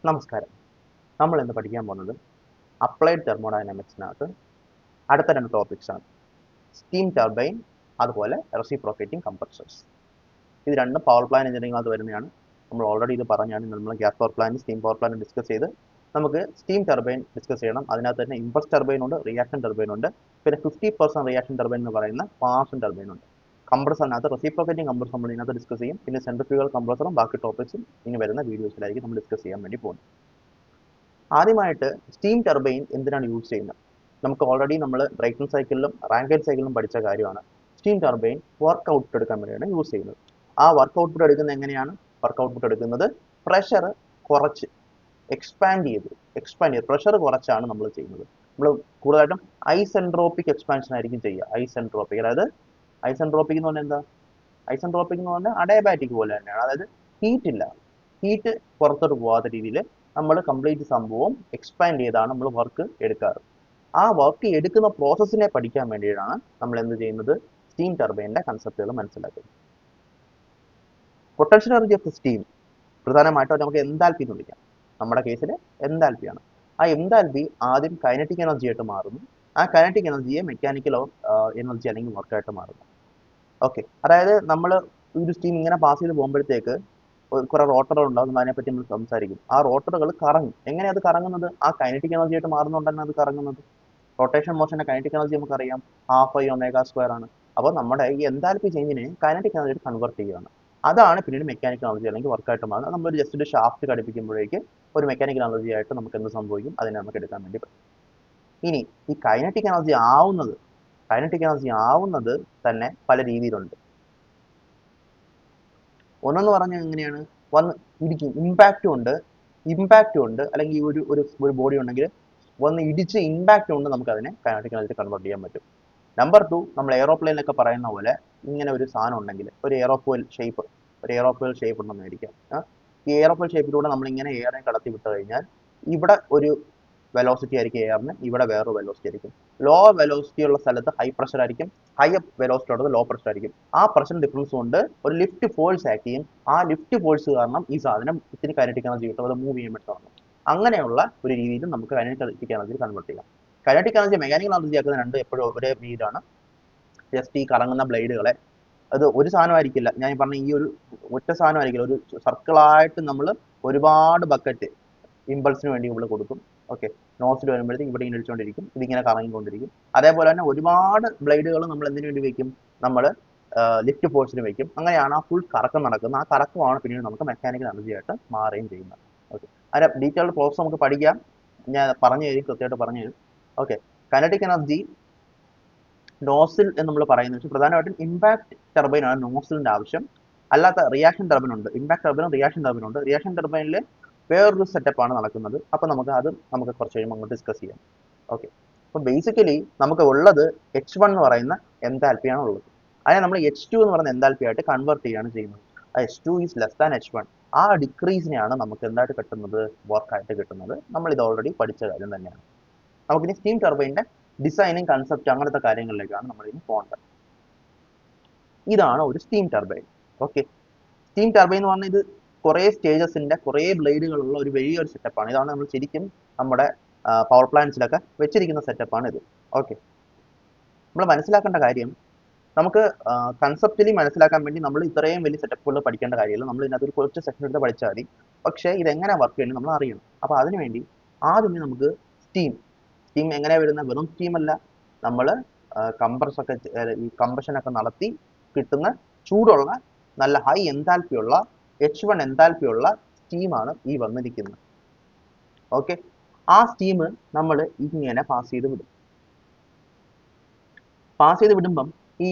നമസ്കാരം. നമ്മൾ ഇന്ന് പഠിക്കാൻ പോകുന്നത് അപ്ലൈഡ് തെർമോഡൈനാമിക്സിനകത്ത് അടുത്ത രണ്ട് ടോപ്പിക്സ് ആണ്. സ്റ്റീം ടർബൈൻ, അതുപോലെ റെസിപ്രോക്കേറ്റിംഗ് കംപ്രസേഴ്സ്. ഇത് രണ്ടും പവർ പ്ലാന്റ് എഞ്ചിനീയറിംഗിനകത്ത് വരുന്നതാണ്. നമ്മൾ ഓൾറെഡി ഇത് പറഞ്ഞാണ്. നമ്മൾ gas power plant, steam power plant discuss ചെയ്ത് നമുക്ക് സ്റ്റീം ടർബൈൻ ഡിസ്കസ് ചെയ്യണം. അതിനകത്ത് തന്നെ ഇംപൾസ് ടർബൈൻ ഉണ്ട്, റിയാക്ഷൻ ടർബൈൻ ഉണ്ട്, പിന്നെ 50% റിയാക്ഷൻ ടർബൈൻ എന്ന് പറയുന്ന പാഷൻ ടർബൈൻ ഉണ്ട്. കംപ്രസറിനകത്ത് റെസിപ്രോക്കേറ്റിംഗ് കംപ്രസർ നമ്മൾ ഇതിനകത്ത് ഡിസ്കസ് ചെയ്യും. പിന്നെ സെൻട്രിഫ്യൂഗൽ കംപ്രസറും ബാക്കി ടോപ്പിക്സും ഇനി വരുന്ന വീഡിയോസിലായിരിക്കും നമ്മൾ ഡിസ്കസ് ചെയ്യാൻ വേണ്ടി പോകുന്നത്. ആദ്യമായിട്ട് സ്റ്റീം ടർബൈൻ എന്തിനാണ് യൂസ് ചെയ്യുന്നത്? നമുക്ക് ഓൾറെഡി നമ്മൾ ബ്രൈറ്റൺ സൈക്കിളിലും റാങ്കൈൻ സൈക്കിളിലും പഠിച്ച കാര്യമാണ്. സ്റ്റീം ടർബൈൻ വർക്ക് ഔട്ട്പുട്ട് എടുക്കാൻ വേണ്ടിയാണ് യൂസ് ചെയ്യുന്നത്. ആ വർക്ക് ഔട്ട്പുട്ട് എടുക്കുന്നത് എങ്ങനെയാണ്? വർക്ക് ഔട്ട്പുട്ട് എടുക്കുന്നത് പ്രഷർ കുറച്ച് എക്സ്പാൻഡ് ചെയ്ത് പ്രഷർ കുറച്ചാണ് നമ്മൾ ചെയ്യുന്നത്. നമ്മൾ കൂടുതലായിട്ടും ഐസെൻട്രോപിക് എക്സ്പാൻഷൻ ആയിരിക്കും ചെയ്യുക. ഐസെൻട്രോപിക്, അതായത് ഐസെൻട്രോപിക് എന്ന് പറഞ്ഞാൽ എന്താ? ഐസെൻട്രോപിക് എന്ന് പറഞ്ഞാൽ അഡയബാറ്റിക് പോലെ തന്നെയാണ്. അതായത് ഹീറ്റ് പുറത്തോട്ട് പോകാത്ത രീതിയിൽ നമ്മൾ കംപ്ലീറ്റ് സംഭവം എക്സ്പാൻഡ് ചെയ്താണ് നമ്മൾ വർക്ക് എടുക്കാറ്. ആ വർക്ക് എടുക്കുന്ന പ്രോസസ്സിനെ പഠിക്കാൻ വേണ്ടിയിട്ടാണ് നമ്മൾ എന്ത് ചെയ്യുന്നത്? സ്റ്റീം ടർബൈനിന്റെ കൺസെപ്റ്റുകൾ മനസ്സിലാക്കുന്നത്. പൊട്ടൻഷ്യൽ എനർജി ഓഫ് സ്റ്റീം പ്രധാനമായിട്ടും നമുക്ക് എൻതാൽപ്പി എന്ന് വിളിക്കാം. നമ്മുടെ കേസിൽ എൻതാൽപ്പിയാണ്. ആ എൻതാൽപ്പി ആദ്യം കൈനറ്റിക് എനർജി ആയിട്ട് മാറുന്നു. ആ കൈനറ്റിക് എനർജിയെ മെക്കാനിക്കൽ എനർജി അല്ലെങ്കിൽ വർക്കായിട്ട് മാറുന്നു. ഓക്കെ, അതായത് നമ്മൾ ഒരു സ്റ്റീം ഇങ്ങനെ പാസ് ചെയ്ത് പോകുമ്പോഴത്തേക്ക് കുറെ റോട്ടറുകൾ ഉണ്ടാകും. അതിനെപ്പറ്റി നമ്മൾ സംസാരിക്കും. ആ റോട്ടറുകൾ കറങ്ങും. എങ്ങനെയാണ് അത് കറങ്ങുന്നത്? ആ കൈനറ്റിക് എനർജി ആയിട്ട് മാറുന്നുണ്ടെന്ന് അത് കറങ്ങുന്നത്. റൊട്ടേഷൻ മോഷന്റെ കൈനറ്റിക് എനർജി നമുക്കറിയാം, ½ ആണ്. അപ്പോൾ നമ്മുടെ ഈ എൻതാൽപ്പി ചേഞ്ചിനെ കൈനറ്റിക് എനർജി കൺവേർട്ട് ചെയ്യുകയാണ്. അതാണ് പിന്നീട് മെക്കാനിക്കൽ എനർജി അല്ലെങ്കിൽ വർക്കായിട്ട് മാറുന്നത്. നമ്മൾ ജസ്റ്റ് ഒരു ഷാഫ്റ്റ് ഘടിപ്പിക്കുമ്പോഴേക്ക് ഒരു മെക്കാനിക്കൽ എനർജി ആയിട്ട് നമുക്ക് എന്ത് സംഭവിക്കും? അതിനെ നമുക്ക് എടുക്കാൻ വേണ്ടി പറ്റും. ഇനി ഈ കൈനറ്റിക് എനർജി ആവുന്നത് തന്നെ പല രീതിയിലുണ്ട്. ഒന്നെന്ന് പറഞ്ഞാൽ എങ്ങനെയാണ്? വന്ന് ഇടിക്കും, ഇമ്പാക്റ്റും ഉണ്ട്. അല്ലെങ്കിൽ ഒരു ബോഡി ഉണ്ടെങ്കിൽ വന്ന് ഇടിച്ച് ഇമ്പാക്റ്റ് കൊണ്ട് നമുക്ക് അതിനെ കൈനറ്റിക് എനർജി കൺവേർട്ട് ചെയ്യാൻ പറ്റും. നമ്പർ 2, നമ്മൾ എയ്റോപ്ലെയിനിലൊക്കെ പറയുന്ന പോലെ ഇങ്ങനെ ഒരു സാധനം ഉണ്ടെങ്കിൽ, ഒരു എയ്റോപ്ലെയിൻ ഷേപ്പ് ഉണ്ടെന്നായിരിക്കാം. ഈ എയ്റോപ്ലെയിൻ ഷേപ്പിലൂടെ നമ്മൾ ഇങ്ങനെ എയറെ കടത്തി വിട്ട് കഴിഞ്ഞാൽ ഇവിടെ ഒരു വെലോസിറ്റി ആയിരിക്കും എയറിന്, ഇവിടെ വേറൊരു വെലോസിറ്റി ആയിരിക്കും. ലോ വെലോസിറ്റി ഉള്ള സ്ഥലത്ത് ഹൈ പ്രഷർ ആയിരിക്കും, ഹൈ വെലോസിറ്റി ഉള്ളത് ലോ പ്രഷർ ആയിരിക്കും. ആ പ്രഷർ ഡിഫറൻസ് കൊണ്ട് ഒരു ലിഫ്റ്റ് ഫോഴ്സ് ആക്ട് ചെയ്യും. ആ ലിഫ്റ്റ് ഫോഴ്സ് കാരണം ഈ സാധനം ഇത്തിരി കൈനറ്റിക് എനർജി കിട്ടും, അത് മൂവ് ചെയ്യാൻ വേണ്ടി തുടങ്ങും. അങ്ങനെയുള്ള ഒരു രീതിയിൽ നമുക്ക് കൈനറ്റിക് എനർജി കൺവേർട്ട് ചെയ്യാം. കൈനറ്റിക് എനർജി മെക്കാനിക്കൽ എനർജി ആക്കുന്ന രണ്ട് എപ്പോഴും ഒരേ രീതിയിലാണ്. ജസ്റ്റ് ഈ കറങ്ങുന്ന ബ്ലേഡുകളെ, അത് ഒരു സാധനമായിരിക്കില്ല, ഞാൻ പറഞ്ഞ ഈ ഒരു ഒറ്റ സാധനമായിരിക്കില്ല, ഒരു സർക്കിളായിട്ട് നമ്മൾ ഒരുപാട് ബക്കറ്റ് ഇമ്പൾസിന് വേണ്ടി നമ്മൾ കൊടുക്കും. ഓക്കെ, നോസിൽ വരുമ്പോഴത്തേക്ക് ഇവിടെ ഇങ്ങനെ ഇടിച്ചുകൊണ്ടിരിക്കും, ഇതിങ്ങനെ കറങ്ങിക്കൊണ്ടിരിക്കും. അതേപോലെ തന്നെ ഒരുപാട് ബ്ലേഡുകൾ നമ്മൾ എന്തിനു വേണ്ടി വെക്കും? നമ്മൾ ലിഫ്റ്റ് ഫോഴ്സിന് വെക്കും. അങ്ങനെയാണ് ആ ഫുൾ കറക്കം നടക്കുന്നത്. ആ കറക്കമാണ് പിന്നീട് നമുക്ക് മെക്കാനിക്കൽ എനർജി ആയിട്ട് മാറുകയും ചെയ്യുന്നത്. ഓക്കെ, അതിന്റെ ഡീറ്റെയിൽഡ് പ്രോസസ് നമുക്ക് പഠിക്കാം. ഞാൻ പറഞ്ഞു തരും, കൃത്യമായിട്ട് പറഞ്ഞു തരും. ഓക്കെ, കൈനറ്റിക് എനർജി നോസിൽ എന്ന് നമ്മൾ പറയുന്നത് പ്രധാനമായിട്ടും ഇമ്പാക്ട് ടർബൈൻ ആണ് നോസിലിന്റെ ആവശ്യം. അല്ലാത്ത റിയാക്ഷൻ ടർബൈൻ ഉണ്ട്. ഇമ്പാക്ട് ടർബൈനും റിയാക്ഷൻ ടർബൈനും ഉണ്ട്. റിയാക്ഷൻ ടർബൈനിൽ വേറൊരു സെറ്റപ്പാണ് നടക്കുന്നത്. അപ്പം നമുക്ക് കുറച്ച് കഴിയുമ്പോൾ അങ്ങോട്ട് ഡിസ്കസ് ചെയ്യാം. ഓക്കെ, അപ്പോൾ ബേസിക്കലി നമുക്ക് ഉള്ളത് H1 എന്ന് പറയുന്ന എൻതാൽപ്പിയാണ് ഉള്ളത്. അതിനെ നമ്മൾ H2 എന്ന് പറയുന്ന എൻതാൽപ്പി ആയിട്ട് കൺവേർട്ട് ചെയ്യുകയാണ് ചെയ്യുന്നത്. H2 is less than H1. ആ ഡിക്രീസിനെയാണ് നമുക്ക് എന്തായിട്ട് കിട്ടുന്നത്? വർക്കായിട്ട് കിട്ടുന്നത്. നമ്മൾ ഇത് ഓൾറെഡി പഠിച്ച കാര്യം തന്നെയാണ്. നമുക്കിനി സ്റ്റീം ടർബൈനിന്റെ ഡിസൈനിങ്, കൺസെപ്റ്റ്, അങ്ങനത്തെ കാര്യങ്ങളിലേക്കാണ് നമ്മൾ ഇനി പോകേണ്ടത്. ഇതാണ് ഒരു steam turbine. Okay, steam turbine എന്ന് പറഞ്ഞാൽ ഇത് കുറേ സ്റ്റേജസിന്റെ കുറേ ബ്ലേഡുകളുള്ള ഒരു വലിയൊരു സെറ്റപ്പാണ്. ഇതാണ് നമ്മൾ ശരിക്കും നമ്മുടെ പവർ പ്ലാന്റ്സിലൊക്കെ വെച്ചിരിക്കുന്ന സെറ്റപ്പാണ് ഇത്. ഓക്കെ, നമ്മൾ മനസ്സിലാക്കേണ്ട കാര്യം, നമുക്ക് കൺസെപ്റ്റലി മനസ്സിലാക്കാൻ വേണ്ടി നമ്മൾ ഇത്രയും വലിയ സെറ്റപ്പുകൾ പഠിക്കേണ്ട കാര്യമില്ല. നമ്മൾ ഇതിനകത്ത് ഒരു കുറച്ച് സെക്ഷൻ എടുത്ത് പഠിച്ചാൽ മതി. പക്ഷേ ഇതെങ്ങനെ വർക്ക് ചെയ്യുന്നത് നമ്മൾ അറിയണം. അപ്പോൾ അതിനുവേണ്ടി ആദ്യമേ നമുക്ക് സ്റ്റീം എങ്ങനെ വരുന്ന? വെറും സ്റ്റീം അല്ല, നമ്മൾ ഈ കംപ്രഷനൊക്കെ നടത്തി കിട്ടുന്ന ചൂടുള്ള നല്ല ഹൈ എൻതാൽപ്പി ഉള്ള H1 എൻതാൽപ്പി ഉള്ള സ്റ്റീമാണ് ഈ വന്നിരിക്കുന്നത്. ഓക്കെ, ആ സ്റ്റീം നമ്മൾ ഇങ്ങനെ പാസ് ചെയ്ത് വിടുമ്പം ഈ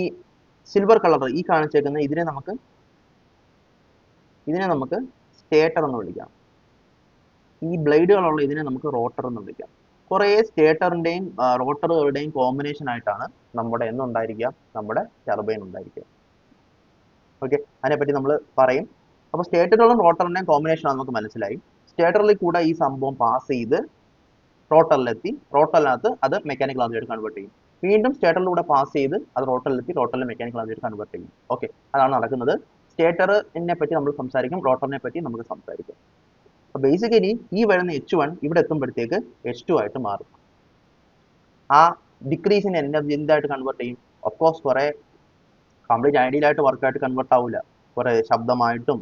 സിൽവർ കളർ ഈ കാണിച്ചേക്കുന്ന ഇതിനെ നമുക്ക് സ്റ്റേറ്റർ എന്ന് വിളിക്കാം. ഈ ബ്ലേഡുകളുള്ള ഇതിനെ നമുക്ക് റോട്ടർ എന്ന് വിളിക്കാം. കുറേ സ്റ്റേറ്ററിന്റെയും റോട്ടറുകളുടെയും കോമ്പിനേഷൻ ആയിട്ടാണ് നമ്മുടെ നമ്മുടെ ടർബൈൻ ഉണ്ടായിരിക്കുക. ഓക്കെ, അതിനെപ്പറ്റി നമ്മൾ പറയും. അപ്പോൾ സ്റ്റേറ്ററുകളും റോട്ടറിന്റെയും കോമ്പിനേഷൻ ആണ് നമുക്ക് മനസ്സിലായി. സ്റ്റേറ്ററിൽ കൂടെ ഈ സംഭവം പാസ് ചെയ്ത് റോട്ടറിലെത്തി, റോട്ടറിനകത്ത് അത് മെക്കാനിക്കൽ എനർജി ആയിട്ട് കൺവേർട്ട് ചെയ്യും. വീണ്ടും സ്റ്റേറ്ററിലൂടെ പാസ് ചെയ്ത് അത് റോട്ടറിലെത്തി, റോട്ടറിൽ മെക്കാനിക്കൽ എനർജി ആയിട്ട് കൺവേർട്ട് ചെയ്യും. ഓക്കെ, അതാണ് നടക്കുന്നത്. സ്റ്റേറ്ററിനെ പറ്റി നമ്മൾ സംസാരിക്കും, റോട്ടറിനെ പറ്റി നമുക്ക് സംസാരിക്കും. അപ്പോൾ ബേസിക്കലി ഈ വരുന്ന H1 ഇവിടെ എത്തുമ്പോഴത്തേക്ക് H2 ആയിട്ട് മാറും. ആ ഡിക്രീസിന് എനർജി എന്തായിട്ട് കൺവേർട്ട് ചെയ്യും? ഓഫ്കോഴ്സ് കുറെ കംപ്ലീറ്റ് ഐഡിയലായിട്ട് വർക്കായിട്ട് കൺവേർട്ട് ആവില്ല. കുറെ ശബ്ദമായിട്ടും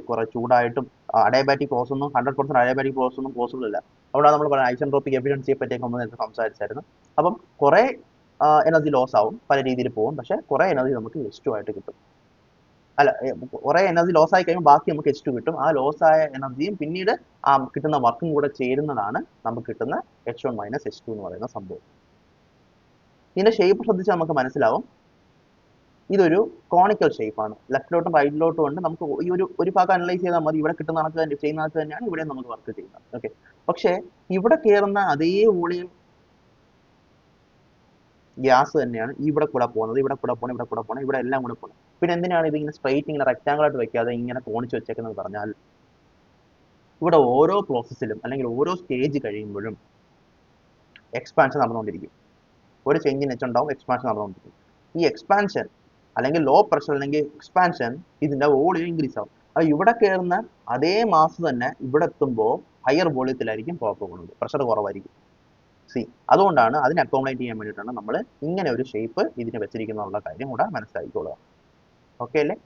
കുറെ ചൂടായിട്ടും അഡയബാറ്റിക് പ്രോസസ് ഒന്നും 100% അഡയബാറ്റിക് പ്രോസസ് ഒന്നും പോസിബിൾ അല്ല. അതുകൊണ്ടാണ് നമ്മൾ പറയുന്നത് ഐസെൻട്രോപിക് എഫിഷ്യൻസിയെ പറ്റിയൊക്കെ നമ്മൾ നേരത്തെ സംസാരിച്ചായിരുന്നു. അപ്പം കുറെ എനർജി ലോസ് ആവും, പല രീതിയിൽ പോകും, പക്ഷെ കുറെ എനർജി നമുക്ക് H2 ആയിട്ട് കിട്ടും. അല്ല, കുറെ എനർജി ലോസ് ആയി കഴിയുമ്പോൾ ബാക്കി നമുക്ക് H2 കിട്ടും. ആ ലോസ് ആയ എനർജിയും പിന്നീട് ആ കിട്ടുന്ന വർക്കും കൂടെ ചേരുന്നതാണ് നമുക്ക് കിട്ടുന്ന H1 - H2 എന്ന് പറയുന്ന സംഭവം. ഇതിന്റെ ഷേപ്പ് ശ്രദ്ധിച്ചാൽ നമുക്ക് മനസ്സിലാവും. ഇതൊരു കോണിക്കൽ ഷേപ്പാണ്. ലെഫ്റ്റിലോട്ടും റൈറ്റിലോട്ടും ഉണ്ട്. നമുക്ക് ഈ ഒരു ഭാഗം അനലൈസ് ചെയ്താൽ മതി. ഇവിടെ കിട്ടുന്ന കണക്ക് തന്നെ ചെയ്യുന്ന കണക്ക് തന്നെയാണ് ഇവിടെ നമുക്ക് വർക്ക് ചെയ്യുന്നത്. ഓക്കെ, പക്ഷേ ഇവിടെ കയറുന്ന അതേ വോളിയം ഗ്യാസ് തന്നെയാണ് ഇവിടെ കൂടെ പോകുന്നത്, ഇവിടെ കൂടെ പോകണം, ഇവിടെ കൂടെ പോകണം, ഇവിടെ എല്ലാം കൂടെ പോകണം. പിന്നെ എന്തിനാണ് ഇത് ഇങ്ങനെ സ്ട്രൈറ്റ് ഇങ്ങനെ റെക്ടാങ്കിൾ ആയിട്ട് വെക്കാതെ ഇങ്ങനെ കോണിച്ച് വെച്ചേക്കുന്നത് പറഞ്ഞാൽ, ഇവിടെ ഓരോ പ്രോസസ്സിലും അല്ലെങ്കിൽ ഓരോ സ്റ്റേജ് കഴിയുമ്പോഴും എക്സ്പാൻഷൻ നടന്നുകൊണ്ടിരിക്കും. ഒരു ചേഞ്ച് നെറ്റ് ഉണ്ടാവും, എക്സ്പാൻഷൻ നടന്നുകൊണ്ടിരിക്കും. ഈ എക്സ്പാൻഷൻ അല്ലെങ്കിൽ ലോ പ്രഷർ അല്ലെങ്കിൽ എക്സ്പാൻഷൻ ഇതിന്റെ വോളിയം ഇൻക്രീസ് ആവും. അത് ഇവിടെ കയറുന്ന അതേ മാസ് തന്നെ ഇവിടെ എത്തുമ്പോൾ ഹയർ വോളിയത്തിലായിരിക്കും പോകാൻ പോകുന്നത്, പ്രഷർ കുറവായിരിക്കും. അതുകൊണ്ടാണ് അതിനെ അക്കോമഡേറ്റ് ചെയ്യാൻ വേണ്ടിയിട്ടാണ് നമ്മൾ ഇങ്ങനെ ഒരു ഷേപ്പ് ഇതിന് വെച്ചിരിക്കുന്ന കാര്യം കൂടെ മനസ്സിലാക്കിക്കൊള്ളുക. ഓക്കെ അല്ലേ?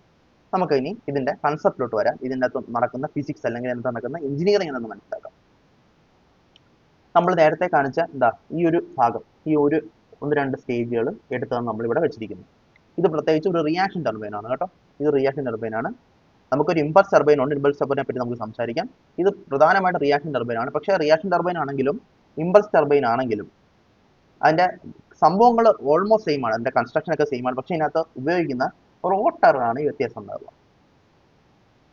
നമുക്ക് ഇനി ഇതിന്റെ കൺസെപ്റ്റിലോട്ട് വരാം. ഇതിൻ്റെ അകത്ത് നടക്കുന്ന ഫിസിക്സ് അല്ലെങ്കിൽ എന്താ നടക്കുന്ന എഞ്ചിനീയറിംഗ് എന്ന് മനസ്സിലാക്കാം. നമ്മൾ നേരത്തെ കാണിച്ച ഈ ഒരു ഭാഗം, ഈ ഒരു 1-2 സ്റ്റേജുകൾ എടുത്താണ് നമ്മൾ ഇവിടെ വെച്ചിരിക്കുന്നത്. ഇത് പ്രത്യേകിച്ച് ഒരു റിയാക്ഷൻ ടർബൈൻ ആണ് കേട്ടോ. ഇത് റിയാക്ഷൻ ടർബൈൻ ആണ്. നമുക്കൊരു ഇമ്പൾസ് ടർബൈൻ ഉണ്ട്. ഇമ്പൾസ് ടർബൈനെ പറ്റി നമുക്ക് സംസാരിക്കാം. ഇത് പ്രധാനമായിട്ട് റിയാക്ഷൻ ടർബൈൻ ആണ്. പക്ഷേ റിയാക്ഷൻ ടർബൈൻ ആണെങ്കിലും ഇമ്പൾസ് ടർബൈൻ ആണെങ്കിലും അതിന്റെ സംഭവങ്ങൾ ഓൾമോസ്റ്റ് സെയിം ആണ്, അതിന്റെ കൺസ്ട്രക്ഷൻ ഒക്കെ സെയിം ആണ്. പക്ഷേ ഇതിനകത്ത് ഉപയോഗിക്കുന്ന റോട്ടറാണ് ഈ വ്യത്യാസം ഉണ്ടാവുക.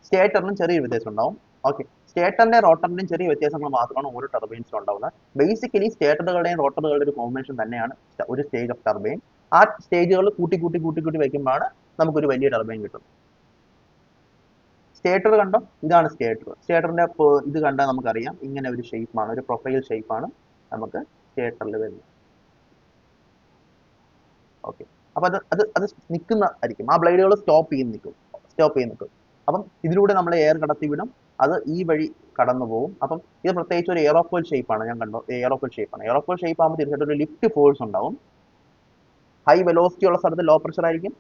സ്റ്റേറ്ററിനും ചെറിയ വ്യത്യാസം ഉണ്ടാവും. ഓക്കെ, സ്റ്റേറ്ററിന്റെ റോട്ടറിന്റെയും ചെറിയ വ്യത്യാസങ്ങൾ മാത്രമാണ് ഓരോ ടർബൈൻസിലും ഉണ്ടാവുന്നത്. ബേസിക്കലി സ്റ്റേറ്ററുകളുടെയും റോട്ടറുകളുടെ ഒരു കോമ്പിനേഷൻ തന്നെയാണ് ഒരു സ്റ്റേജ് ഓഫ് ടർബൈൻ. ആ സ്റ്റേജുകൾ കൂട്ടി വയ്ക്കുമ്പോഴാണ് നമുക്കൊരു വലിയ ടർബൈൻ കിട്ടുന്നത്. സ്റ്റേറ്റർ കണ്ടോ? ഇതാണ് സ്റ്റേറ്റർ. സ്റ്റേറ്ററിന്റെ ഇത് കണ്ടാൽ നമുക്കറിയാം ഇങ്ങനെ ഒരു ഷേപ്പാണ്, ഒരു പ്രൊഫൈൽ ഷേപ്പാണ് നമുക്ക് സ്റ്റേറ്ററിൽ വരുന്നത്. ഓക്കെ, അപ്പൊ അത് നിൽക്കുന്നതായിരിക്കും. ആ ബ്ലേഡുകൾ സ്റ്റോപ്പ് ചെയ്ത് നിൽക്കും. അപ്പം ഇതിലൂടെ നമ്മൾ എയർ കടത്തി വിടും, അത് ഈ വഴി കടന്നു പോകും. അപ്പം ഇത് പ്രത്യേകിച്ച് ഒരു എയറോഫോയിൽ ഷേപ്പാണ്. ഞാൻ കണ്ടോ, എയറോഫോയിൽ ഷേപ്പാണ്. എയറോഫോയിൽ ഷേപ്പ് ആകുമ്പോൾ തീർച്ചയായിട്ടും ഒരു ലിഫ്റ്റ് ഫോഴ്സ് ഉണ്ടാവും. ഹൈ വെലോസിറ്റി ഉള്ള സ്ഥലത്ത് ലോ പ്രഷർ ആയിരിക്കും,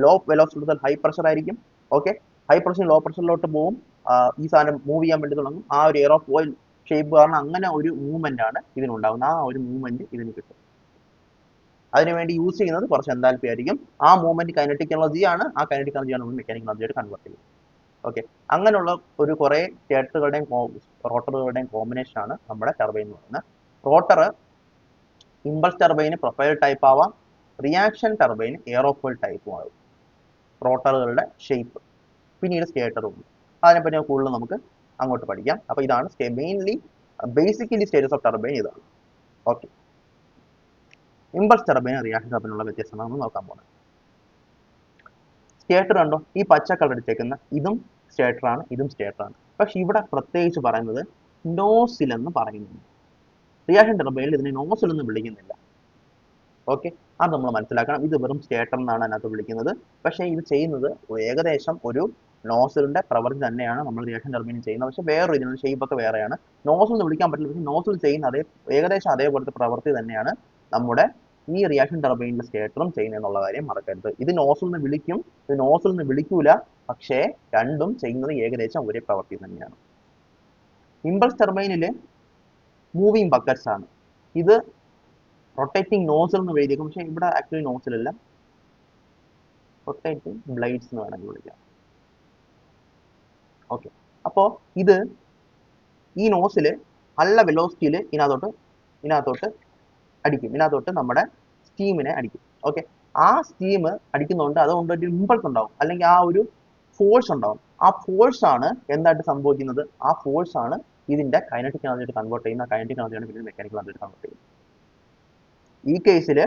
ലോ വെലോസിറ്റി ഉള്ള ഹൈ പ്രഷർ ആയിരിക്കും. ഓക്കെ, ഹൈ പ്രഷർ ലോ പ്രഷറിലോട്ട് പോകും, ഈ സാധനം മൂവ് ചെയ്യാൻ വേണ്ടി തുടങ്ങും. ആ ഒരു എയറോഫോയിൽ ഷേപ്പ് കാരണം അങ്ങനെ ഒരു മൂവ്മെന്റ് ആണ് ഇതിനുണ്ടാകുന്നത്. ആ ഒരു മൂവ്മെന്റ് ഇതിന് കിട്ടും. അതിനുവേണ്ടി യൂസ് ചെയ്യുന്നത് കുറച്ച് എൻതാൽപ്പി ആയിരിക്കും. ആ മൂവ്മെന്റ് കൈനറ്റിക് എനർജി ആണ്. ആ കൈനറ്റിക് എനർജിയാണ് നമ്മൾ മെക്കാനിക്കൽ എനർജിയായിട്ട് കൺവേർട്ട് ചെയ്യുന്നത്. ഓക്കെ, അങ്ങനെയുള്ള ഒരു കുറെ സ്റ്റേറ്ററുകളുടെയും റോട്ടറുകളുടെയും കോമ്പിനേഷൻ ആണ് നമ്മുടെ ടർബൈൻ എന്ന് പറയുന്നത്. Rotor impulse turbine profile type ആവാം, റിയാക്ഷൻ ടർബൈന് എയറോഫോയിൽ ടൈപ്പും ആവും. റോട്ടറുകളുടെ ഷേപ്പ് പിന്നീട് സ്റ്റേറ്ററും ഉണ്ട്. അതിനെപ്പറ്റി കൂടുതൽ നമുക്ക് അങ്ങോട്ട് പഠിക്കാം. അപ്പോൾ ഇതാണ് mainly basically stages of turbine ഇതാണ്. ഓക്കെ, ഇമ്പൾസ് ടർബൈൻ റിയാക്ഷൻ ടർബൈനുള്ള വ്യത്യാസമാണ് നമ്മൾ നോക്കാൻ പോകുന്നത്. സ്റ്റേറ്റർ കണ്ടോ, ഈ പച്ച കളർ എടുത്തേക്കുന്ന ഇതും സ്റ്റേറ്ററാണ്, ഇതും സ്റ്റേറ്ററാണ്. പക്ഷെ ഇവിടെ പ്രത്യേകിച്ച് പറയുന്നത് നോസിൽ എന്ന് പറയുന്നുണ്ട്. റിയാക്ഷൻ ടർബൈനിൽ ഇതിനെ നോസിൽ എന്ന് വിളിക്കുന്നില്ല. ഓക്കെ, അത് നമ്മൾ മനസ്സിലാക്കണം. ഇത് വെറും സ്റ്റേറ്റർ എന്നാണ് അതിനകത്ത് വിളിക്കുന്നത്. പക്ഷേ ഇത് ചെയ്യുന്നത് ഏകദേശം ഒരു നോസിലിന്റെ പ്രവൃത്തി തന്നെയാണ് നമ്മൾ റിയാക്ഷൻ ടർബൈനിൽ ചെയ്യുന്നത്. പക്ഷേ വേറൊരു ഇതിനുള്ള ഷേപ്പ് ഒക്കെ വേറെയാണ്. നോസിൽ എന്ന് വിളിക്കാൻ പറ്റില്ല, പക്ഷേ നോസിൽ ചെയ്യുന്ന ഏകദേശം അതേപോലത്തെ പ്രവൃത്തി തന്നെയാണ് നമ്മുടെ ഈ റിയാക്ഷൻ ടർബൈനിലെ സ്റ്റേറ്ററും ചെയ്യുന്നത് എന്നുള്ള കാര്യം മറക്കരുത്. ഇത് നോസിൽ നിന്ന് വിളിക്കും, ഇത് നോസിൽ നിന്ന് വിളിക്കൂല, പക്ഷേ രണ്ടും ചെയ്യുന്നത് ഏകദേശം ഒരേ പ്രവൃത്തി തന്നെയാണ്. ഇമ്പൾസ് ടർബൈനില് മൂവിങ് ബക്കറ്റ്സ് ആണ്. ഇത് റൊട്ടേറ്റിംഗ് നോസിൽ എന്ന് എഴുതിയേക്കും, പക്ഷേ ഇവിടെ ആക്ച്വലി നോസിലല്ല, റൊട്ടേറ്റിംഗ് ബ്ലേഡ്സ് എന്ന് വേണമെങ്കിൽ വിളിക്കാം. ഓക്കെ, അപ്പോൾ ഇത് ഈ നോസില് നല്ല വെലോസിറ്റിയിൽ ഇതിനകത്തോട്ട് അടിക്കും, ഇതിനകത്തോട്ട് നമ്മുടെ സ്റ്റീമിനെ അടിക്കും. ഓക്കെ, ആ സ്റ്റീം അടിക്കുന്നതുകൊണ്ട് അതുകൊണ്ട് ഒരു ഇമ്പൾസ് ഉണ്ടാവും, അല്ലെങ്കിൽ ആ ഒരു ഫോഴ്സ് ഉണ്ടാവും. ആ ഫോഴ്സ് ആണ് എന്തായിട്ട് സംഭവിക്കുന്നത്, ആ ഫോഴ്സ് ആണ് ഇതിന്റെ കൈനറ്റിക് എനർജിയായിട്ട് കൺവേർട്ട് ചെയ്യുന്ന, കൈനറ്റിക് എനർജിയാണ് പിന്നെ മെക്കാനിക്കൽ എനർജിയായിട്ട് കൺവേർട്ട് ചെയ്യുന്നത്. ഈ കേസിൽ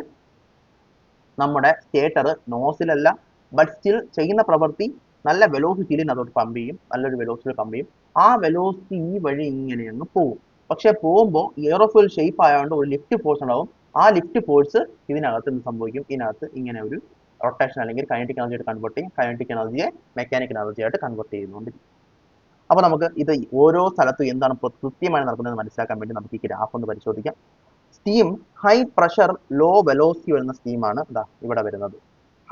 നമ്മുടെ സ്റ്റേറ്റർ നോസിലല്ല, ബട്ട് സ്റ്റിൽ ചെയ്യുന്ന പ്രവൃത്തി നല്ല വെലോസിറ്റിയിൽ അതോട്ട് പമ്പ് ചെയ്യും, നല്ലൊരു വെലോസിറ്റിയിൽ പമ്പ് ചെയ്യും. ആ വെലോസിറ്റി ഈ വഴി ഇങ്ങനെ അങ്ങ് പോകും. പക്ഷെ പോകുമ്പോൾ എയറോഫോയിൽ ഷേപ്പ് ആയതുകൊണ്ട് ഒരു ലിഫ്റ്റ് ഫോഴ്സ് ഉണ്ടാവും. ആ ലിഫ്റ്റ് ഫോഴ്സ് ഇതിനകത്ത് എന്ത് സംഭവിക്കും, ഇതിനകത്ത് ഇങ്ങനെ ഒരു റൊട്ടേഷൻ അല്ലെങ്കിൽ കൈനറ്റിക് എനർജിയായിട്ട് കൺവേർട്ട് ചെയ്യും. കൈനറ്റിക് എനർജിയെ മെക്കാനിക്കൽ എനർജിയായിട്ട് കൺവേർട്ട് ചെയ്യുന്നുണ്ട്. അപ്പോൾ നമുക്ക് ഇത് ഓരോ സ്ഥലത്തും എന്താണ് കൃത്യമായി നടക്കുന്നത് മനസ്സിലാക്കാൻ വേണ്ടി നമുക്ക് ഈ ഗ്രാഫ് ഒന്ന് പരിശോധിക്കാം. Steam high pressure low velocity വരുന്ന സ്റ്റീമാണ് ഇവിടെ വരുന്നത്.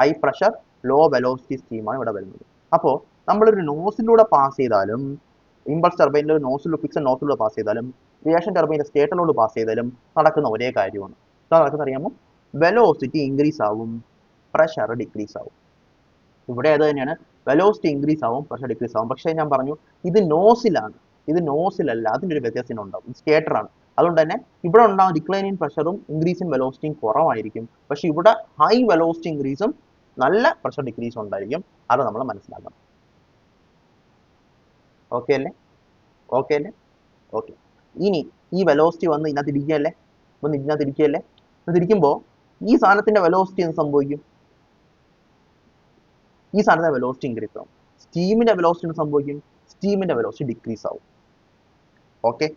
ഹൈ പ്രഷർ ലോ വെലോസിറ്റി സ്റ്റീമാണ് ഇവിടെ വരുന്നത്. അപ്പോൾ നമ്മളൊരു നോസിലൂടെ പാസ് ചെയ്താലും, ഇമ്പൾസ് ടർബൈനിൽ ഒരു ഫിക്സഡ് നോസിലൂടെ പാസ് ചെയ്താലും, റിയാക്ഷൻ ടർബൈനിന്റെ സ്റ്റേറ്ററിലൂടെ പാസ് ചെയ്താലും നടക്കുന്ന ഒരേ കാര്യമാണ്. എന്താ നടക്കുന്നത് അറിയാമോ? വെലോസിറ്റി ഇൻക്രീസ് ആവും, പ്രഷർ ഡിക്രീസ് ആവും. ഇവിടെ അത് തന്നെയാണ്, വെലോസിറ്റി ഇൻക്രീസ് ആവും, പ്രഷർ ഡിക്രീസ് ആവും. പക്ഷേ ഞാൻ പറഞ്ഞു ഇത് നോസിലാണ്, ഇത് നോസിലല്ല, അതിൻ്റെ ഒരു വ്യത്യാസം ഉണ്ടാവും. ഇത് സ്റ്റേറ്ററാണ്. അതുകൊണ്ട് തന്നെ ഇവിടെ ഉണ്ടാകുന്ന ഡിക്ലൈൻ ഇൻ പ്രഷറും ഇൻക്രീസ് ഇൻ വെലോസിറ്റിയും കുറവായിരിക്കും. പക്ഷെ ഇവിടെ ഹൈ വെലോസിറ്റി ഇൻക്രീസും നല്ല പ്രഷർ ഡിക്രീസും ഉണ്ടായിരിക്കും. അത് നമ്മൾ മനസ്സിലാക്കണം. ഓക്കെ അല്ലേ? ഓക്കെ അല്ലേ? ഓക്കെ. ഇനി ഈ വെലോസിറ്റി വന്ന് ഇതിനകത്ത് ഇരിക്കുകയല്ലേ, ഇതിനകത്ത് ഇരിക്കുകയല്ലേ, ഇതിരിക്കുമ്പോൾ ഈ സാധനത്തിന്റെ വെലോസിറ്റി എന്ത് സംഭവിക്കും? ഈ സാധനത്തിന്റെ വെലോസിറ്റി ഇൻക്രീസ് ആവും. സ്റ്റീമിന്റെ വെലോസിറ്റി എന്ത് സംഭവിക്കും? സ്റ്റീമിന്റെ വെലോസിറ്റി ഡിക്രീസ് ആവും. Okay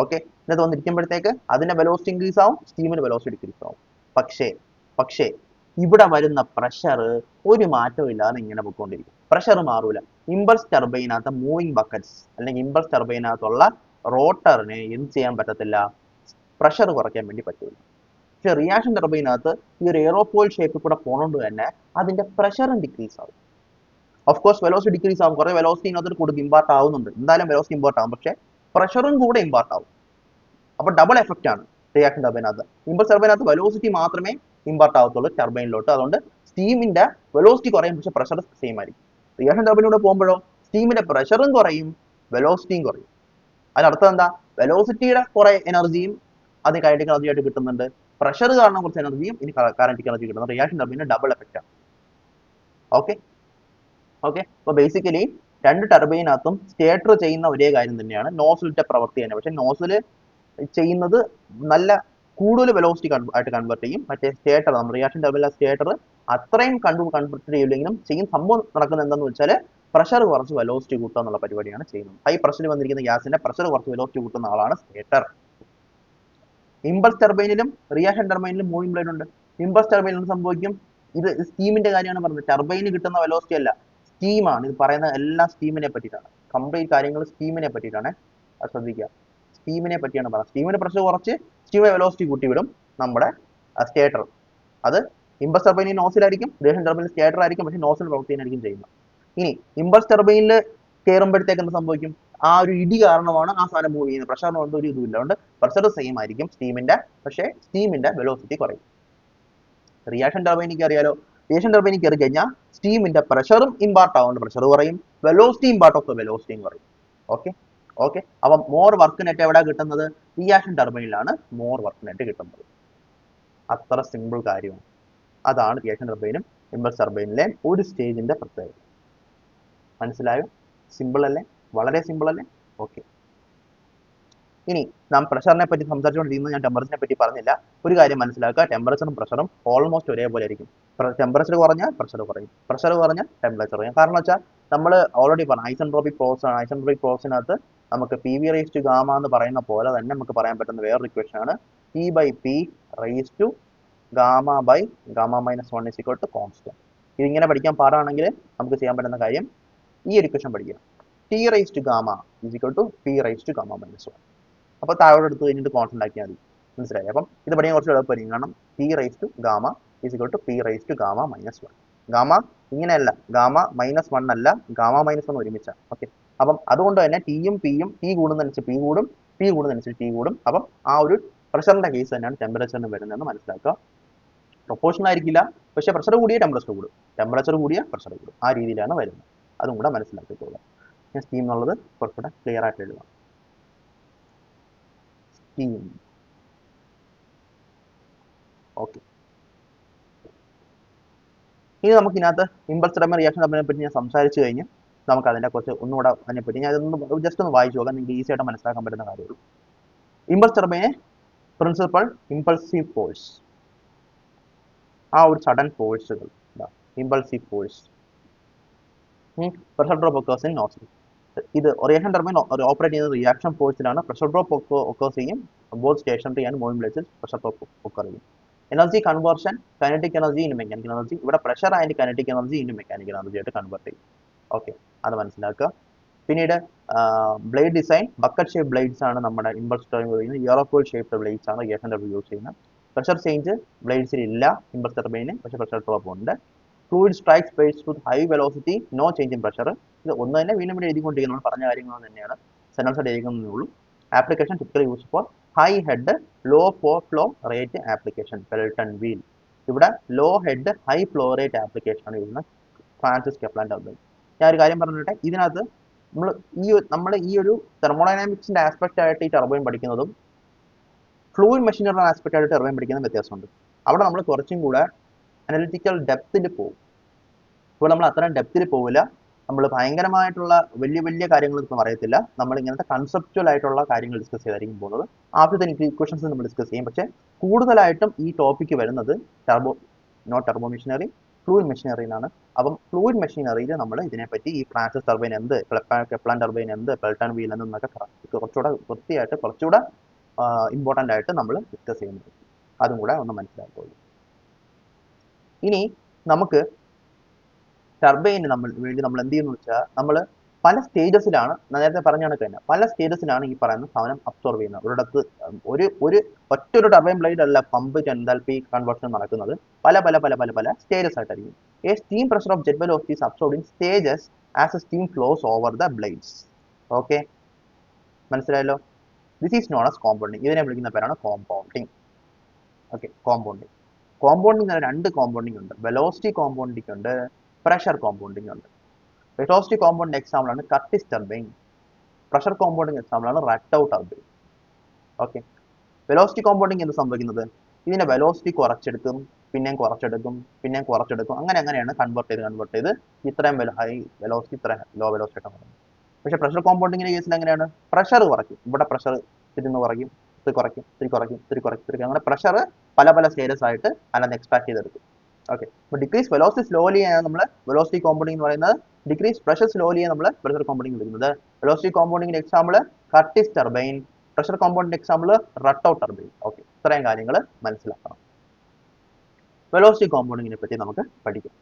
okay. ഇതിനകത്ത് വന്നിരിക്കുമ്പോഴത്തേക്ക് അതിന്റെ വെലോസിറ്റി ഇൻക്രീസ് ആവും, സ്റ്റീമിന്റെ വെലോസിറ്റി ഡിക്രീസ് ആവും. പക്ഷേ ഇവിടെ വരുന്ന പ്രഷർ ഒരു മാറ്റവും ഇല്ലാതെ ഇങ്ങനെ പോയിക്കൊണ്ടിരിക്കും. പ്രഷർ മാറൂല. ഇമ്പൾസ് ടർബൈനകത്ത് മൂവിങ് ബക്കറ്റ്സ് അല്ലെങ്കിൽ ഇമ്പൾസ് ടർബൈനകത്തുള്ള റോട്ടറിനെ എന്ത് ചെയ്യാൻ പറ്റത്തില്ല? പ്രഷർ കുറയ്ക്കാൻ വേണ്ടി പറ്റില്ല. പക്ഷെ റിയാക്ഷൻ ടർബൈനകത്ത് ഈ ഒരു എയറോഫോയിൽ ഷേപ്പിൽ കൂടെ പോണോണ്ട് തന്നെ അതിന്റെ പ്രഷറും ഡിക്രീസ് ആവും. ഓഫ് കോഴ്സ് വെലോസിറ്റി ഡിക്രീസ് ആവും, കുറെ വെലോസിറ്റി ഇതിനകത്ത് കൂടുതൽ ഇമ്പാർട്ട് ആവുന്നുണ്ട്. എന്തായാലും വെലോസിറ്റി ഇമ്പാർട്ട് ആവും, പക്ഷെ പ്രഷറും കൂടെ ഇമ്പാർട്ട് ആവും. അപ്പൊ ഡബിൾ എഫക്റ്റ് ആണ് റിയാക്ഷൻ ടർബൈനകത്ത്. ഇമ്പൾസ് ടർബൈനകത്ത് വെലോസിറ്റി മാത്രമേ ഇമ്പാർട്ട് ആവത്തുള്ളൂ ടർബൈനിലോട്ട്. അതുകൊണ്ട് സ്റ്റീമിന്റെ വെലോസിറ്റി കുറയും, പക്ഷെ പ്രഷർ സെയിം ആയിരിക്കും. റിയാക്ഷൻ ടർബൈനിലൂടെ പോകുമ്പോഴോ സ്റ്റീമിന്റെ പ്രഷറും കുറയും, വെലോസിറ്റിയും കുറയും. അതിനർത്ഥം എന്താ? വെലോസിറ്റിയുടെ കുറെ എനർജിയും അത് കൈനറ്റിക് എനർജി ആയിട്ട് കിട്ടുന്നുണ്ട്, പ്രഷർ കാരണം കുറച്ച് എനർജിയും ഇനി കൈനറ്റിക് എനർജി കിട്ടുന്നത്. റിയാക്ഷൻ ടർബൈനിന് ഡബിൾ എഫക്റ്റ് ആണ്. Okay okay. അപ്പൊ ബേസിക്കലി രണ്ട് ടർബൈനകത്തും സ്റ്റേറ്റർ ചെയ്യുന്ന ഒരേ കാര്യം തന്നെയാണ്, നോസിലിന്റെ പ്രവൃത്തി തന്നെ. പക്ഷെ നോസില് ചെയ്യുന്നത് നല്ല കൂടുതൽ വെലോസിറ്റി ആയിട്ട് കൺവേർട്ട് ചെയ്യും. മറ്റേ സ്റ്റേറ്റർ, നമ്മൾ റിയാക്ഷൻ ടർബൈനിലെ സ്റ്റേറ്റർ അത്രയും കൺവേർട്ട് ചെയ്യില്ലെങ്കിലും ചെയ്യുന്ന സംഭവം നടക്കുന്നത് എന്താണെന്ന് വെച്ചാൽ പ്രഷർ കുറച്ച് വെലോസിറ്റി കൂട്ടുക എന്നുള്ള പരിപാടിയാണ് ചെയ്യുന്നത്. ഹൈ പ്രഷറിൽ വന്നിരിക്കുന്ന ഗ്യാസിന്റെ പ്രഷർ കുറച്ച് വെലോസിറ്റി കൂട്ടുന്ന ആളാണ് സ്റ്റേറ്റർ. ഇമ്പൾസ് ടർബൈനിലും റിയാക്ഷൻ ടർബൈനിലും മൂവിംഗ് ബ്ലേഡ് ഉണ്ട്. ഇമ്പൾസ് ടർബൈനിൽ സംഭവിക്കും, ഇത് സ്റ്റീമിന്റെ കാര്യമാണ് പറഞ്ഞത്, ടർബൈന് കിട്ടുന്ന വെലോസിറ്റി അല്ല, സ്റ്റീമാണ്. ഇത് പറയുന്ന എല്ലാം സ്റ്റീമിനെ പറ്റിയിട്ടാണ്, കംപ്ലീറ്റ് കാര്യങ്ങൾ സ്റ്റീമിനെ പറ്റിയിട്ടാണ്. അത് ശ്രദ്ധിക്കുക, സ്റ്റീമിനെ പറ്റിയാണ് പറയുന്നത്. സ്റ്റീമിന്റെ പ്രഷർ കുറച്ച് സ്റ്റീമിന്റെ വെലോസിറ്റി കൂട്ടി വിടും നമ്മുടെ സ്റ്റേറ്റർ. അത് ഇമ്പൾസ് ടർബൈനിൽ നോസിലായിരിക്കും, റിയാക്ഷൻ ടർബൈനിൽ സ്റ്റേറ്റർ ആയിരിക്കും, പക്ഷേ നോസിൽ പ്രവർത്തിക്കാനായിരിക്കും ചെയ്യുന്നത്. ഇനി ഇമ്പൾസ് ടർബൈനിൽ കയറുമ്പോഴത്തേക്ക് എന്ത് സംഭവിക്കും? ആ ഒരു ഇടി കാരണമാണ് ആ സാധനം മൂവ് ചെയ്യുന്നത്. പ്രഷറിന് കൊണ്ട് ഒരു ഇതുമില്ല, അതുകൊണ്ട് പ്രഷർ സെയിം ആയിരിക്കും സ്റ്റീമിന്റെ, പക്ഷേ സ്റ്റീമിന്റെ വെലോസിറ്റി കുറയും. റിയാക്ഷൻ ടർബൈനിക്ക് അറിയാലോ, റിയാക്ഷൻ ടർബൈനിൽ കയറി കഴിഞ്ഞാൽ സ്റ്റീമിന്റെ പ്രഷറും ഇമ്പാർട്ട് ആവുന്നുണ്ട്, പ്രഷർ കുറയും, വെലോസിറ്റി ഇമ്പാർട്ട് ഓഫ് വെലോസിറ്റിയും കുറയും. Okay okay. അപ്പം മോർ വർക്ക് നെറ്റ് എവിടെ കിട്ടുന്നത്? റിയാക്ഷൻ ടർബൈനിലാണ് മോർ വർക്ക് നെറ്റ് കിട്ടുന്നത്. അത്ര സിമ്പിൾ കാര്യമാണ്. അതാണ് റിയാക്ഷൻ ടർബൈനും ഇമ്പൾസ് ടർബൈനിലെ ഒരു സ്റ്റേജിന്റെ പ്രത്യേകത. മനസ്സിലായോ? സിമ്പിൾ അല്ലേ? വളരെ സിമ്പിൾ അല്ലേ? ഓക്കെ. ഇനി നാം പ്രഷറിനെ പറ്റി സംസാരിച്ചുകൊണ്ടിരിക്കുന്നത്, ഞാൻ ടെമ്പറേച്ചറിനെ പറ്റി പറഞ്ഞില്ല. ഒരു കാര്യം മനസ്സിലാക്കുക, ടെമ്പറേച്ചറും പ്രഷറും ഓൾമോസ്റ്റ് ഒരേപോലെ ആയിരിക്കും. ടെമ്പറേച്ചർ കുറഞ്ഞാൽ പ്രഷർ കുറയും, പ്രഷർ കുറഞ്ഞാൽ ടെമ്പറേച്ചർ കുറയും. കാരണം വെച്ചാൽ നമ്മൾ ഓൾറെഡി പറഞ്ഞു ഐസെൻട്രോപിക് പ്രോസസ് ആണ്. ഐസെൻട്രോപിക് പ്രോസസ്സിനകത്ത് നമുക്ക് P V raise to gamma എന്ന് പറയുന്ന പോലെ തന്നെ നമുക്ക് പറയാൻ പറ്റുന്ന വേറൊരു ഇക്വേഷൻ ആണ് P by P raise to gamma by gamma minus 1 is equal to constant. ഇതിങ്ങനെ പഠിക്കാൻ പാടാണെങ്കിൽ നമുക്ക് ചെയ്യാൻ പറ്റുന്ന കാര്യം ഈ ഒരു ഇക്വേഷൻ പഠിക്കുക. T raise to gamma is equal to P raise to gamma minus 1. അപ്പോൾ താഴോട്ട് എടുത്ത് കഴിഞ്ഞിട്ട് കോൺസ്റ്റന്റ് ആക്കിയാൽ മതി. മനസ്സിലായി? അപ്പം ഇത് പഠിക്കാൻ കുറച്ച് എളുപ്പമായിരിക്കും. കാരണം P raise to gamma is equal to P raise to gamma minus 1. Gamma ഇങ്ങനെയല്ല, ഗാമ മൈനസ് 1 അല്ല, ഗാമ മൈനസ് 1 ഒരുമിച്ചാണ്. ഓക്കെ. അപ്പം അതുകൊണ്ട് തന്നെ ടിയും പിയും ടി കൂടുന്നതനുസരിച്ച് പി കൂടും, പി കൂടുന്നതനുസരിച്ച് ടി കൂടും. അപ്പം ആ ഒരു പ്രഷറിന്റെ കേസ് തന്നെയാണ് ടെമ്പറേച്ചറിന് വരുന്നതെന്ന് മനസ്സിലാക്കുക. പ്രൊപ്പോർഷണൽ ആയിരിക്കില്ല, പക്ഷെ പ്രഷർ കൂടിയ ടെമ്പറേച്ചർ കൂടും, ടെമ്പറേച്ചർ കൂടിയ പ്രഷർ കൂടും. ആ രീതിയിലാണ് വരുന്നത്. അതും കൂടെ മനസ്സിലാക്കിക്കോളുക. ഞാൻ സ്റ്റീം എന്നുള്ളത് കുറച്ചുകൂടെ ക്ലിയർ ആയിട്ട് എഴുതാം. സ്റ്റീം. ഓക്കെ. ഇനി നമുക്ക് ഇതിനകത്ത് ഇമ്പൾസ് ടർബൈൻ റിയാക്ഷൻ ടർബൈനെ പറ്റി ഞാൻ സംസാരിച്ചു കഴിഞ്ഞ് നമുക്ക് അതിനെ കുറിച്ച് ഒന്നുകൂടെ അതിനെപ്പറ്റി ഞാൻ ഇതൊന്ന് ജസ്റ്റ് ഒന്ന് വായിച്ചു നോക്കാം, നിങ്ങൾക്ക് ഈസി ആയിട്ട് മനസ്സിലാക്കാൻ പറ്റുന്ന കാര്യമുള്ളൂ. ഇമ്പൾസ് ടർബൈനെ പ്രിൻസിപ്പൽ ഇമ്പൾസീവ് ഫോഴ്സ്, ആ ഒരു സഡൻ ഫോഴ്സുകൾ, impulsive force, pressure drop occurs in nozzle. ഇത് റിയാക്ഷൻ ടർബൈൻ ഓപ്പറേറ്റ് ചെയ്യുന്ന റിയാക്ഷൻ ഫോഴ്സിലാണ്. പ്രഷർ ഡ്രോപ്പ് ഒക്കേഴ്സ് ചെയ്യും ബോത്ത് സ്റ്റേഷനറി ആൻഡ് മൂവിംഗ് പ്ലേസിൽ പ്രഷർ ഡ്രോപ്പ് ഒക്കർ ചെയ്യും. Energy conversion, kinetic energy in mechanical energy. ഇവിടെ pressure and kinetic energy in mechanical energy ആയിട്ട് convert ചെയ്യും. Okay, അത് മനസ്സിലാക്കുക. പിന്നീട് blade design bucket shape blades ആണ് നമ്മുടെ ഇമ്പൾസ് ടർബൈൻ ഉപയോഗിക്കുന്നത്. ഇയറോഫോയിൽ ഷേപ്ഡ് ബ്ലേഡ്സ് ആണ് ഗ്യാസ് ടർബൈൻ യൂസ് ചെയ്യുന്നത്. പ്രഷർ ചേഞ്ച് ബ്ലേഡ്സിൽ ഇല്ല ഇമ്പൾസ് ടർബൈന്, പക്ഷേ പ്രഷർ ഡ്രോപ്പ് ഉണ്ട്. Fluid strikes space with high velocity, no change in pressure. ഇത് ഒന്ന് തന്നെ വീണ്ടും വീണ്ടും എഴുതിക്കൊണ്ടിരിക്കുന്നു, നമ്മൾ പറഞ്ഞ കാര്യങ്ങൾ തന്നെയാണ്, സെൻറ്റൻസ് ആയിട്ട് എഴുതുന്നതേ ഉള്ളൂ. Application typically use for high head low flow rate application, Pelton wheel. ഇവിടെ low head high flow rate application ആണ് ചെയ്യുന്നത് ഫ്രാൻസിസ് കെപ്ലാൻ ടർബൈൻ. ഞാൻ ഒരു കാര്യം പറഞ്ഞിട്ടെ, ഇതിനകത്ത് നമ്മൾ ഈ ഒരു തെർമോഡൈനാമിക്സിന്റെ ആസ്പെക്ട് ആയിട്ട് ഈ ടർബൈൻ പഠിക്കുന്നതും ഫ്ലൂയിഡ് മെഷീനറിയുടെ ആസ്പെക്ട് ആയിട്ട് ടർബൈൻ പഠിക്കുന്ന വ്യത്യാസമുണ്ട്. അവിടെ നമ്മൾ കുറച്ചും കൂടെ അനലിറ്റിക്കൽ ഡെപ്തിൽ പോകും. ഇപ്പോൾ നമ്മൾ അത്രയും ഡെപ്തിൽ പോവില്ല, നമ്മൾ ഭയങ്കരമായിട്ടുള്ള വലിയ വലിയ കാര്യങ്ങളൊന്നും അറിയത്തില്ല, നമ്മൾ ഇങ്ങനത്തെ കൺസെപ്റ്റുവൽ ആയിട്ടുള്ള കാര്യങ്ങൾ ഡിസ്കസ് ചെയ്തായിരിക്കും പോകുന്നത്. ആദ്യത്തെ ഇക്വേഷൻസ് നമ്മൾ ഡിസ്കസ് ചെയ്യും, പക്ഷേ കൂടുതലായിട്ടും ഈ ടോപ്പിക്ക് വരുന്നത് ടർബോ മെഷീനറി, ഫ്ലൂയിഡ് മെഷീനറിയിലാണ്. അപ്പം ഫ്ലൂയിഡ് മെഷീനറിയിൽ നമ്മൾ ഇതിനെപ്പറ്റി ഈ ഫ്രാൻസിസ് ടർബൈൻ എന്ത്, കെപ്ലാൻ ടർബൈൻ എന്ത്, പെൽട്ടൺ വീൽ എന്നൊക്കെ കുറച്ചുകൂടെ വൃത്തിയായിട്ട് കുറച്ചുകൂടെ ഇമ്പോർട്ടൻ്റ് ആയിട്ട് നമ്മൾ ഡിസ്കസ് ചെയ്യുന്നത്, അതും കൂടെ ഒന്ന് മനസ്സിലാക്കുള്ളൂ. ഇനി നമുക്ക് ടർബൈന് വേണ്ടി നമ്മൾ എന്ത് ചെയ്യുന്നു വെച്ചാൽ, നമ്മൾ പല സ്റ്റേജസിലാണ്, നേരത്തെ പറഞ്ഞ കണക്ക് തന്നെ പല സ്റ്റേജസിലാണ് ഈ പറയുന്ന സാധനം അബ്സോർവ് ചെയ്യുന്നത്. ഒരിടത്ത് ഒറ്റൊരു ടർബൈൻ ബ്ലേഡ് അല്ല പമ്പ് എൻതാൽപ്പി കൺവേർഷൻ നടക്കുന്നത്, പല പല പല പല പല സ്റ്റേജസ് ആയിട്ടായിരിക്കും. A steam pressure of jet velocity is absorbed in stages as a steam flows over the blades. Okay, മനസ്സിലായല്ലോ. This is known as compounding. ഇതിനെ വിളിക്കുന്ന പേരാണ് കോമ്പൗണ്ടിങ്. ഓക്കെ, കോമ്പൗണ്ടിങ് രണ്ട് കോമ്പൗണ്ടിങ് ഉണ്ട്, വെലോസിറ്റി കോമ്പൗണ്ടിങ് ഉണ്ട്, പ്രഷർ കോമ്പൗണ്ടിങ് ഉണ്ട്. Velocity compounding example ആണ് Curtis turbine. Pressure compounding example ആണ് Rateau turbine. Okay, velocity compounding എന്ത് സംഭവിക്കുന്നത്, ഇതിന്റെ വെലോസിറ്റി കുറച്ചെടുക്കും, പിന്നെയും കുറച്ചെടുക്കും, പിന്നെയും കുറച്ചെടുക്കും, അങ്ങനെയാണ് കൺവേർട്ട് ചെയ്ത് ഇത്രയും ഹൈ വെലോസിറ്റി ഇത്രയും ലോ വെലോസിറ്റി ആയിട്ട് മാറും. പക്ഷേ പ്രഷർ കോമ്പൗണ്ടിങ്ങിന്റെ കേസിൽ എങ്ങനെയാണ്, പ്രഷർ കുറയ്ക്കും, ഇവിടെ പ്രഷർ ഇതിന്ന് കുറയ്ക്കും, അങ്ങനെ പ്രഷർ പല പല സ്റ്റേജസ് ആയിട്ട് അതിനകത്ത് എക്സ്ട്രാക്ട് ചെയ്തെടുക്കും. ഓക്കെ, അപ്പോൾ ഡിക്രീസ് വെലോസിറ്റി സ്ലോലി ആണ് നമ്മൾ വെലോസിറ്റി കോമ്പൗണ്ടിങ് എന്ന് പറയുന്നത്, ഡിക്രീസ് പ്രഷർ സ്ലോലി ആണ് നമ്മൾ പ്രഷർ കോമ്പൗണ്ടിങ് വിളിക്കുന്നത്. വെലോസിറ്റി കോമ്പൗണ്ടിങ്ങിന്റെ എക്സാമ്പിൾ കർട്ടിസ് ടർബൈൻ, പ്രഷർ കോമ്പൗണ്ടിന്റെ എക്സാമ്പിൾ റട്ടൌ ടർബൈൻ. ഓക്കെ, ഇത്രയും കാര്യങ്ങൾ മനസ്സിലാക്കണം. വെലോസിറ്റി കോമ്പൗണ്ടിങ്ങിനെ പറ്റി നമുക്ക് പഠിക്കാം.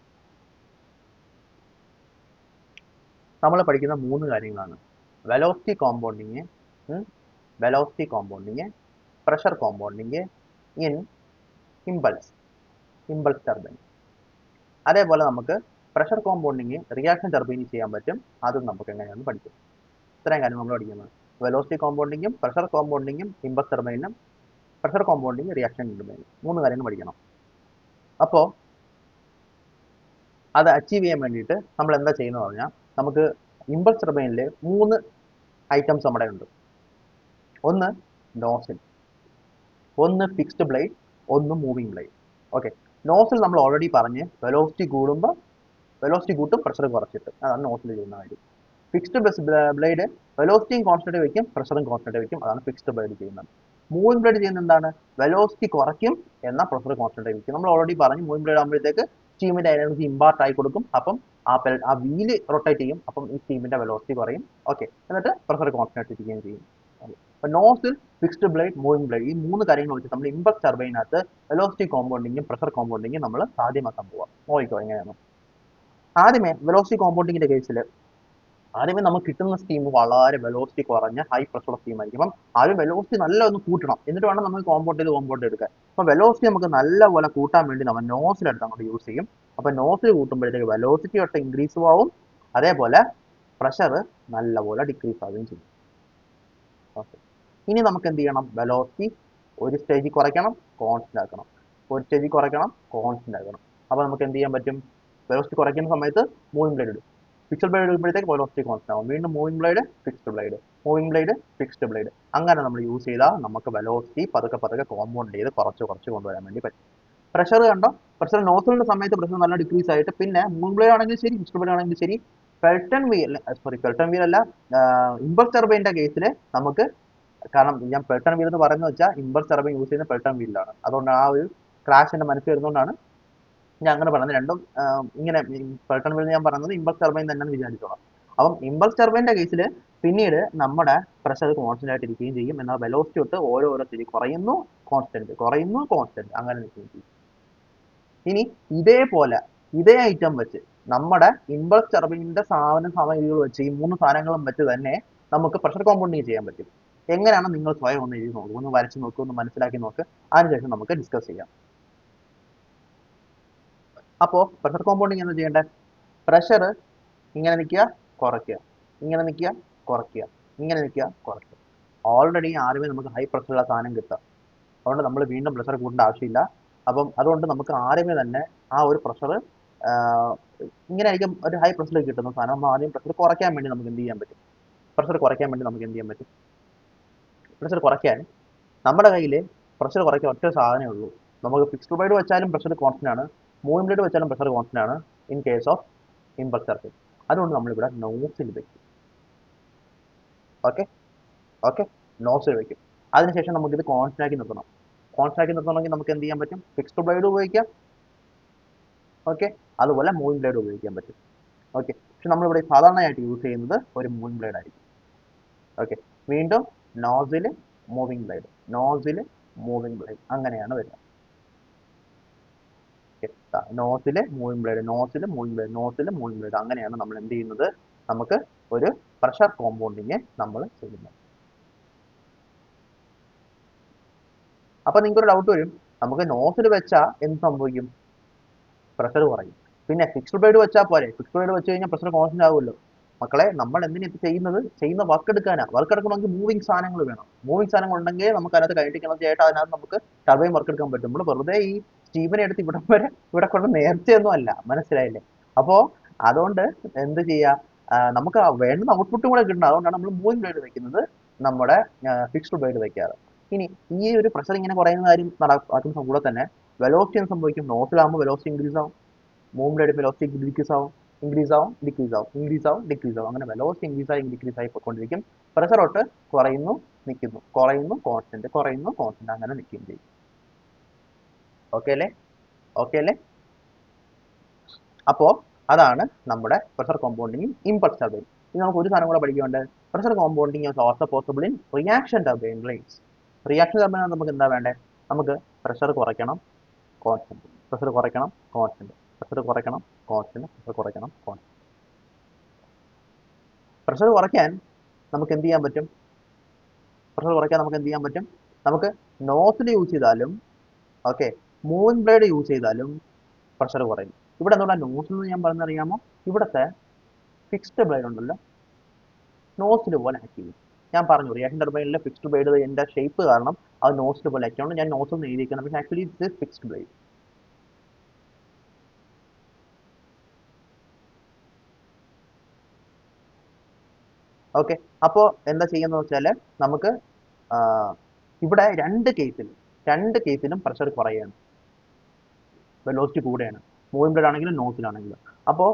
നമ്മൾ പഠിക്കുന്ന 3 കാര്യങ്ങളാണ്: velocity compounding, pressure compounding in impulse turbine. അതേപോലെ നമുക്ക് പ്രഷർ കോമ്പൗണ്ടിങ് റിയാക്ഷൻ ടർബൈനിൽ ചെയ്യാൻ പറ്റും, അതും നമുക്ക് എങ്ങനെയാണെന്ന് പഠിക്കും. ഇത്രയും കാര്യം നമ്മൾ പഠിക്കുന്നത്: വെലോസിറ്റി കോമ്പൗണ്ടിങ്ങും പ്രഷർ കോമ്പൗണ്ടിങ്ങും ഇമ്പൾസ് ടർബൈനും, പ്രഷർ കോമ്പൗണ്ടിങ് റിയാക്ഷൻ ടർബൈനും, 3 കാര്യങ്ങൾ പഠിക്കണം. അപ്പോൾ അത് അച്ചീവ് ചെയ്യാൻ വേണ്ടിയിട്ട് നമ്മൾ എന്താ ചെയ്യുന്നത് പറഞ്ഞാൽ, നമുക്ക് ഇമ്പൾസ് ടർബൈനിൽ 3 ഐറ്റംസ് നമ്മുടെ ഉണ്ട്. ഒന്ന് നോസിൽ, ഒന്ന് ഫിക്സ്ഡ് ബ്ലേഡ്, ഒന്ന് മൂവിങ് ബ്ലേഡ്. ഓക്കെ, നോസിൽ നമ്മൾ ഓൾറെഡി പറഞ്ഞ് വെലോസിറ്റി കൂട്ടും പ്രഷർ കുറച്ചിട്ട്, അതാണ് നോസിൽ ചെയ്യുന്ന കാര്യം. ഫിക്സ്ഡ് ബ്ലേഡ് വെലോസിറ്റിയും കോൺസ്റ്റന്റ് വയ്ക്കും, പ്രഷറും കോൺസ്റ്റന്റ് വയ്ക്കും, അതാണ് ഫിക്സ്ഡ് ബ്ലേഡ് ചെയ്യുന്നത്. മൂവിങ് ബ്ലേഡ് ചെയ്യുന്നത് എന്താണ്, വെലോസിറ്റി കുറയ്ക്കും എന്നാൽ പ്രഷർ കോൺസ്റ്റന്റ് വയ്ക്കും. നമ്മൾ ഓൾറെഡി പറഞ്ഞു മൂവിങ് ബ്ലേഡ് ആകുമ്പോഴത്തേക്ക് സ്റ്റീമിന്റെ എനർജി ഇമ്പാർട്ട് ആയി കൊടുക്കും, അപ്പം ആ വീല് റൊട്ടേറ്റ് ചെയ്യും, അപ്പം ഈ സ്റ്റീമിന്റെ വെലോസിറ്റി കുറയും. ഓക്കെ, എന്നിട്ട് പ്രഷർ കോൺസ്റ്റന്റ് ഇരിക്കുകയും ചെയ്യും. അപ്പോൾ nozzle, fixed blade, moving blade, ഈ 3 കാര്യങ്ങൾ വെച്ച് നമ്മൾ ഇമ്പൾസ് ടർബൈനകത്ത് വെലോസിറ്റി കോമ്പൗണ്ടിങ്ങും പ്രഷർ കോമ്പൗണ്ടിങ്ങും നമ്മൾ സാധ്യമാക്കാൻ പോവാം. നോക്കിക്കോ എങ്ങനെയാണ്. ആദ്യമേ വെലോസിറ്റി കോമ്പൗണ്ടിങ്ങിന്റെ കേസിൽ ആദ്യമേ നമുക്ക് കിട്ടുന്ന സ്റ്റീം വളരെ വെലോസിറ്റി കുറഞ്ഞ ഹൈ പ്രഷർ സ്റ്റീം ആയിരിക്കും. അപ്പം ആദ്യം വെലോസിറ്റി നല്ല ഒന്ന് കൂട്ടണം, എന്നിട്ട് വേണം നമുക്ക് കോമ്പൗണ്ട് എടുക്കാൻ. അപ്പോൾ വെലോസിറ്റി നമുക്ക് നല്ലപോലെ കൂട്ടാൻ വേണ്ടി നമ്മൾ നോസിലെടുത്ത് അങ്ങോട്ട് യൂസ് ചെയ്യും. അപ്പോൾ നോസിൽ കൂട്ടുമ്പോഴത്തേക്ക് വെലോസിറ്റി ഒട്ട് ഇൻക്രീസും ആവും, അതേപോലെ പ്രഷർ നല്ലപോലെ ഡിക്രീസ് ആവുകയും ചെയ്യും. ഓക്കെ, ഇനി നമുക്ക് എന്ത് ചെയ്യണം, വെലോസിറ്റി ഒരു സ്റ്റേജിൽ കുറയ്ക്കണം, കോൺസ്റ്റന്റ് ആക്കണം, ഒരു സ്റ്റേജിൽ കുറയ്ക്കണം, കോൺസ്റ്റന്റ് ആക്കണം. അപ്പോൾ നമുക്ക് എന്ത് ചെയ്യാൻ പറ്റും, വെലോസിറ്റി കുറയ്ക്കുന്ന സമയത്ത് മൂവിങ് ബ്ലേഡ് ഇടും, ഫിക്സ്ഡ് ബ്ലേഡ് ഇടുമ്പോഴത്തേക്ക് വെലോസിറ്റി കോൺസ്റ്റന്റ് ആവും, വീണ്ടും moving blade, fixed blade, moving blade, fixed blade, അങ്ങനെ നമ്മൾ യൂസ് ചെയ്താൽ നമുക്ക് വെലോസിറ്റി പതുക്കെ കോമ്പൗണ്ട് ചെയ്ത് കുറച്ച് കൊണ്ടുവരാൻ വേണ്ടി പറ്റും. പ്രഷർ കണ്ടോ, പ്രഷർ നോസിലിന്റെ സമയത്ത് പ്രഷർ നല്ല ഡിക്രീസ് ആയിട്ട്, പിന്നെ മൂവിങ് ബ്ലേഡ് ആണെങ്കിൽ ശരി, ഫിക്സ്ഡ് ബ്ലേഡ് ആണെങ്കിൽ ശരി, പെൽട്ടൺ വീൽ അല്ല, ഇമ്പൾസ് ടർബൈന്റെ കേസിൽ നമുക്ക്, കാരണം ഞാൻ പെൽട്ടൺ വീൽ എന്ന് പറയുന്നത് വെച്ചാൽ ഇമ്പൾസ് ടർബൈൻ യൂസ് ചെയ്യുന്ന പെൽട്ടൺ വീലിലാണ്, അതുകൊണ്ട് ആ ഒരു ക്രാഷ് എൻ്റെ മനസ്സിൽ വരുന്നതുകൊണ്ടാണ് ഞാൻ അങ്ങനെ പറയുന്നത്. രണ്ടും ഇങ്ങനെ പെൽട്ടൺ വീൽ ഞാൻ പറയുന്നത് ഇമ്പൾസ് ടർബൈൻ തന്നെയാണ് വിചാരിച്ചോളാം. അപ്പം ഇമ്പൾസ് ടർബൈൻ്റെ കേസിൽ പിന്നീട് നമ്മുടെ പ്രഷർ കോൺസ്റ്റന്റ് ആയിട്ട് ഇരിക്കുകയും ചെയ്യും, എന്നാൽ വെലോസിറ്റി തൊട്ട് ഓരോ സ്ഥിതി കുറയുന്നു കോൺസ്റ്റന്റ് അങ്ങനെ നിൽക്കുകയും ചെയ്യും. ഇനി ഇതേ ഐറ്റം വെച്ച് നമ്മുടെ ഇമ്പൾസ് ടർബൈനിന്റെ സാമഗ്രികൾ വെച്ച് ഈ 3 സാധനങ്ങളും വെച്ച് തന്നെ നമുക്ക് പ്രഷർ കോമ്പൗണ്ടിങ് ചെയ്യാൻ പറ്റും. എങ്ങനെയാണ് നിങ്ങൾ സ്വയം ഒന്ന് എഴുതി നോക്കുക, ഒന്ന് വരച്ച് നോക്കുക, ഒന്ന് മനസ്സിലാക്കി നോക്ക്. അതിനുശേഷം നമുക്ക് ഡിസ്കസ് ചെയ്യാം. അപ്പോൾ പ്രഷർ കോമ്പൗണ്ടിങ് എന്താ ചെയ്യേണ്ടത്? പ്രഷർ ഇങ്ങനെ നിൽക്കുക, കുറയ്ക്കുക, ഇങ്ങനെ നിൽക്കുക, കുറയ്ക്കുക, ഇങ്ങനെ നിൽക്കുക, കുറയ്ക്കുക. ഓൾറെഡി ആദ്യമേ നമുക്ക് ഹൈ പ്രഷറുള്ള സാധനം കിട്ടുക, അതുകൊണ്ട് നമ്മൾ വീണ്ടും പ്രഷർ കൂട്ടേണ്ട ആവശ്യമില്ല. അപ്പം അതുകൊണ്ട് നമുക്ക് ആദ്യമേ തന്നെ ആ ഒരു പ്രഷർ ഇങ്ങനെ ആയിരിക്കും ഒരു ഹൈ പ്രഷറിലേക്ക് കിട്ടുന്ന സാധനം. നമ്മൾ ആദ്യം പ്രഷർ കുറയ്ക്കാൻ വേണ്ടി നമുക്ക് എന്ത് ചെയ്യാൻ പറ്റും? പ്രഷർ കുറയ്ക്കാൻ വേണ്ടി നമുക്ക് എന്ത് ചെയ്യാൻ പറ്റും? പ്രഷർ കുറയ്ക്കാൻ നമ്മുടെ കയ്യിൽ പ്രഷർ കുറയ്ക്കാൻ ഒറ്റ സാധനമേ ഉള്ളൂ. നമുക്ക് ഫിക്സ്ഡ് ബ്ലേഡ് വെച്ചാലും പ്രഷർ കോൺസ്റ്റന്റ് ആണ്, മൂവിംഗ് ബ്ലേഡ് വെച്ചാലും പ്രഷർ കോൺസ്റ്റന്റ് ആണ് in case of impulse turbine. അതുകൊണ്ട് നമ്മളിവിടെ നോസിൽ വെക്കും. ഓക്കെ ഓക്കെ നോസിൽ വെക്കും. അതിനുശേഷം നമുക്കിത് കോൺസ്റ്റന്റ് ആക്കി നിർത്തണം. കോൺസ്റ്റന്റ് ആക്കി നിർത്തണമെങ്കിൽ നമുക്ക് എന്ത് ചെയ്യാൻ പറ്റും? ഫിക്സ്ഡ് ബ്ലേഡ് ഉപയോഗിക്കാം, ഓക്കെ, അതുപോലെ മൂവിംഗ് ബ്ലേഡ് ഉപയോഗിക്കാൻ പറ്റും. ഓക്കെ, പക്ഷെ നമ്മളിവിടെ സാധാരണയായിട്ട് യൂസ് ചെയ്യുന്നത് ഒരു മൂവിംഗ് ബ്ലേഡ് ആയിരിക്കും. ഓക്കെ, വീണ്ടും nozzle moving blade, nozzle moving blade, അങ്ങനെയാണ് വരുന്നത്. Nozzle moving blade, nozzle moving blade, nozzle moving blade, അങ്ങനെയാണ് നമ്മൾ എന്ത് ചെയ്യുന്നത്? നമുക്ക് ഒരു പ്രഷർ കോമ്പൗണ്ടിങ് നമ്മൾ ചെയ്യുന്നത്. അപ്പൊ നിങ്ങൾക്ക് ഒരു ഡൗട്ട് വരും, നമുക്ക് നോസിൽ വെച്ചാൽ എന്ത് സംഭവിക്കും? പ്രഷർ കുറയും. പിന്നെ ഫിക്സ്ഡ് ബ്ലേഡ് വെച്ചാൽ പോരെ? ഫിക്സ്ഡ് ബ്ലേഡ് വെച്ച് കഴിഞ്ഞാൽ പ്രഷർ കോൺസ്റ്റന്റ് ആവുമല്ലോ. മക്കളെ, നമ്മൾ എന്തിനാ ഇത് ചെയ്യുന്നത്? ചെയ്യുന്ന വർക്ക് എടുക്കാനാ. വർക്ക് എടുക്കണമെങ്കിൽ മൂവിംഗ് സാധനങ്ങൾ വേണം. മൂവിംഗ് സാധനങ്ങൾ ഉണ്ടെങ്കിൽ നമുക്ക് അതിനകത്ത് കൈനറ്റിക് എനർജി ആയിട്ട് അതിനകത്ത് നമുക്ക് ടർബൈൻ വർക്ക് എടുക്കാൻ പറ്റും. നമ്മൾ വെറുതെ ഈ സ്റ്റീവനെ എടുത്ത് ഇവിടെ കൊണ്ട് നേർച്ചയൊന്നും അല്ല, മനസ്സിലായില്ലേ? അപ്പോ അതുകൊണ്ട് എന്ത് ചെയ്യാ, നമുക്ക് വേണ്ടുന്ന ഔട്ട്പുട്ടും കൂടെ കിട്ടണം. അതുകൊണ്ടാണ് നമ്മൾ മൂവിംഗ് ബ്ലേഡ് വെക്കുന്നത്, നമ്മുടെ ഫിക്സ്ഡ് ബ്ലേഡ് വെക്കാറ്. ഇനി ഈ ഒരു പ്രഷർ ഇങ്ങനെ കുറയുന്ന കാര്യം നടക്കുന്ന കൂടെ തന്നെ വെലോസിറ്റി എന്ത് സംഭവിക്കും? നോസിലാകുമ്പോൾ വെലോസിറ്റി ഇൻക്രീസ് ആവും, മൂവിംഗ് ബ്ലേഡ് വെലോസിറ്റി ഡിക്രീസ് ആവും, ഇൻക്രീസ് ആവും, ഡിക്രീസ് ആവും, ഇൻക്രീസ് ആവും, ഡിക്രീസ് ആവും. അങ്ങനെ വെലോസിറ്റി ഇൻക്രീസ് ആയി ഡിക്രീസ് ആയി പോയിക്കൊണ്ടിരിക്കും. പ്രഷർ തൊട്ട് കുറയുന്നു, നിൽക്കുന്നു, കുറയുന്നു, കോൺസ്റ്റന്റ്, കുറയുന്നു, കോൺസ്റ്റന്റ്, അങ്ങനെ നിൽക്കുകയും ചെയ്യും. ഓക്കെ അല്ലേ? ഓക്കെ അല്ലേ? അപ്പോ അതാണ് നമ്മുടെ പ്രഷർ കോമ്പൗണ്ടിങ് ഇമ്പൾസ് ടർബൈൻ. ഇനി നമുക്ക് ഒരു സാധനം കൂടെ പഠിക്കുന്നുണ്ട്. Pressure compounding is also possible in reaction turbine blades. Reaction turbine നമുക്ക് എന്താ വേണ്ടേ? നമുക്ക് പ്രഷർ കുറയ്ക്കണം, കോൺസ്റ്റന്റ്, പ്രഷർ കുറയ്ക്കണം, കോൺസ്റ്റന്റ്, പ്രഷർ കുറയ്ക്കണം, കോൺസ്റ്റന്റ്, പ്രഷർ കുറയ്ക്കണം, കോൺസ്റ്റന്റ്. പ്രഷർ കുറയ്ക്കാൻ നമുക്ക് എന്ത് ചെയ്യാൻ പറ്റും? പ്രഷർ കുറയ്ക്കാൻ നമുക്ക് എന്ത് ചെയ്യാൻ പറ്റും? നമുക്ക് നോസിൽ യൂസ് ചെയ്താലും ഓക്കെ, മൂവിംഗ് ബ്ലേഡ് യൂസ് ചെയ്താലും പ്രഷർ കുറയും. ഇവിടെ എന്തുകൊണ്ടാണ് നോസിൽ എന്ന് ഞാൻ പറഞ്ഞറിയാമോ? ഇവിടുത്തെ ഫിക്സ്ഡ് ബ്ലേഡ് ഉണ്ടല്ലോ, നോസിൽ പോലെ ആക്ട് ചെയ്യും. ഞാൻ പറഞ്ഞു റിയാക്ഷൻ ടർബൈനിലെ ഫിക്സ്ഡ് ബ്ലേഡ് എൻ്റെ ഷേപ്പ് കാരണം അത് നോസിൽ പോലെ ആക്ട് ചെയ്യുന്നത്. ഞാൻ നോസിൽ നിന്ന് എഴുതിയിരിക്കുന്നത്, പക്ഷേ ആക്ച്വലി ഇത് ഫിക്സ്ഡ് ബ്ലേഡ്. ഓക്കെ, അപ്പോൾ എന്താ ചെയ്യുന്നത് വെച്ചാൽ നമുക്ക് ഇവിടെ രണ്ട് കേസിലും പ്രഷർ കുറയാണ്, വെലോസിറ്റി കൂടെയാണ്. മൂവിംഗ് ബ്ലേഡ് ആണെങ്കിലും നോസിലാണെങ്കിലും. അപ്പോൾ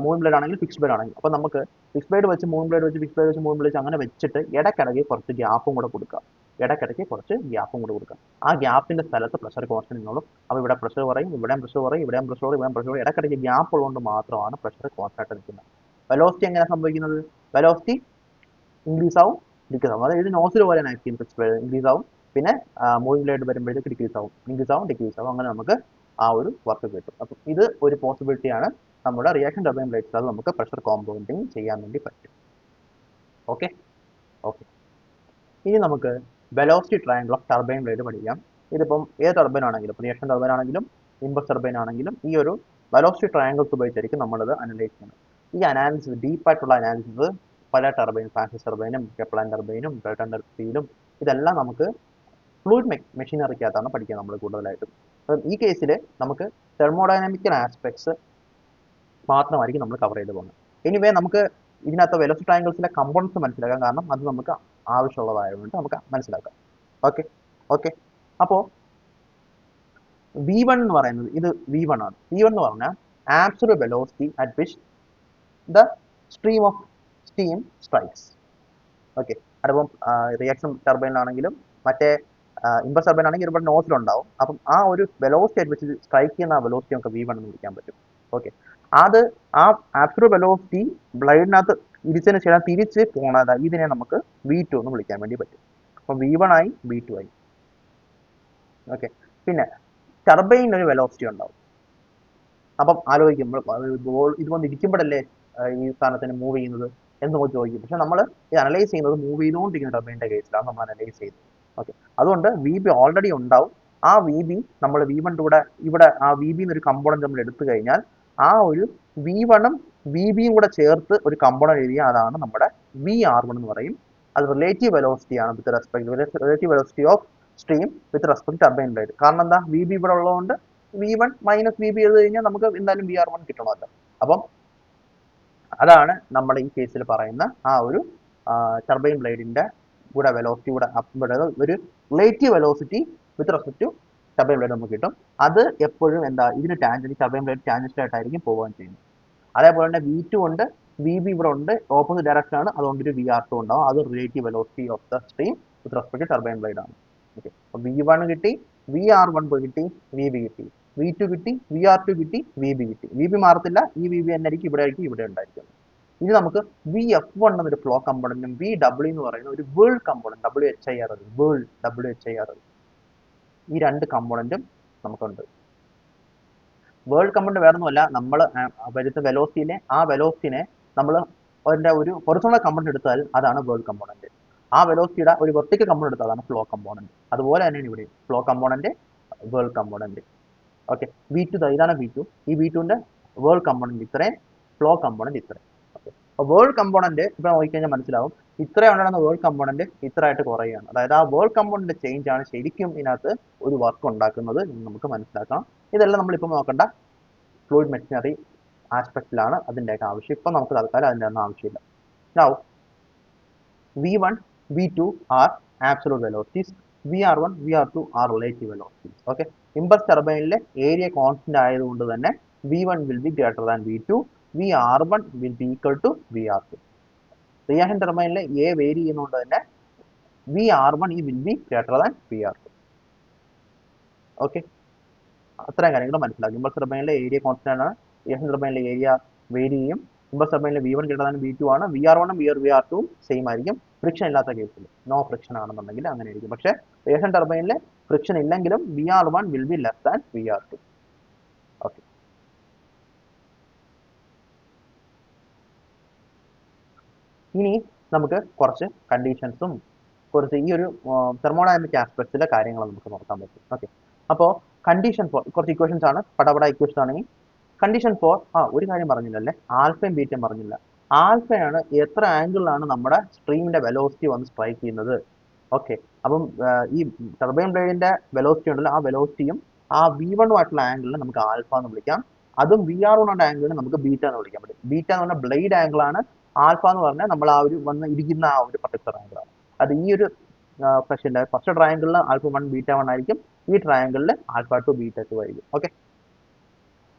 മൂവിംഗ് ബ്ലേഡ് ആണെങ്കിലും ഫിക്സ്ഡ് ബ്ലേഡ് ആണെങ്കിലും. അപ്പോൾ നമുക്ക് ഫിക്സ്ഡ് ബ്ലേഡ് വെച്ച് മൂവിംഗ് ബ്ലേഡ് വെച്ച് ഫിക്സ്ഡ് ബ്ലേഡ് വെച്ച് മൂവിംഗ് ബ്ലേഡ് വെച്ച് അങ്ങനെ വെച്ചിട്ട് ഇടയ്ക്കിടയ്ക്ക് കുറച്ച് ഗ്യാപ്പും കൂടെ കൊടുക്കുക. ഇടയ്ക്കിടയ്ക്ക് കുറച്ച് ഗ്യാപ്പും കൂടെ കൊടുക്കുക. ആ ഗ്യാപ്പിന്റെ സ്ഥലത്ത് പ്രഷർ കോൺസ്റ്റന്റ് നിന്നോളും. അപ്പോൾ ഇവിടെ പ്രഷർ കുറയും, ഇവിടെയും പ്രഷർ കുറയും, ഇവിടെയും പ്രഷർ കുറയും, ഇവിടെയും പ്രഷർ കുറയും. ഇടയ്ക്കിടയ്ക്ക് ഗ്യാപ്പ് ഉള്ളതുകൊണ്ട് മാത്രമാണ് പ്രഷർ കോൺസ്റ്റന്റ് നിൽക്കുന്നത്. വെലോസിറ്റി എങ്ങനെ സംഭവിക്കുന്നത്? വെലോസിറ്റി ഇൻക്രീസ് ആവും, ഡിക്രീസ് ആവും. അതായത് നോസിൽ പോലെയാണ് ആക്ട് ചെയ്യുന്നത്. ഫിക്സ്ഡ് ബ്ലേഡ് ഇൻക്രീസ് ആവും, പിന്നെ മൂവിംഗ് ബ്ലേഡ് വരുമ്പോഴത്തേക്ക് ഡിക്രീസ് ആവും, ഇൻക്രീസ് ആവും, ഡിക്രീസ് ആവും. അങ്ങനെ നമുക്ക് ആ ഒരു വർക്ക് കിട്ടും. അപ്പം ഇത് ഒരു പോസിബിലിറ്റിയാണ്. നമ്മുടെ റിയാക്ഷൻ ടർബൈൻ ബ്ലേഡ്സ് അത് നമുക്ക് പ്രഷർ കോമ്പൗണ്ടിങ് ചെയ്യാൻ വേണ്ടി പറ്റും. ഓക്കെ ഓക്കെ, ഇനി നമുക്ക് velocity triangle of turbine blade പഠിക്കാം. ഇതിപ്പം ഏത് ടർബൈൻ ആണെങ്കിലും, റിയാക്ഷൻ ടർബൈൻ ആണെങ്കിലും ഇമ്പൾസ് ടർബൈൻ ആണെങ്കിലും ഈ ഒരു വെലോസിറ്റി ട്രയാങ്കിൾസ് ഉപയോഗിച്ചായിരിക്കും നമ്മളിത് അനലൈസ് ചെയ്യുന്നത്. ഈ അനാലിസിസ്, ഡീപ്പായിട്ടുള്ള അനാലിസിസ് പല ടർബൈൻ, ഫ്രാൻസിസ് ടർബൈനും കെപ്ലാൻ ടർബൈനും ബ്രൈറ്റൺ ടർബൈനും ഇതെല്ലാം നമുക്ക് ഫ്ലൂയിഡ് മെഷീനറിക്കകത്താണ് പഠിക്കുക നമ്മൾ കൂടുതലായിട്ടും. ഈ കേസിൽ നമുക്ക് തെർമോഡൈനാമിക്കൽ ആസ്പെക്ട്സ് മാത്രമായിരിക്കും നമ്മൾ കവർ ചെയ്ത് പോകുന്നത്. എനിവേ നമുക്ക് ഇതിനകത്ത് വെലോസിറ്റി ട്രയാങ്കിൾസിലെ കമ്പോണൻസ് മനസ്സിലാക്കാം, കാരണം അത് നമുക്ക് ആവശ്യമുള്ളതായതുകൊണ്ട് നമുക്ക് മനസ്സിലാക്കാം. ഓക്കെ ഓക്കെ, അപ്പോൾ V1 എന്ന് പറയുന്നത് ഇത് V1 ആണ്. V1 എന്ന് പറഞ്ഞാൽ absolute velocity at which the stream of steam strikes. Okay, അതിപ്പം റിയാക്ഷൻ ടർബൈനിലാണെങ്കിലും മറ്റേ ഇമ്പൾസ് ടർബൈൻ ആണെങ്കിൽ ഇവിടെ നോസിലുണ്ടാവും. അപ്പം ആ ഒരു വെലോസിറ്റി ആയിട്ട് വെച്ച് സ്ട്രൈക്ക് ചെയ്യുന്ന ആ വെലോസിറ്റി നമുക്ക് V1 എന്ന് വിളിക്കാൻ പറ്റും. ഓക്കെ, അത് ആ ആബ്സൊല്യൂട്ട് വെലോസിറ്റി ബ്ലേഡിനകത്ത് ഇടിച്ചതിന് ശേഷം തിരിച്ച് പോണത്, ഇതിനെ നമുക്ക് V2 എന്ന് വിളിക്കാൻ വേണ്ടി പറ്റും. അപ്പം V1 ആയി, V2 ആയി. ഓക്കെ, പിന്നെ ടർബൈനിന് ഒരു വെലോസിറ്റി ഉണ്ടാവും. അപ്പം ആലോചിക്കും ബോൾ ഇത് വന്ന് ഇരിക്കുമ്പോഴല്ലേ ഈ സ്ഥാനത്തിന് മൂവ് ചെയ്യുന്നത് എന്ന് നമുക്ക് ചോദിക്കും. പക്ഷെ നമ്മൾ ഈ അനലൈസ് ചെയ്യുന്നത് മൂവ് ചെയ്തുകൊണ്ടിരിക്കുന്ന ടർബൈൻ്റെ കേസിലാണ് നമ്മൾ അനലൈസ് ചെയ്യുന്നത്. ഓക്കെ, അതുകൊണ്ട് വി ബി ഓൾറെഡി ഉണ്ടാവും. ആ വി ബി നമ്മൾ വി വൺ കൂടെ ഇവിടെ ആ വി ബി എന്നൊരു കമ്പോണന്റ് നമ്മൾ എടുത്തു കഴിഞ്ഞാൽ ആ ഒരു വി വണ്ണും വി ബിയും കൂടെ ചേർത്ത് ഒരു കമ്പോണന്റ് എഴുതിയാൽ അതാണ് നമ്മുടെ വി ആർ വൺ എന്ന് പറയും. അത് റിലേറ്റീവ് വെലോസിറ്റി ആണ് with respect relative velocity of stream with respect turbine blade. കാരണം എന്താ, വി ബി ഇവിടെ ഉള്ളതുകൊണ്ട് V one minus V B ചെയ്ത് കഴിഞ്ഞാൽ നമുക്ക് എന്തായാലും വി ആർ വൺ കിട്ടണമല്ലോ. അപ്പം അതാണ് നമ്മൾ ഈ കേസിൽ പറയുന്ന ആ ഒരു ടർബൈൻ ബ്ലേഡിന്റെ കൂടെ വെലോസിറ്റി കൂടെ ഒരു relative velocity with respect to turbine blade നമുക്ക് കിട്ടും. അത് എപ്പോഴും എന്താ ഇതിന് ടാൻജന്റ് ടർബൈൻ ബ്ലേഡ് ടാൻജന്റ് ആയിട്ടായിരിക്കും പോകാൻ ചെയ്യുന്നത്. അതേപോലെ തന്നെ വി ടു ഉണ്ട്, വി ബി ഇവിടെ ഉണ്ട്, ഓപ്പോസിറ്റ് ഡയറക്ഷൻ ആണ്, അതുകൊണ്ട് ഒരു വി ആർ ടു ഉണ്ടാവും. അത് relative velocity of the stream with respect to turbine blade ആണ്. ഓക്കെ, അപ്പോൾ വി വൺ കിട്ടി, വി ആർ വൺ കിട്ടി, വി ബി കിട്ടി, വി ടു കിട്ടി, വി ആർ ടു കിട്ടി, വി ബി കിട്ടി. വി ബി മാറത്തില്ല, ഈ വി ബി തന്നെ ആയിരിക്കും ഇവിടെ ഉണ്ടായിരിക്കും. ഇനി നമുക്ക് വി എഫ് വൺ എന്നൊരു ഫ്ലോ കമ്പോണന്റും വി ഡബ്ല്യു എന്ന് പറയുന്ന ഒരു world component WHIR world WHIR ഈ രണ്ട് കമ്പോണന്റും നമുക്കുണ്ട്. വേൾഡ് കമ്പോണന്റ് വേറെ ഒന്നുമല്ല, നമ്മൾ വരുന്ന വെലോസിറ്റിനെ ആ വെലോസിറ്റിനെ നമ്മൾ അതിന്റെ ഒരു ഹൊറിസോണ്ടൽ കമ്പോണന്റ് എടുത്താൽ അതാണ് വേൾഡ് കമ്പോണന്റ്. ആ വെലോസിറ്റിയുടെ ഒരു വെർട്ടിക്കൽ കമ്പോണന്റ് എടുത്താൽ അതാണ് ഫ്ലോ കമ്പോണന്റ്. അതുപോലെ തന്നെയാണ് ഇവിടെ flow component whirl component. Okay, V two ഇതാണ് വി ടു. ഈ വി ടുവിന്റെ വേൾഡ് കമ്പോണന്റ് ഇത്രയും, ഫ്ലോ കമ്പോണന്റ് ഇത്രയും. ഓക്കെ, അപ്പോൾ വേൾഡ് കമ്പോണന്റ് ഇപ്പൊ നോക്കിക്കഴിഞ്ഞാൽ മനസ്സിലാവും ഇത്ര ഉണ്ടാകുന്ന വേൾഡ് കമ്പോണന്റ് ഇത്രയായിട്ട് കുറയുകയാണ്. അതായത് ആ വേൾഡ് കമ്പോണന്റ് ചേഞ്ച് ആണ് ശരിക്കും ഇതിനകത്ത് ഒരു വർക്ക് ഉണ്ടാക്കുന്നത് എന്ന് നമുക്ക് മനസ്സിലാക്കാം. ഇതെല്ലാം നമ്മളിപ്പോൾ നോക്കേണ്ട ഫ്ലൂയിഡ് മെഷീനറി ആസ്പെക്റ്റിലാണ് അതിൻ്റെയൊക്കെ ആവശ്യം. ഇപ്പം നമുക്ക് തൽക്കാലം അതിൻ്റെ ഒന്നും ആവശ്യമില്ല. Now V1, V2 are absolute velocities. VR1, VR2 are relative velocities. Okay. Impulse turbine area constant ആയതുകൊണ്ട് തന്നെ V1 will be greater than V2. VR1 will be equal to VR2. Reaction turbine A vary ചെയ്യുന്നതുകൊണ്ട് തന്നെ VR1 will be greater than VR2. Okay. അത്രയും കാര്യങ്ങൾ മനസ്സിലാക്കും. Impulse ടർബൈനിലെ area constant ആണ്, reaction ടർബൈനിലെ ഏരിയ വേരി ചെയ്യും. ഇമ്പൾസ് ടർബൈനിലെ V1 greater than V2 ആണ്, VR1ഉം VR2ഉം സെയിം ആയിരിക്കും. ഫ്രിക്ഷൻ ഇല്ലാത്ത കേസിൽ, നോ ഫ്രിക്ഷൻ ആണെന്നുണ്ടെങ്കിൽ അങ്ങനെ ആയിരിക്കും. പക്ഷേ റിയാക്ഷൻ ടർബൈനിൽ ഫ്രിക്ഷൻ ഇല്ലെങ്കിലും VR1 will be less than VR2. Okay, ഇനി നമുക്ക് കുറച്ച് കണ്ടീഷൻസും കുറച്ച് ഈ ഒരു തെർമോഡൈനാമിക് ആസ്പെക്ട്സിലെ കാര്യങ്ങൾ നമുക്ക് നോക്കാൻ പറ്റും. ഓക്കെ, അപ്പോൾ കണ്ടീഷൻ ഫോർ കുറച്ച് ഇക്വേഷൻസ് ആണ്, പടപട ഇക്വേഷൻ ആണെങ്കിൽ കണ്ടീഷൻ ഫോർ ഒരു കാര്യം പറഞ്ഞില്ലല്ലേ, ആൽഫയും ബീറ്റയും പറഞ്ഞില്ല. ആൽഫയാണ് എത്ര ആംഗിളിലാണ് നമ്മുടെ സ്ട്രീമിന്റെ വെലോസിറ്റി വന്ന് സ്ട്രൈക്ക് ചെയ്യുന്നത്. ഓക്കെ, അപ്പം ഈ ടർബൈൻ ബ്ലേഡിന്റെ വെലോസിറ്റി ഉണ്ടല്ലോ, ആ വെലോസിറ്റിയും ആ V1ഉമായിട്ടുള്ള ആംഗിളിനെ നമുക്ക് ആൽഫ എന്ന് വിളിക്കാം. അതും VR1 ആംഗിളിനെ നമുക്ക് ബീറ്റ എന്ന് വിളിക്കാൻ പറ്റും. ബീറ്റ എന്ന് പറഞ്ഞാൽ ബ്ലേഡ് ആംഗിൾ ആണ്, ആൽഫ എന്ന് പറഞ്ഞാൽ നമ്മൾ ആ ഒരു വന്ന് ഇരിക്കുന്ന ആ ഒരു പർട്ടിക്കുലർ ആംഗിൾ ആണ്. അത് ഈ ഒരു സെക്ഷൻ്റെ ഫസ്റ്റ് ട്രയാംഗിളിൽ ആൽഫ1 ബീറ്റ1 ആയിരിക്കും, ഈ ട്രയാംഗിളിൽ ആൽഫ2 ബീറ്റ2 ആയിരിക്കും. Okay,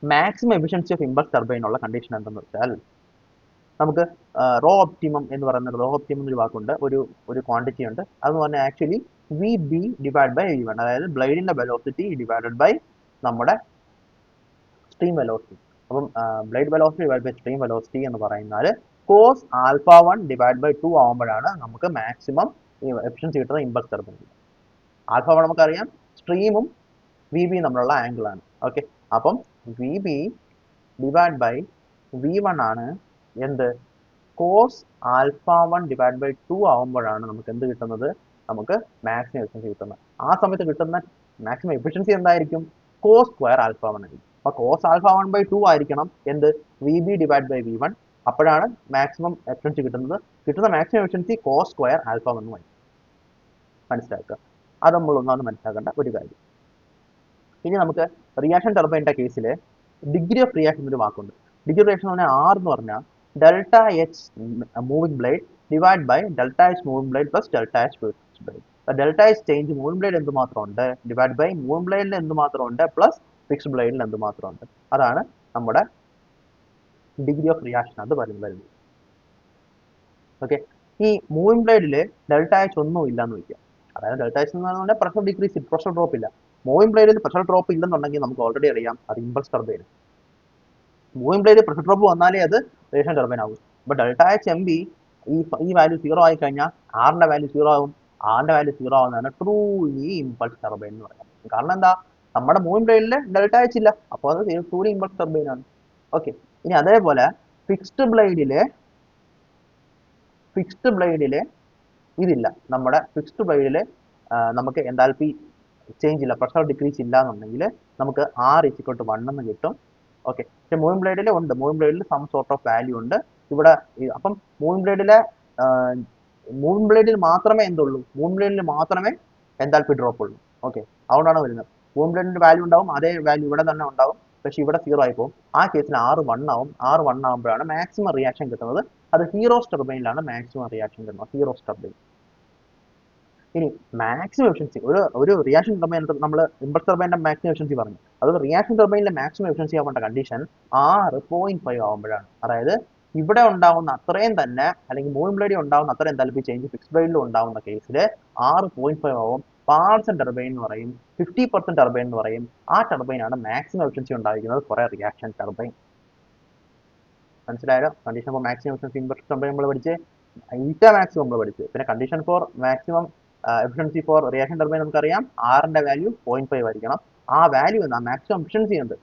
maximum efficiency of impulse turbine ഉള്ള കണ്ടീഷൻ എന്തെന്ന് വെച്ചാൽ നമുക്ക് റോ ഒപ്റ്റിമം എന്ന് പറയുന്ന റോ ഒപ്റ്റിമം എന്നൊരു വാക്കുണ്ട്, ഒരു ക്വാണ്ടിറ്റി ഉണ്ട്. അതെന്ന് പറഞ്ഞാൽ actually V B divide by V1, അതായത് ബ്ലേഡിന്റെ വെലോസിറ്റി ഡിവൈഡഡ് ബൈ നമ്മുടെ സ്ട്രീം വെലോസിറ്റി. അപ്പം blade velocity divide by stream velocity എന്ന് പറയുന്നത് കോസ് ആൽഫ1 ഡിവൈഡ് ബൈ 2 ആകുമ്പോഴാണ് നമുക്ക് മാക്സിമം എഫിഷ്യൻസി കിട്ടുന്ന ഇമ്പൾസ് ടർബൈൻ. ആൽഫ1 നമുക്കറിയാം സ്ട്രീമും വി ബിയും തമ്മിലുള്ള ആംഗിൾ ആണ്. ഓക്കെ, അപ്പം V B divide by V1 ആണ് എന്ത്, കോസ് ആൽഫ1 ഡിവൈഡ് ബൈ 2 ആകുമ്പോഴാണ് നമുക്ക് എന്ത് കിട്ടുന്നത്, നമുക്ക് മാക്സിമം എഫിഷ്യൻസി കിട്ടുന്നത്. ആ സമയത്ത് കിട്ടുന്ന മാക്സിമം എഫിഷ്യൻസി എന്തായിരിക്കും, കോസ് സ്ക്വയർ ആൽഫ1 ആയിരിക്കും. അപ്പൊ കോസ് ആൽഫ1 ബൈ 2 ആയിരിക്കണം എന്ത്, V B divide by V1. അപ്പോഴാണ് മാക്സിമം എഫിഷ്യൻസി കിട്ടുന്നത്. കിട്ടുന്ന മാക്സിമം എഫിഷ്യൻസി കോസ് സ്ക്വയർ ആൽഫ1 ആയിരിക്കും. മനസ്സിലാക്കുക, അത് നമ്മൾ ഒന്നാമത് മനസ്സിലാക്കേണ്ട ഒരു കാര്യം. ഇനി നമുക്ക് റിയാക്ഷൻ ടർബൈൻ്റെ കേസിൽ ഡിഗ്രി ഓഫ് റിയാക്ഷൻ എന്നൊരു വാക്കുണ്ട്. ഡിഗ്രി ഓഫ് റിയാക്ഷൻ എന്ന് പറഞ്ഞാൽ R എന്ന് പറഞ്ഞാൽ delta H moving blade divide by delta H moving blade plus delta H fixed blade. Delta H change moving blade എന്തുമാത്രം ഉണ്ട് ഡിവൈഡ് ബൈ മൂവിംഗ് ബ്ലേഡിൽ എന്തുമാത്രം ഉണ്ട് പ്ലസ് ഫിക്സ്ഡ് ബ്ലേഡിൽ എന്തുമാത്രം ഉണ്ട്. അതാണ് നമ്മുടെ ഡിഗ്രി ഓഫ് റിയാക്ഷൻ അത് വരുന്നത്. ഓക്കെ, ഈ മൂവിംഗ് ബ്ലേഡിൽ ഡെൽറ്റ എച്ച് ഒന്നും ഇല്ലാന്ന് വയ്ക്കുക. അതായത് ഡെൽറ്റ എച്ച് എന്ന് പറഞ്ഞാൽ പ്രഷർ ഡിക്രീസ്, പ്രഷർ ഡ്രോപ്പ് ഇല്ല. മൂവിംഗ് ബ്ലേഡിൽ പ്രഷർ ഡ്രോപ്പ് ഇല്ലെന്നുണ്ടെങ്കിൽ നമുക്ക് ഓൾറെഡി അറിയാം അത് ഇമ്പൾസ് ടർബൈൻ. മൂവിംഗ് ബ്ലേഡിൽ പ്രഷർ ഡ്രോപ്പ് വന്നാലേ അത് റിയാക്ഷൻ ടർബൈൻ ആകും. അപ്പോൾ ഡെൽറ്റ എച്ച് എം ബി ഈ വാല്യൂ 0 ആയി കഴിഞ്ഞാൽ ആറിന്റെ വാല്യൂ 0 ആകും. ആറിന്റെ വാല്യൂ 0 ആവുന്നതാണ് ട്രൂലി ഇമ്പൾസ് ടർബൈൻ എന്ന് പറയുന്നത്. കാരണം എന്താ, നമ്മുടെ മൂവിംഗ് ബ്ലേഡിൽ ഡെൽറ്റ എച്ച് ഇല്ല, അപ്പോൾ അത് ട്രൂലി ഇമ്പൾസ് ടർബൈൻ ആണ്. ഓക്കെ, ഇനി അതേപോലെ ഫിക്സ്ഡ് ബ്ലേഡില് ഇതില്ല. നമ്മുടെ ഫിക്സ്ഡ് ബ്ലേഡിൽ നമുക്ക് എൻതാൽപ്പി ചേഞ്ച് ഇല്ല, പ്രഷർ ഡിക്രീസ് ഇല്ല എന്നുണ്ടെങ്കിൽ നമുക്ക് R = 1 എന്ന് കിട്ടും. ഓക്കെ, പക്ഷെ മൂവിംഗ് ബ്ലേഡിൽ ഉണ്ട്, മൂവിംഗ് ബ്ലേഡിൽ സം സോർട്ട് ഓഫ് വാല്യൂ ഉണ്ട് ഇവിടെ. അപ്പം മൂവിംഗ് ബ്ലേഡിൽ മാത്രമേ എന്തുള്ളൂ, മൂവിംഗ് ബ്ലേഡിൽ മാത്രമേ എൻതാൽപ്പി ഡ്രോപ്പ് ഉള്ളൂ. ഓക്കെ, അതുകൊണ്ടാണ് വരുന്നത്. മൂവിംഗ് ബ്ലേഡിന്റെ വാല്യൂ ഉണ്ടാവും, അതേ വാല്യൂ ഇവിടെ തന്നെ ഉണ്ടാവും, പക്ഷെ ഇവിടെ 0 ആയി പോകും. ആ കേസിൽ R 1 ആവും. R 1 ആകുമ്പോഴാണ് മാക്സിമം റിയാക്ഷൻ കിട്ടുന്നത്. അത് ഹീറോസ് ടർബൈനിലാണ് മാക്സിമം റിയാക്ഷൻ കിട്ടുന്നത്, ഹീറോസ് ടർബൈൻ. ഇനി മാക്സിമം എഫിഷ്യൻസി, ഒരു റിയാക്ഷൻ ടർബൈൻ നമ്മൾ ഇമ്പൾസ് ടർബൈൻ്റെ മാക്സിമം എഫിഷ്യൻസി പറഞ്ഞു. അതുപോലെ റിയാക്ഷൻ ടർബൈനിലെ മാക്സിമം എഫിഷ്യൻസി ആവേണ്ട കണ്ടീഷൻ 6.5 ആവുമ്പോഴാണ്. അതായത് ഇവിടെ ഉണ്ടാവുന്ന അത്രയും തന്നെ, അല്ലെങ്കിൽ മൂവിംഗ് ബ്ലേഡിൽ ഉണ്ടാവുന്ന അത്രയും എൻതാൽപ്പി ചേഞ്ച് ഫിക്സ്ഡ് ബ്ലേഡിലും ഉണ്ടാവുന്ന കേസിൽ 6.5 ആവും. പാർസൺ ടർബൈൻ എന്ന് പറയും, 50% ടർബൈൻ എന്ന് പറയും. ആ ടർബൈനാണ് മാക്സിമം എഫിഷ്യൻസി ഉണ്ടായിരിക്കുന്നത് കുറെ റിയാക്ഷൻ ടർബൈൻ. മനസ്സിലായാലോ? Condition for maximum efficiency impulse turbine നമ്മൾ പഠിച്ച്, ഈറ്റ മാക്സിമം നമ്മൾ പഠിച്ചു. പിന്നെ condition for maximum efficiency for reaction turbine നമുക്കറിയാം, ആറിന്റെ വാല്യൂ 0.5 ആയിരിക്കണം. ആ വാല്യൂ എന്നാ മാക്സിമം എഫിഷ്യൻസി ഉണ്ട്,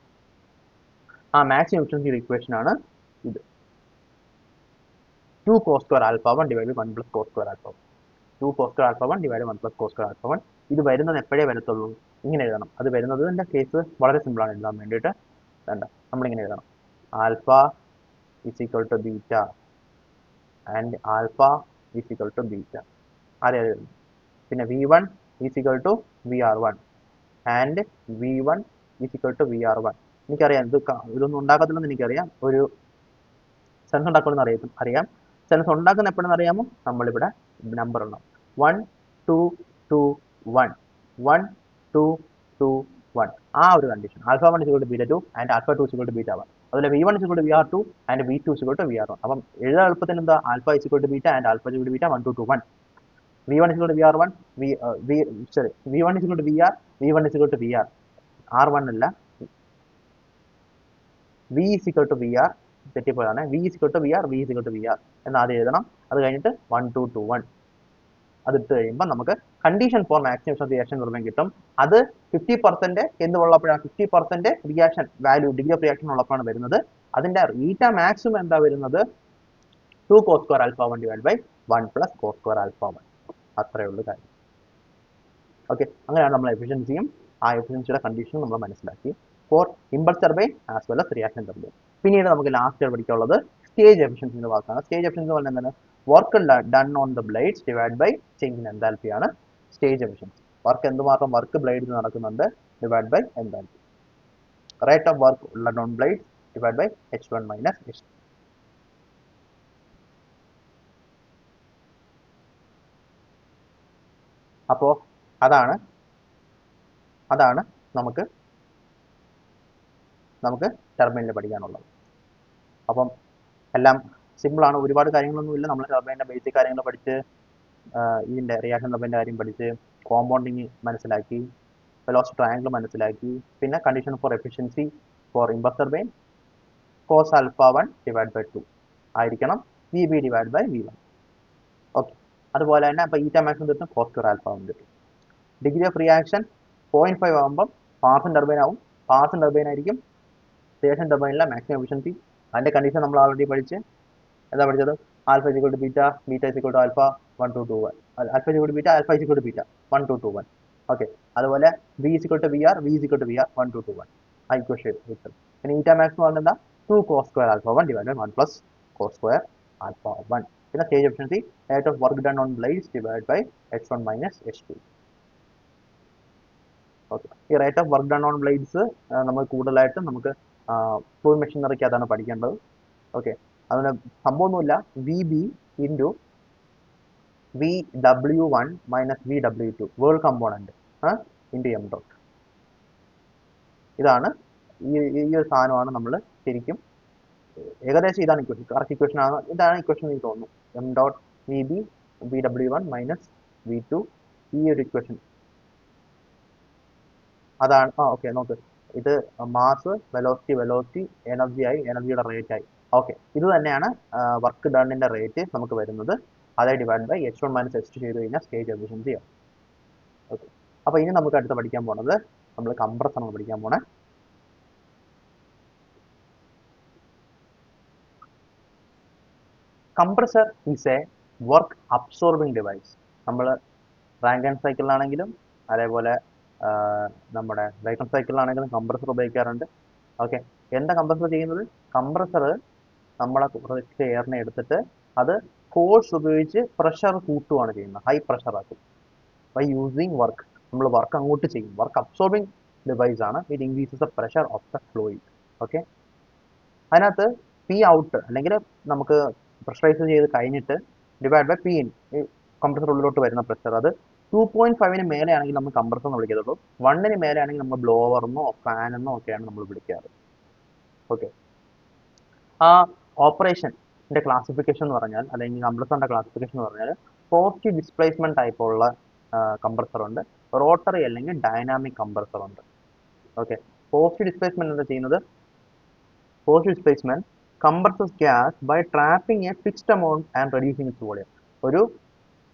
ആ മാക്സിമം എഫിഷ്യൻസിയുടെ ഇക്വേഷൻ ആണ് ഇത്, 2 cos square alpha 1 divided by 1 plus cos square alpha 1. 2 cos square alpha 1 divided by 1 plus cos square alpha 1. ഇത് വരുന്നത് എപ്പോഴേ വരത്തുള്ളൂ, ഇങ്ങനെ എഴുതണം. അത് വരുന്നതിന്റെ കേസ് വളരെ സിമ്പിൾ ആണ് എഴുതാൻ വേണ്ടിയിട്ട്. വേണ്ട, നമ്മളിങ്ങനെ എഴുതണം, alpha is equal to beta and alpha is equal to beta. ആരെയാണ് എഴുതുന്നത്? പിന്നെ V1 is equal to VR1 and V1 is equal to VR1. എനിക്കറിയാം ഇതൊന്നും ഉണ്ടാക്കത്തില്ലെന്ന് എനിക്കറിയാം. ഒരു സെൻസ് ഉണ്ടാക്കുമെന്ന് അറിയാം. സെൻസ് ഉണ്ടാക്കുന്ന എപ്പോഴെന്ന് അറിയാമോ? നമ്മളിവിടെ നമ്പർ ഉണ്ടാവും, 1 2 2 1 1 2 2 1. ആ ഒരു കണ്ടീഷൻ, ആൽഫ 1 = β2 ആൻഡ് ആൽഫ 2 = β1. അതുപോലെ V1 = VR2 and V2 = VR1. അപ്പം എഴുതാൻ എളുപ്പത്തിന് എന്താ, alpha = β and alpha = β 1 2 2 1. V1 = VR1, V1 = VR, V1 = VR, R1 അല്ല, V = VR, തെറ്റിപ്പോയതാണ്. V = VR, V = VR എന്ന് ആദ്യം എഴുതണം. അത് കഴിഞ്ഞിട്ട് 1 2 2 1 അതിട്ട് കഴിയുമ്പോൾ നമുക്ക് condition for maximum reaction turbine കിട്ടും. അത് 50% എന്തുള്ളപ്പോഴാണ്, 50% reaction value, degree of reaction ഉള്ളപ്പോഴാണ് വരുന്നത്. അതിന്റെ ഈറ്റ മാക്സിമം എന്താ വരുന്നത്, 2 cos square alpha 1 divided by 1 plus cos square alpha 1. അത്രയേ ഉള്ളൂ കാര്യം. ഓക്കെ, അങ്ങനെയാണ് നമ്മൾ എഫിഷ്യൻസിയും ആ എഫിഷ്യൻസിയുടെ കണ്ടീഷനും നമ്മൾ മനസ്സിലാക്കി for impulse turbine as well as reaction turbine. പിന്നീട് നമുക്ക് ലാസ്റ്റ് പഠിക്കാനുള്ളത് സ്റ്റേജ് എഫിഷ്യൻസി എന്ന വാക്കാണ്. സ്റ്റേജ് എഫിഷ്യൻസി എന്ന് പറഞ്ഞാൽ എന്താണ്, work done on the blades divide by change in enthalpy ആണ് സ്റ്റേജ് എഫിഷ്യൻസി. വർക്ക് എന്തുമാത്രം വർക്ക് ബ്ലേഡിൽ നടക്കുന്നുണ്ട് divide by enthalpy. Rate of work done on blades divide by H1 minus H2. അപ്പോൾ അതാണ് നമുക്ക് ടർബൈനിൽ പഠിക്കാനുള്ളത്. അപ്പം എല്ലാം സിമ്പിളാണ്, ഒരുപാട് കാര്യങ്ങളൊന്നുമില്ല. നമ്മൾ ടർബൈൻ്റെ ബേസിക് കാര്യങ്ങൾ പഠിച്ച്, ഇതിൻ്റെ റിയാക്ഷൻ ടർബൈൻ്റെ കാര്യം പഠിച്ച്, കോമ്പൗണ്ടിങ് മനസ്സിലാക്കി, വെലോസിറ്റി ട്രയാങ്കിൾ മനസ്സിലാക്കി, പിന്നെ condition for efficiency for impulse turbine cos alpha 1 divide by 2 ആയിരിക്കണം VB divide by V1. Okay, അതുപോലെ തന്നെ അപ്പോൾ ഈറ്റ മാക്സിമം കിട്ടും, കോസ് സ്ക്വയർ ആൽഫ 1 കിട്ടും. ഡിഗ്രി ഓഫ് റിയാക്ഷൻ 0.5 ആകുമ്പം പാർസൺ ടർബൈൻ ആവും. പാർസൺ ടർബൈൻ ആയിരിക്കും റിയാക്ഷൻ ടർബൈനിലെ മാക്സിമം എഫിഷ്യൻസി. അതിൻ്റെ കണ്ടീഷൻ നമ്മൾ ഓൾറെഡി പഠിച്ച്, എന്താ പഠിച്ചത്, alpha = beta, beta = alpha 1 2 2 1, alpha = beta, alpha = beta 1 2 2 1. Okay, അതുപോലെ V = VR, V = VR 1 2 2 1 ആ ഇക്വേഷൻ കിട്ടും. പിന്നെ ഈറ്റ മാക്സിമം പറഞ്ഞാൽ എന്താ, 2 cos square alpha 1 divided by 1 plus cos square alpha 1. പിന്നെ stage efficiency, rate of work done on blades divide by H1 minus H2. Okay, ഈ rate of work done on blades നമ്മൾ കൂടുതലായിട്ട് നമുക്ക് ഫ്ലൂയിഡ് മെഷീനറിക്ക് അതാണ് പഠിക്കേണ്ടത്. ഓക്കെ, അതിന് സംഭവമൊന്നുമില്ല, VB into VW1 minus VW2 whirl component into M dot. ഇതാണ് ഈ ഒരു സാധനമാണ് നമ്മൾ ശരിക്കും ഏകദേശം ഇതാണ് ഇക്വേഷൻ, കറക്റ്റ് ഇക്വേഷൻ ആണ്, ഇതാണ് ഇക്വേഷൻ എനിക്ക് തോന്നുന്നു. M dot VB VW1 minus V2, ഈ ഒരു ഇക്വേഷൻ അതാണ്. ഓക്കെ, നോക്ക്, ഇത് മാസ്, വെലോസിറ്റി, എനർജി ആയി, എനർജിയുടെ റേറ്റ് ആയി. ഓക്കെ, ഇത് തന്നെയാണ് വർക്ക് ഡണ്ണിന്റെ റേറ്റ് നമുക്ക് വരുന്നത്. അതേ divide by H1 minus H2 ചെയ്ത് കഴിഞ്ഞാൽ സ്റ്റേജ് എഫിഷ്യൻസി ആവും. ഓക്കെ, അപ്പോൾ ഇനി നമുക്ക് അടുത്ത് പഠിക്കാൻ പോകുന്നത് നമ്മൾ കംപ്രസർ ആണ് പഠിക്കാൻ പോണേ. Compressor is A work absorbing device. നമ്മൾ റാങ്കൈൻ സൈക്കിളിലാണെങ്കിലും അതേപോലെ നമ്മുടെ ബ്രൈറ്റൺ സൈക്കിളിലാണെങ്കിലും കംപ്രസർ ഉപയോഗിക്കാറുണ്ട്. ഓക്കെ, എന്താ കംപ്രസർ ചെയ്യുന്നത്? കംപ്രസർ നമ്മളെ കുറച്ച് എയറിനെ എടുത്തിട്ട് അത് ഫോഴ്സ് ഉപയോഗിച്ച് പ്രഷർ കൂട്ടുകയാണ് ചെയ്യുന്നത്, ഹൈ പ്രഷർ ആക്കും. ബൈ യൂസിങ് വർക്ക്, നമ്മൾ വർക്ക് അങ്ങോട്ട് ചെയ്യും. വർക്ക് അബ്സോർബിംഗ് ഡിവൈസ് ആണ്. It increases the pressure of the fluid. Okay, അതിനകത്ത് പി ഔട്ട് അല്ലെങ്കിൽ നമുക്ക് പ്രഷറൈസ് ചെയ്ത് കഴിഞ്ഞിട്ട് divide by P in, compressor ഉള്ളിലോട്ട് വരുന്ന പ്രഷർ, അത് 2.5 മേലെ ആണെങ്കിൽ നമ്മൾ കംപ്രസർ എന്ന് വിളിക്കത്തുള്ളൂ. 1 മേലെ ആണെങ്കിൽ നമ്മൾ ബ്ലോവറെന്നോ ഫാനെന്നോ ഒക്കെയാണ് നമ്മൾ വിളിക്കാറ്. ഓക്കെ, ആ ഓപ്പറേഷൻ്റെ ക്ലാസിഫിക്കേഷൻ എന്ന് പറഞ്ഞാൽ, അല്ലെങ്കിൽ കംപ്രസറിൻ്റെ ക്ലാസിഫിക്കേഷൻ എന്ന് പറഞ്ഞാൽ, പോസിറ്റീവ് ഡിസ്പ്ലേസ്മെന്റ് ടൈപ്പ് ഉള്ള കംപ്രസർ ഉണ്ട്, റോട്ടറി അല്ലെങ്കിൽ ഡൈനാമിക് കംപ്രസർ ഉണ്ട്. ഓക്കെ, പോസിറ്റീവ് ഡിസ്പ്ലേസ്മെന്റ് എന്താ ചെയ്യുന്നത്? Positive displacement compresses gas by trapping a fixed amount and reducing its volume. ഒരു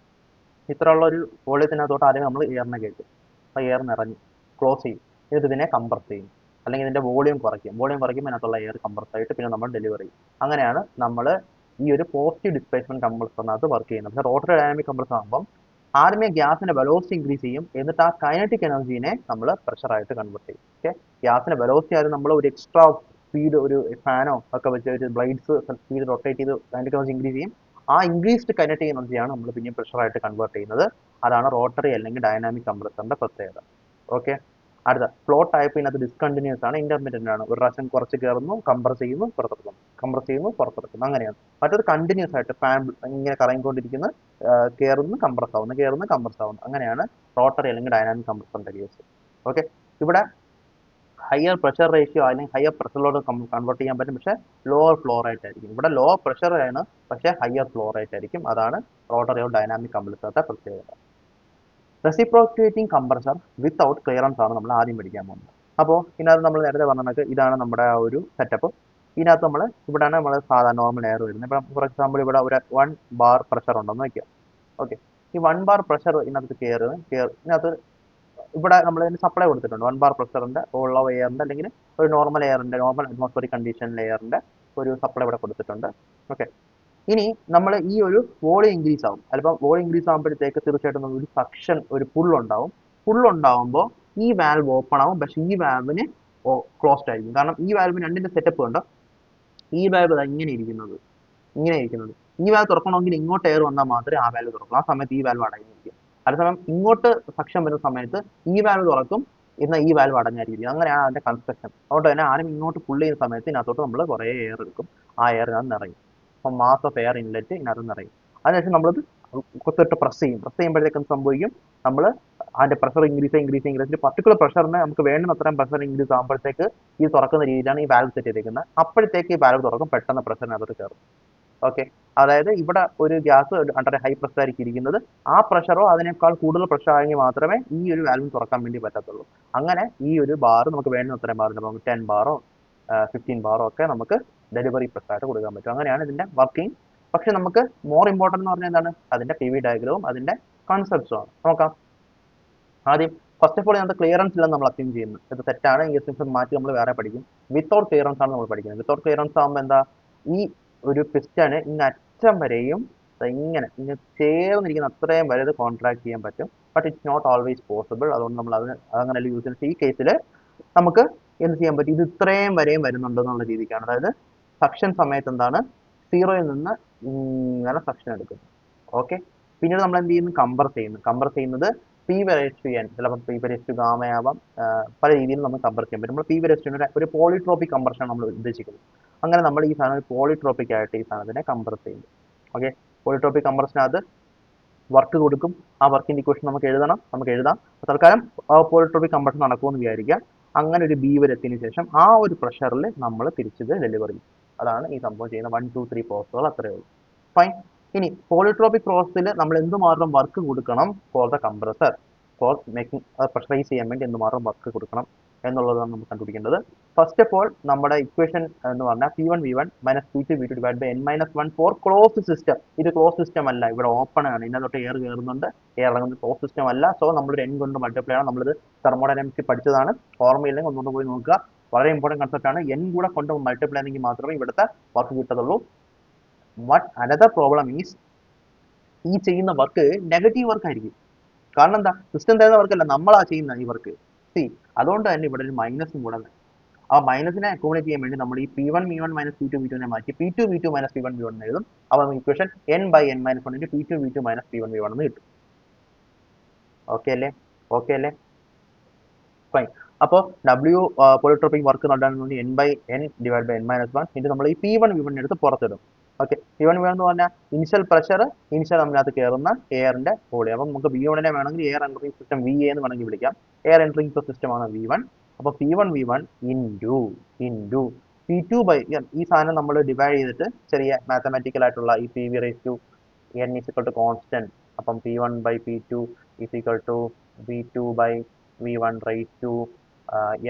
ഇത്രയുള്ള ഒരു വോളിയത്തിനകത്തോട്ട് ആദ്യം നമ്മൾ എയറിനെ കയറ്റും. അപ്പോൾ എയർ നിറഞ്ഞു ക്ലോസ് ചെയ്യും, എന്നിട്ട് ഇതിനെ കംപ്രസ് ചെയ്യും, അല്ലെങ്കിൽ ഇതിന്റെ വോളിയം കുറയ്ക്കും. വോളിയം കുറയ്ക്കുമ്പോൾ അതിനകത്തുള്ള എയർ കംപ്രസ് ആയിട്ട് പിന്നെ നമ്മൾ ഡെലിവറി ചെയ്യും. അങ്ങനെയാണ് നമ്മൾ ഈ ഒരു പോസിറ്റീവ് ഡിസ്പ്ലേസ്മെന്റ് കംപ്രസറിനകത്ത് വർക്ക് ചെയ്യുന്നത്. പക്ഷേ റോട്ടറി ഡൈനാമിക് കംപ്രസർ ആകുമ്പം ആദ്യമേ ഗ്യാസിന്റെ വെലോസിറ്റി ഇൻക്രീസ് ചെയ്യും, എന്നിട്ട് ആ കൈനറ്റിക് എനർജീനെ നമ്മൾ പ്രഷറായിട്ട് കൺവേർട്ട് ചെയ്യും. ഓക്കെ, ഗ്യാസിന്റെ വെലോസിറ്റി ആദ്യം നമ്മൾ ഒരു എക്സ്ട്രാ സ്പീഡ്, ഒരു ഫാനോ ഒക്കെ വെച്ച് ഒരു ബ്ലൈഡ്സ് സ്പീഡ് റൊട്ടേറ്റ് ചെയ്ത് കൈനറ്റിക് എനർജി ഇൻക്രീസ് ചെയ്യും. ആ ഇൻക്രീസ്ഡ് കൈനറ്റിക് എനർജിയാണ് നമ്മൾ പിന്നെ പ്രഷറായിട്ട് കൺവേർട്ട് ചെയ്യുന്നത്. അതാണ് റോട്ടറി അല്ലെങ്കിൽ ഡൈനാമിക് കംപ്രസറിന്റെ പ്രത്യേകത. ഓക്കെ, അടുത്ത ഫ്ലോ ടൈപ്പ് ഇതിനകത്ത് ഡിസ്കണ്ടിന്യൂസ് ആണ്, ഇന്റർമീഡിയന്റ് ആണ്. ഒരു പ്രാവശ്യം കുറച്ച് കയറുന്നു, കംപ്രസ് ചെയ്യുന്നു, പുറത്തെടുക്കുന്നു, കംപ്രസ് ചെയ്യുന്നു, പുറത്തെടുക്കുന്നു, അങ്ങനെയാണ്. മറ്റൊരു കണ്ടിന്യൂസ് ആയിട്ട് ഫാൻ ഇങ്ങനെ കറങ്ങിക്കൊണ്ടിരിക്കുന്ന, കയറുന്നു കംപ്രസ് ആവുന്നു, കയറുന്നു കംപ്രസ് ആവുന്നു, അങ്ങനെയാണ് റോട്ടറി അല്ലെങ്കിൽ ഡൈനാമിക് കംപ്രസറിന്റെ കേസ്. ഓക്കെ, ഇവിടെ ഹയർ പ്രഷർ റേഷ്യോ അല്ലെങ്കിൽ ഹയർ പ്രഷറിലോട്ട് കൺവേർട്ട് ചെയ്യാൻ പറ്റും, പക്ഷേ ലോവർ ഫ്ലോ റേറ്റ് ആയിരിക്കും. ഇവിടെ ലോ പ്രഷർ ആണ്, പക്ഷേ ഹയർ ഫ്ലോ റേറ്റ് ആയിരിക്കും. അതാണ് റോട്ടറി ഓർ ഡൈനാമിക് കംപ്രസറിന്റെ പ്രത്യേകത. റെസിപ്രോക്കേറ്റിംഗ് കംപ്രസർ വിത്തൗട്ട് ക്ലിയറൻസ് ആണ് നമ്മൾ ആദ്യം പഠിക്കാൻ പോകുന്നത്. അപ്പോൾ ഇതിനകത്ത് നമ്മൾ നേരത്തെ പറഞ്ഞത് ഇതാണ് നമ്മുടെ ആ ഒരു സെറ്റപ്പ്. ഇതിനകത്ത് നമ്മൾ ഇവിടെയാണ് നമ്മൾ സാധാരണ നോർമൽ എയർ വരുന്നത്. ഇപ്പം ഫോർ എക്സാമ്പിൾ ഇവിടെ ഒരു 1 ബാർ പ്രഷർ ഉണ്ടെന്ന് വയ്ക്കുക. ഓക്കെ, ഈ 1 ബാർ പ്രഷർ ഇതിനകത്ത് ഇതിനകത്ത് ഇവിടെ നമ്മൾ ഇതിന് സപ്ലൈ കൊടുത്തിട്ടുണ്ട്. 1 ബാർ പ്രഷറിന്റെ ഉള്ള എയറിന്റെ അല്ലെങ്കിൽ ഒരു നോർമൽ എയറിന്റെ, നോർമൽ അറ്റ്മോസ്ഫിയറിക് കണ്ടീഷനിലെ എയറിന്റെ ഒരു സപ്ലൈ ഇവിടെ കൊടുത്തിട്ടുണ്ട്. ഓക്കെ, ഇനി നമ്മൾ ഈ ഒരു വോളിയം ഇൻക്രീസ് ആവും. അല്പം വോളിയം ഇൻക്രീസ് ആകുമ്പോഴത്തേക്ക് തീർച്ചയായിട്ടും നമ്മൾ ഒരു സക്ഷൻ, ഒരു പുള്ളുണ്ടാവും. പുള്ളുണ്ടാവുമ്പോൾ ഈ വാൽവ് ഓപ്പൺ ആവും, പക്ഷേ ഈ വാൽവിന് ക്ലോസ്ഡ് ആയിരിക്കും. കാരണം ഈ വാൽവിന് രണ്ടിന്റെ സെറ്റപ്പ് കണ്ടോ, ഈ വാൽവ് ഇങ്ങനെ ഇരിക്കുന്നത്, ഈ വാൽവ് തുറക്കണമെങ്കിൽ ഇങ്ങോട്ട് എയർ വന്നാൽ മാത്രമേ ആ വാൽവ് തുറക്കൂ. ആ സമയത്ത് ഈ വാൽവ് അടങ്ങിയിരിക്കും. അതേസമയം ഇങ്ങോട്ട് സക്ഷൻ വരുന്ന സമയത്ത് ഈ വാൽവ് തുറക്കും, എന്നാൽ ഈ വാൽവ് അടഞ്ഞായിരിക്കും. അങ്ങനെയാണ് അതിന്റെ കൺസ്ട്രക്ഷൻ. അതുകൊണ്ട് തന്നെ ആരും ഇങ്ങോട്ട് പുള്ള് ചെയ്യുന്ന സമയത്ത് ഇതിനകത്തോട്ട് നമ്മൾ കുറേ എയർ എടുക്കും, ആ എയർ ഇതിനകത്ത് നിറയും. അപ്പം മാസ് ഓഫ് എയർ ഇൻലെറ്റ് ഇതിനകത്ത് നിറയും. അതിനുശേഷം നമ്മളത് കൊത്തിട്ട് പ്രസ് ചെയ്യുമ്പോഴത്തേക്കും സംഭവിക്കും, നമ്മൾ അതിന്റെ പ്രഷർ ഇൻക്രീസ് പർട്ടിക്കുലർ പ്രഷറിന് നമുക്ക് വേണ്ടുന്ന അത്രയും പ്രഷർ ഇൻക്രീസ് ആകുമ്പോഴത്തേക്ക് ഈ തുറക്കുന്ന രീതിയിലാണ് ഈ വാൽവ് സെറ്റ് ചെയ്തിരിക്കുന്നത്. അപ്പോഴത്തേക്ക് ഈ വാൽവ് തുറക്കും, പെട്ടെന്ന് പ്രഷറിനകത്ത് കയറും. ഓക്കെ, അതായത് ഇവിടെ ഒരു ഗ്യാസ് അണ്ടർ ഹൈ പ്രഷർ ആയിരിക്കും ഇരിക്കുന്നത്. ആ പ്രഷറോ അതിനേക്കാൾ കൂടുതൽ പ്രഷർ ആയെങ്കിൽ മാത്രമേ ഈ ഒരു വാൽവ് തുറക്കാൻ വേണ്ടി പറ്റത്തുള്ളൂ. അങ്ങനെ ഈ ഒരു ബാർ നമുക്ക് വേണ്ടുന്ന അത്രയും ബാർ, നമുക്ക് 10 ബാറോ 15 ബാറോ ഒക്കെ നമുക്ക് ഡെലിവറി പ്രഷറായിട്ട് കൊടുക്കാൻ പറ്റും. അങ്ങനെയാണ് ഇതിന്റെ വർക്കിംഗ്. പക്ഷെ നമുക്ക് മോർ ഇമ്പോർട്ടൻ്റ് എന്ന് പറഞ്ഞാൽ എന്താണ്? അതിന്റെ പി വി ഡയഗ്രവും അതിന്റെ കൺസെപ്റ്റ്സും ആണ്. നോക്കാം. ആദ്യം ഫസ്റ്റ് ഓഫ് ഓൾ ഇതിനകത്ത് ക്ലിയറൻസ് ഇല്ലെന്ന് നമ്മൾ അസ്യൂം ചെയ്യുന്നു. ഇത് തെറ്റാണ്. ഈ അസ്യൂംഷൻ മാറ്റി നമ്മൾ വേറെ പഠിക്കും. വിത്തൗട്ട് ക്ലിയറൻസ് ആണ് നമ്മൾ പഠിക്കുന്നത്. വിത്തൗട്ട് ക്ലിയറൻസ് ആകുമ്പോൾ എന്താ, ഈ ഒരു പിസ്റ്റണ് ഇങ്ങ് അറ്റം വരെയും ഇങ്ങനെ ചേർന്നിരിക്കുന്ന അത്രയും വരെ ഇത് കോൺട്രാക്ട് ചെയ്യാൻ പറ്റും. But it's not always possible. അതുകൊണ്ട് നമ്മൾ അങ്ങനെ യൂസ് ചെയ്യുന്നത്. ഈ കേസിൽ നമുക്ക് എന്ത് ചെയ്യാൻ പറ്റും, ഇത് ഇത്രയും വരെയും വരുന്നുണ്ടെന്നുള്ള രീതിക്കാണ്. അതായത് സക്ഷൻ സമയത്ത് എന്താണ്, സീറോയിൽ നിന്ന് ഇങ്ങനെ സക്ഷൻ എടുക്കും. ഓക്കെ, പിന്നീട് നമ്മൾ എന്ത് ചെയ്യുന്നു, കമ്പർ ചെയ്യുന്നത് പി വരേസ് ടു എൻ, ചിലപ്പോൾ പി വരേസ് ടു ഗാമയാവാം, പല രീതിയിൽ നമുക്ക് കമ്പർ ചെയ്യാൻ പറ്റും. നമ്മൾ പി വരേസ് ടു ഒരു പോളിട്രോപ്പിക് കമ്പർഷൻ നമ്മൾ ഉദ്ദേശിക്കുന്നത്. അങ്ങനെ നമ്മൾ ഈ സാധനം പോളിട്രോപ്പിക് ആയിട്ട് ഈ സാധനത്തിനെ കമ്പർ ചെയ്യുന്നു. ഓക്കെ, പോളിട്രോപ്പിക് കമ്പർഷനകത്ത് വർക്ക് കൊടുക്കും. ആ വർക്കിന്റെ ഇക്വേഷൻ നമുക്ക് എഴുതാം. തൽക്കാലം പോളിട്രോപ്പിക് കമ്പർഷൻ നടക്കുമെന്ന് വിചാരിക്കാം. അങ്ങനെ ഒരു ബി വരെ എത്തിയതിനു ശേഷം ആ ഒരു പ്രഷറിൽ നമ്മൾ തിരിച്ചത് ഡെലിവറി ചെയ്യും. അതാണ് ഈ സംഭവം ചെയ്യുന്ന 1, 2, 3 പ്രോസസ്സുകൾ. അത്രയേ ഉള്ളൂ. ഫൈൻ. ഇനി പോളിട്രോപ്പിക് പ്രോസസ്സിൽ നമ്മൾ എന്തുമാത്രം വർക്ക് കൊടുക്കണം for the compressor, for making pressurize ചെയ്യാൻ വേണ്ടി എന്തുമാത്രം വർക്ക് കൊടുക്കണം എന്നുള്ളതാണ് നമുക്ക് കണ്ടുപിടിക്കേണ്ടത്. ഫസ്റ്റ് ഓഫ് ഓൾ നമ്മുടെ ഇക്വേഷൻ എന്ന് പറഞ്ഞാൽ P1 V1 minus P2 V2 divide by n-1 for close system. ഇത് ക്ലോസ് സിസ്റ്റം അല്ല, ഇവിടെ ഓപ്പൺ ആണ്, ഇതിനകത്തോട്ട് എയർ കയറുന്നുണ്ട്, എയർ ഇറങ്ങുന്നത്. ക്ലോസ് സിസ്റ്റം അല്ല. സോ നമ്മളൊരു n കൊണ്ട് മൾട്ടിപ്ലൈ ആണ്. നമ്മളിത് തെർമോഡൈനാമിക്സ് പഠിച്ചതാണ്, ഓർമ്മയില്ലെങ്കിൽ ഒന്നുകൂടെ പോയി നോക്കുക. വളരെ ഇമ്പോർട്ടൻറ്റ് കൺസെപ്റ്റ് ആണ്. n കൂടെ കൊണ്ട് മൾട്ടിപ്ലൈ ആണെങ്കിൽ മാത്രമേ ഇവിടുത്തെ വർക്ക് കിട്ടത്തുള്ളൂ. വട്ട് അനദർ പ്രോബ്ലം ഈസ്, ഈ ചെയ്യുന്ന വർക്ക് നെഗറ്റീവ് വർക്ക് ആയിരിക്കും. കാരണം എന്താ, സിസ്റ്റം തരുന്ന വർക്കല്ല, നമ്മളാ ചെയ്യുന്ന ഈ വർക്ക്. സി, അതുകൊണ്ട് തന്നെ ഇവിടെ ഒരു മൈനസും കൂടെ വേണം. ആ മൈനസിനെ അക്കോമഡേറ്റ് ചെയ്യാൻ വേണ്ടി നമ്മൾ ഈ P1 V1 minus P2 V2 നെ മാറ്റി P2 V2 minus P1 V1 എന്ന് എഴുതും. അപ്പോൾ നമുക്ക് equation n/n-1 into P2 V2 minus P1 V1 എന്ന് കിട്ടും. ഓക്കെ അല്ലേ? ഓക്കെ അല്ലേ? ഫൈൻ. അപ്പോൾ W പോളിട്രോപ്പിക് വർക്ക് നടത്താൻ n/n divide by n-1 into നമ്മൾ ഈ P1 V1 എടുത്ത് പുറത്തിടും. ഓക്കെ, P1 V1 എന്ന് പറഞ്ഞാൽ ഇനിഷ്യൽ പ്രഷർ, ഇനിഷ്യൽ അതിനകത്ത് കയറുന്ന എയറിന്റെ വോളിയം. അപ്പം നമുക്ക് V1 നെ വേണമെങ്കിൽ എയർ എൻട്രിങ് സിസ്റ്റം VA എന്ന് വേണമെങ്കിൽ വിളിക്കാം. എയർ എൻട്രിങ് സിസ്റ്റം ആണ് V1. അപ്പോൾ P1 V1 into P2 by, ഈ സാധനം നമ്മൾ ഡിവൈഡ് ചെയ്തിട്ട് ചെറിയ മാത്തമാറ്റിക്കൽ ആയിട്ടുള്ള ഈ PV raise to n is equal to constant. അപ്പം P1 by P2 is equal to V2 by V1 raise to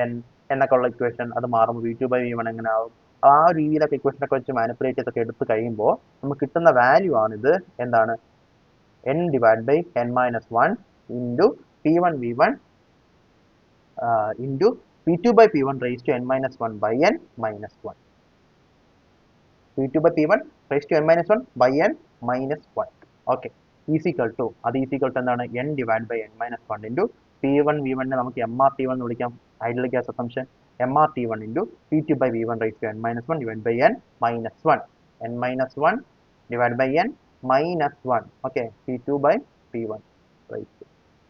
n എന്നൊക്കെ ഉള്ള ഇക്വേഷൻ അത് മാറുമ്പോൾ V2 ബൈ V1 എങ്ങനെ ആവും? ആ രീതിയിലൊക്കെ ഇക്വേഷനൊക്കെ വെച്ച് മാനിപ്പുലേറ്റ് ചെയ്തൊക്കെ എടുത്ത് കഴിയുമ്പോൾ നമുക്ക് കിട്ടുന്ന വാല്യൂ ആണിത്. എന്താണ്? n divide by n-1 into P1 V1 into P2 by P1 raise to n-1 by n-1. P2 by P1 raise to n-1 by n-1. Okay, is equal to, അത് ഈസിക്കൽ ടു എന്താണ്? n divide by n-1 into P1 V1 നെ നമുക്ക് MRT1 എന്ന് വിളിക്കാം, ideal gas assumption. MRT1 into P2 by V1 raise to n-1 divide by n-1. n-1 divide by n-1. Okay, P2 by P1 raise to.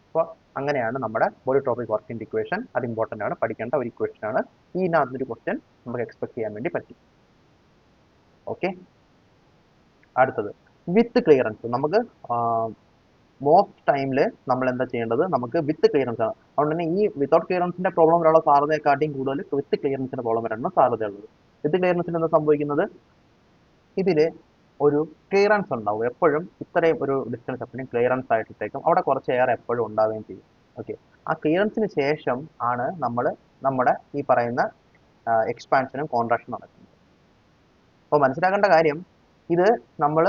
അപ്പോൾ അങ്ങനെയാണ് നമ്മുടെ polytropic വർക്കിന്റെ equation. അത് important ആണ്, പഠിക്കേണ്ട ഒരു ഇക്വേഷൻ ആണ്. ഇതിനകത്തൊരു ക്വസ്റ്റ്യൻ നമുക്ക് എക്സ്പെക്ട് ചെയ്യാൻ വേണ്ടി പറ്റും. ഓക്കെ, അടുത്തത് വിത്ത് ക്ലിയറൻസ്. നമുക്ക് മോസ്റ്റ് ടൈമിൽ നമ്മൾ എന്താ ചെയ്യേണ്ടത്? നമുക്ക് വിത്ത് ക്ലിയറൻസ് ആണ്. അതുകൊണ്ട് തന്നെ ഈ വിത്തൗട്ട് ക്ലിയറൻസിന്റെ പ്രോബ്ലം വരാനുള്ള സാധ്യതയെക്കാട്ടിയും കൂടുതൽ വിത്ത് ക്ലിയറൻസിന്റെ പ്രോബ്ലം വരാനുള്ള സാധ്യതയുള്ളത്. വിത്ത് ക്ലിയറൻസിന് എന്താ സംഭവിക്കുന്നത്? ഇതിൽ ഒരു ക്ലിയറൻസ് ഉണ്ടാവും എപ്പോഴും. ഇത്രയും ഒരു ഡിസ്റ്റൻസ് എപ്പോഴും ക്ലിയറൻസ് ആയിട്ടേക്കും, അവിടെ കുറച്ച് എയർ എപ്പോഴും ഉണ്ടാവുകയും ചെയ്യും. ഓക്കെ, ആ ക്ലിയറൻസിന് ശേഷം ആണ് നമ്മൾ നമ്മുടെ ഈ പറയുന്ന എക്സ്പാൻഷനും കോൺട്രാക്ഷനും നടക്കുന്നത്. അപ്പോൾ മനസ്സിലാക്കേണ്ട കാര്യം, ഇത് നമ്മൾ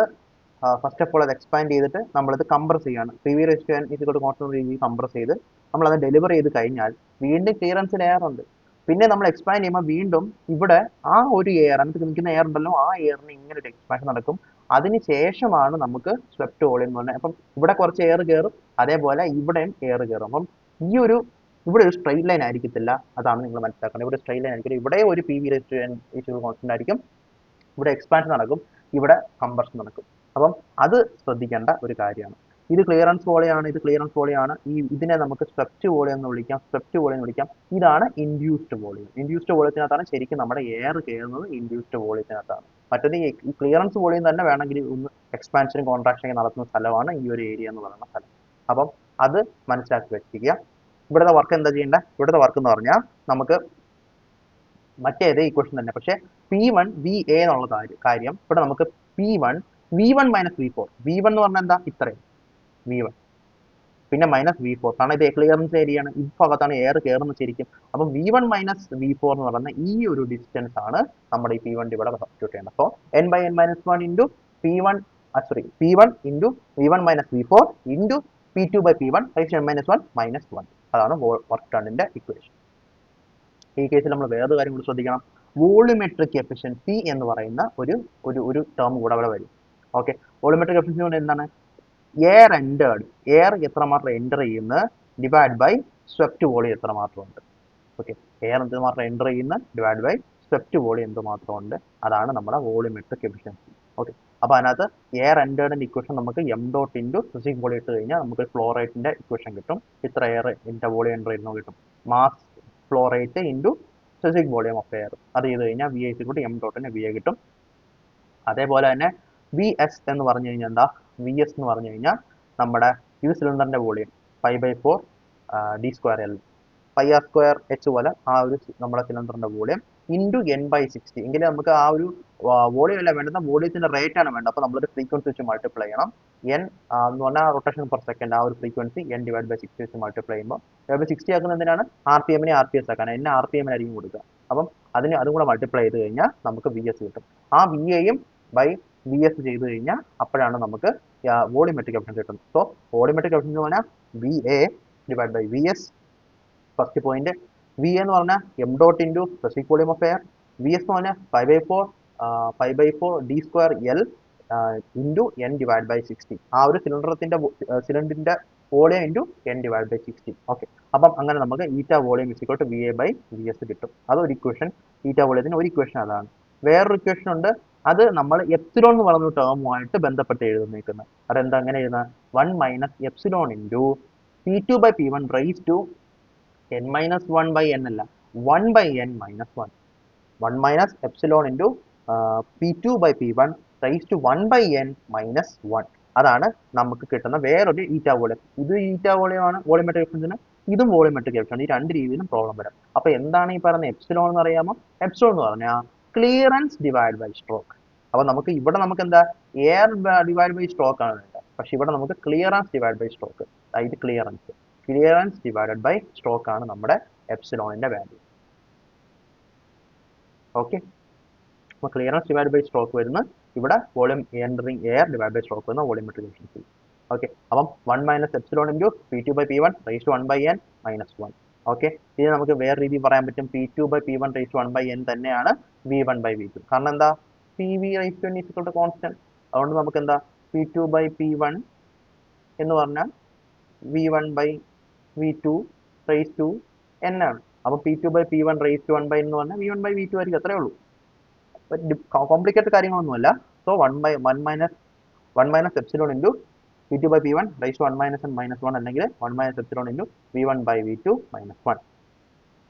ഫസ്റ്റ് ഓഫ് ഓൾ അത് എക്സ്പാൻഡ് ചെയ്തിട്ട് നമ്മളിത് കംപ്രസ് ചെയ്യാണ്. PV റേസ് ടു n ഇതുകൊണ്ട് കോൺസ്റ്റന്റ് രീതിയിൽ കംപ്രസ് ചെയ്ത് നമ്മളത് ഡെലിവർ ചെയ്ത് കഴിഞ്ഞാൽ വീണ്ടും ക്ലിയറൻസിൽ എയർ ഉണ്ട്. പിന്നെ നമ്മൾ എക്സ്പാൻഡ് ചെയ്യുമ്പോൾ വീണ്ടും ഇവിടെ ആ ഒരു എയർ, നമുക്ക് നിൽക്കുന്ന എയർ ഉണ്ടല്ലോ, ആ എയറിന് ഇങ്ങനെ ഒരു എക്സ്പാൻഷൻ നടക്കും. അതിന് ശേഷമാണ് നമുക്ക് സ്വെപ്റ്റ് വോളിയം എന്ന് പറഞ്ഞാൽ, അപ്പം ഇവിടെ കുറച്ച് എയർ കയറും, അതേപോലെ ഇവിടെയും എയർ കയറും. അപ്പം ഇവിടെ ഒരു സ്ട്രെയിറ്റ് ലൈൻ ആയിരിക്കത്തില്ല, അതാണ് നിങ്ങൾ മനസ്സിലാക്കേണ്ടത്. ഇവിടെ സ്ട്രെയിറ്റ് ലൈൻ ആയിരിക്കും, ഇവിടെ ഒരു PV raise to n constant ആയിരിക്കും, ഇവിടെ എക്സ്പാൻഷൻ നടക്കും, ഇവിടെ കംപ്രഷൻ നടക്കും. അപ്പം അത് ശ്രദ്ധിക്കേണ്ട ഒരു കാര്യമാണ്. ഇത് ക്ലിയറൻസ് വോളിയാണ്, ഇത് ക്ലിയറൻസ് വോളിയാണ്. ഇതിനെ നമുക്ക് സ്വെപ്റ്റ് വോളിയം എന്ന് വിളിക്കാം, സ്വെപ്റ്റ് വോളിയം എന്ന് വിളിക്കാം. ഇതാണ് ഇൻഡ്യൂസ്ഡ് വോളിയം. ഇൻഡ്യൂസ്ഡ് വോളിയത്തിനകത്താണ് ശരിക്കും നമ്മുടെ എയർ കയറുന്നത്, ഇൻഡ്യൂസ്ഡ് വോളിയത്തിനകത്താണ്. മറ്റേത് ഈ ക്ലിയറൻസ് വോളിയം തന്നെ വേണമെങ്കിൽ ഒന്ന് എക്സ്പാൻഷനും കോൺട്രാക്ഷനും നടത്തുന്ന സ്ഥലമാണ് ഈ ഒരു ഏരിയ എന്ന് പറയുന്ന സ്ഥലം. അപ്പം അത് മനസ്സിലാക്കി വെച്ചിരിക്കുക. ഇവിടുത്തെ വർക്ക് എന്താ ചെയ്യേണ്ടത്? ഇവിടുത്തെ വർക്ക് എന്ന് പറഞ്ഞാൽ നമുക്ക് മറ്റേതേ ഇക്വേഷൻ തന്നെ, പക്ഷേ P1 VA എന്നുള്ള കാര്യം ഇവിടെ നമുക്ക് P1 V1 minus V4. V1 എന്ന് പറഞ്ഞാൽ എന്താ? ഇത്രയും V1 പിന്നെ മൈനസ് V4, കാരണം ഇത് ക്ലിയറൻസ് ഏരിയ ആണ്, ഈ ഭാഗത്താണ് എയർ കയറുന്നത് ശരിക്കും. അപ്പം V1 മൈനസ് V4 എന്ന് പറയുന്ന ഈ ഒരു ഡിസ്റ്റൻസ് ആണ് നമ്മുടെ ഈ P1 ഇവിടെ സബ്സ്റ്റിറ്റ്യൂട്ട് ചെയ്യേണ്ടത്. അപ്പോൾ n/n-1 into P1 into V1 minus V4 into P2 by P1 n-1 minus 1. അതാണ് വർക്ക് ഡണ്ണിന്റെ ഇക്വേഷൻ. ഈ കേസിൽ നമ്മൾ വേറൊരു കാര്യം കൂടി ശ്രദ്ധിക്കണം. വോളിമെട്രിക് എഫിഷ്യൻസി എന്ന് പറയുന്ന ഒരു ടേം കൂടെ അവിടെ വരും. ഓക്കെ, വോളിമെട്രിക് എഫിഷ്യൻസി കൊണ്ട് എന്താണ്? എയർ എൻറ്റേർഡ്, എയർ എത്രമാത്രം എൻ്റർ ചെയ്യുന്നത് ഡിവൈഡ് ബൈ സ്വെപ്റ്റ് വോളിയം എത്രമാത്രം ഉണ്ട്. ഓക്കെ, എയർ എന്തുമാത്രം എൻ്റർ ചെയ്യുന്ന ഡിവൈഡ് ബൈ സ്വെപ്റ്റ് വോളിയം എന്തുമാത്രം ഉണ്ട്, അതാണ് നമ്മുടെ വോളിമെട്രിക് എഫിഷ്യൻസി. ഓക്കെ, അപ്പോൾ അതിനകത്ത് എയർ എൻറ്റേർഡിൻ്റെ ഇക്വേഷൻ നമുക്ക് m dot into specific volume ഇട്ട് കഴിഞ്ഞാൽ നമുക്ക് ഫ്ലോ റേറ്റിൻ്റെ ഇക്വേഷൻ കിട്ടും. ഇത്ര എയർ എൻ്റെ വോളിയം എൻ്റർ ചെയ്യുന്നത് കിട്ടും. Mass flow rate into specific volume of air, അത് ചെയ്ത് കഴിഞ്ഞാൽ VA = m ഡോട്ടിന് VA കിട്ടും. അതേപോലെ തന്നെ VS എന്ന് പറഞ്ഞു കഴിഞ്ഞാൽ എന്താ? VS എന്ന് പറഞ്ഞു കഴിഞ്ഞാൽ നമ്മുടെ ഇത് സിലിണ്ടറിന്റെ വോളിയം π/4 d²L, πr²h പോലെ ആ ഒരു നമ്മുടെ സിലിണ്ടറിന്റെ വോളിയം ഇൻറ്റു എൻ ബൈ 60 എങ്കിൽ നമുക്ക് ആ ഒരു വോളിയം അല്ല വേണ്ടുന്ന വോളിയത്തിന്റെ റേറ്റ് ആണ് വേണ്ടത്. അപ്പോൾ നമ്മളൊരു ഫ്രീക്വൻസി വെച്ച് മൾട്ടിപ്ലൈ ചെയ്യണം. എൻ എന്ന് പറഞ്ഞാൽ റൊട്ടേഷൻ പെർ സെക്കൻഡ് ആ ഒരു ഫ്രീക്വൻസി എൻ ഡിവൈഡ് ബൈ 60 വെച്ച് മൾട്ടിപ്ലൈ ചെയ്യുമ്പോൾ ഡിവൈഡ് ബൈ 60 ആക്കുന്നത് എന്തിനാണ്? ആർ പി എമ്മിനെ ആർ പി എസ് ആക്കാൻ. എന്നെ ആർ പി എമ്മിനായിരിക്കും കൊടുക്കുക. അപ്പം അതും കൂടെ മൾട്ടിപ്ലൈ ചെയ്ത് കഴിഞ്ഞാൽ നമുക്ക് വി എസ് കിട്ടും. ആ വി എയും ബൈ വി എസ് ചെയ്ത് കഴിഞ്ഞാൽ അപ്പോഴാണ് നമുക്ക് വോളിയമെട്രിക് എഫിഷ്യൻസി കിട്ടുന്നത്. സോ വോളിയമെട്രിക് എഫിഷ്യൻസി എന്ന് പറഞ്ഞാൽ V A divide by V S. First point V എന്ന് പറഞ്ഞാൽ M dot into specific volume of air. V S എന്ന് പറഞ്ഞാൽ 5/4 D square L into N divide by 60. ആ ഒരു സിലിണ്ടറിന്റെ volume into N divide by 60. Okay, അപ്പം അങ്ങനെ നമുക്ക് eta volume is equal to V A by V S കിട്ടും. അതൊരു ഇക്വേഷൻ. ഈറ്റ വോളിയത്തിന് ഒരു ഇക്വേഷൻ അതാണ്. വേറൊരു ഇക്വേഷൻ ഉണ്ട്, അത് നമ്മൾ എപ്സിലോൺ എന്ന് പറയുന്ന ടേമുമായിട്ട് ബന്ധപ്പെട്ട് എഴുതുന്നേക്കുന്നത്. അതെന്താ അങ്ങനെ എഴുതുന്നത്? 1 minus epsilon into P two by P one raise to n minus 1 by n അല്ല 1 by n minus 1. 1 minus epsilon into p2 by p1 raised to 1 by n minus 1. അതാണ് നമുക്ക് കിട്ടുന്ന വേറൊരു ഈറ്റ വോളിയം. ഇത് ഈറ്റ വോളിയം ആണ് വോളിയമെട്രിക് എഫിഷ്യൻസിന്, ഇതും വോളിയമെട്രിക് എഫിഷ്യൻസി. ഈ രണ്ട് രീതിയിലും പ്രോബ്ലം വരാം. അപ്പൊ എന്താണ് ഈ പറയുന്ന എപ്സിലോൺ എന്ന് അറിയാമോ? എപ്സിലോൺ എന്ന് പറഞ്ഞാൽ ക്ലിയറൻസ് ഡിവൈഡ് ബൈ സ്ട്രോക്ക്. അപ്പൊ നമുക്ക് ഇവിടെ നമുക്ക് എന്താ എയർ ഡിവൈഡ് ബൈ സ്ട്രോക്ക് ആണ് വേണ്ടത്. പക്ഷെ ഇവിടെ നമുക്ക് ക്ലിയറൻസ് ഡിവൈഡ് ബൈ സ്ട്രോക്ക്, അതായത് ക്ലിയറൻസ് ഡിവൈഡഡ് ബൈ സ്ട്രോക്ക് ആണ് നമ്മുടെ എപ്സിലോണിന്റെ വാല്യൂ. ഓക്കെ, അപ്പോൾ ക്ലിയറൻസ് ഡിവൈഡ് ബൈ സ്ട്രോക്ക് വരുന്ന ഇവിടെ volume entering air divide by stroke വരുന്ന വോളിയമെട്രിക് എഫിഷ്യൻസി. ഓക്കെ, അപ്പം 1 minus epsilon into P two by P one raise to 1 by N minus 1. Okay, ഇത് നമുക്ക് വേറെ രീതിയിൽ പറയാൻ പറ്റും. P two by P one raise to 1 by N തന്നെയാണ് V one by V two. കാരണം എന്താ? P V raise to N is equal to constant. അതുകൊണ്ട് നമുക്ക് എന്താ P two by P one എന്ന് പറഞ്ഞാൽ V one by V two raise to N ആണ്. അപ്പോൾ P two by P one raise to 1 by എന്ന് പറഞ്ഞാൽ V one by V two ആയിരിക്കും. അത്രേ ഉള്ളൂ. കോംപ്ലിക്കേറ്റഡ് കാര്യങ്ങളൊന്നുമല്ല. So 1 minus epsilon into P two by P one raise to 1 minus N minus 1 അല്ലെങ്കിൽ 1 minus epsilon into V one by V two minus 1.